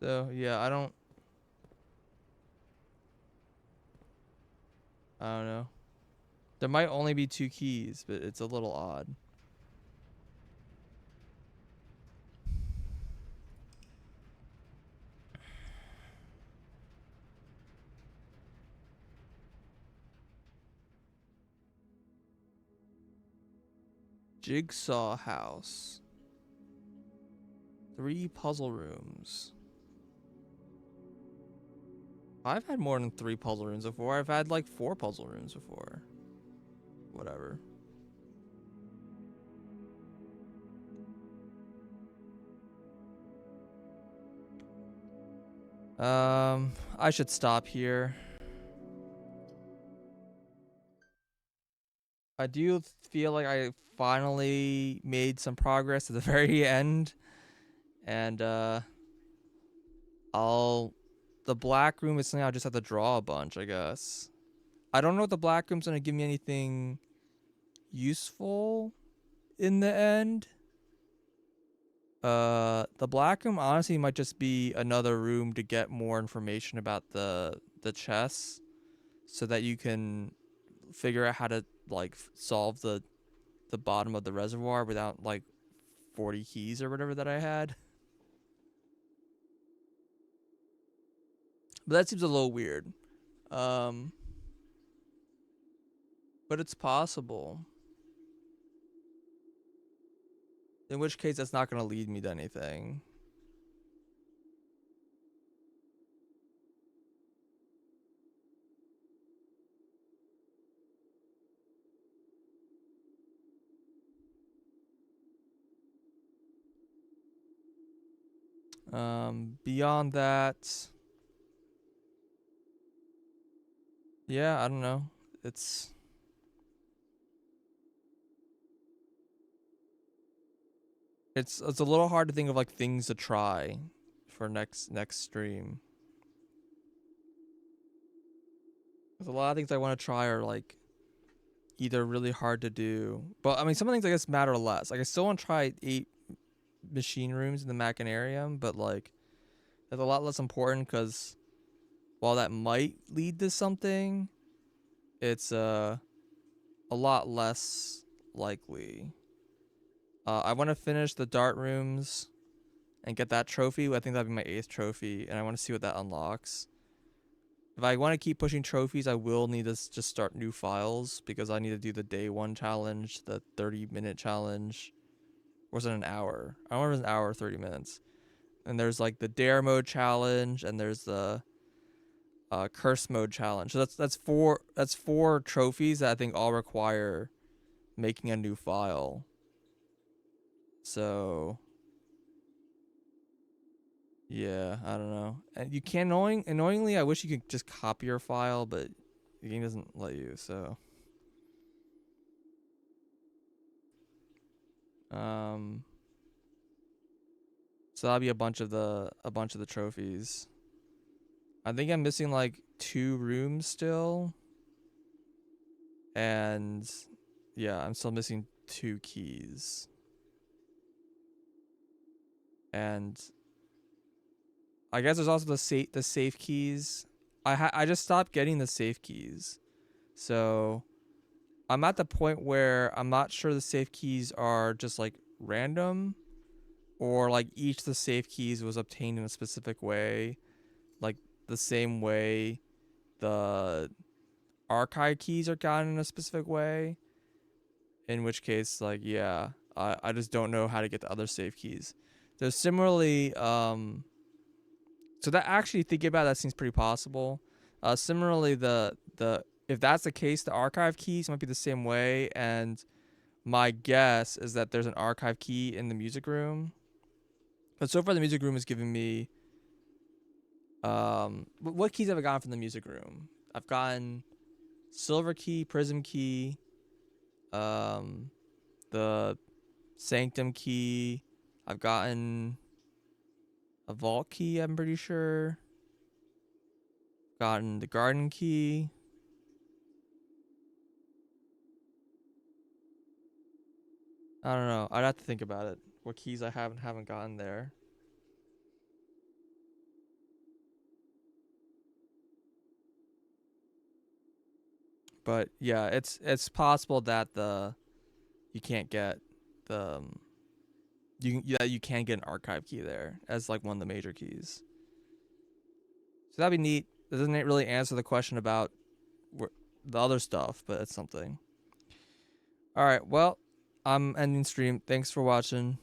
So yeah, I don't know. There might only be 2 keys, but it's a little odd. Jigsaw house. 3 puzzle rooms. I've had more than 3 puzzle rooms before. I've had like 4 puzzle rooms before. Whatever. I should stop here. I do feel like I finally made some progress at the very end. And the black room is something I'll just have to draw a bunch, I guess. I don't know if the black room's gonna give me anything useful in the end. The black room honestly might just be another room to get more information about the chests, so that you can figure out how to like solve the bottom of the reservoir without like 40 keys or whatever that I had. But that seems a little weird. But it's possible. In which case, that's not going to lead me to anything. Beyond that, yeah, I don't know. It's a little hard to think of like things to try for next stream. There's a lot of things I want to try are like either really hard to do, but I mean some of the things I guess matter less. Like I still want to try 8 machine rooms in the Machinarium, but like that's a lot less important because while that might lead to something, it's a lot less likely. I want to finish the dart rooms and get that trophy. I think that'd be my 8th trophy, and I want to see what that unlocks. If I want to keep pushing trophies, I will need to just start new files because I need to do the day 1 challenge, the 30-minute challenge. Or was it an hour? I don't remember if it was an hour or 30 minutes. And there's like the dare mode challenge, and there's the curse mode challenge. So that's 4 trophies that I think all require making a new file. So yeah, I don't know. And you can annoyingly, I wish you could just copy your file, but the game doesn't let you. So so that'll be a bunch of the trophies. I think I'm missing like 2 rooms still, and yeah, I'm still missing 2 keys. And I guess there's also the safe keys. I just stopped getting the safe keys. So I'm at the point where I'm not sure the safe keys are just like random, or like each of the safe keys was obtained in a specific way, like the same way the archive keys are gotten in a specific way. In which case, like, yeah, I just don't know how to get the other safe keys. There's similarly, so that actually, thinking about that, seems pretty possible. Similarly, the if that's the case, the archive keys might be the same way, and my guess is that there's an archive key in the music room. But so far, the music room is giving me, what keys have I gotten from the music room? I've gotten silver key, prism key, the sanctum key. I've gotten a vault key, I'm pretty sure. Gotten the garden key. I don't know. I'd have to think about it. What keys I haven't gotten there. But yeah, it's possible that you can't get the you can get an archive key there as like one of the major keys. So that'd be neat. It doesn't really answer the question about the other stuff, but it's something. All right. Well, I'm ending stream. Thanks for watching.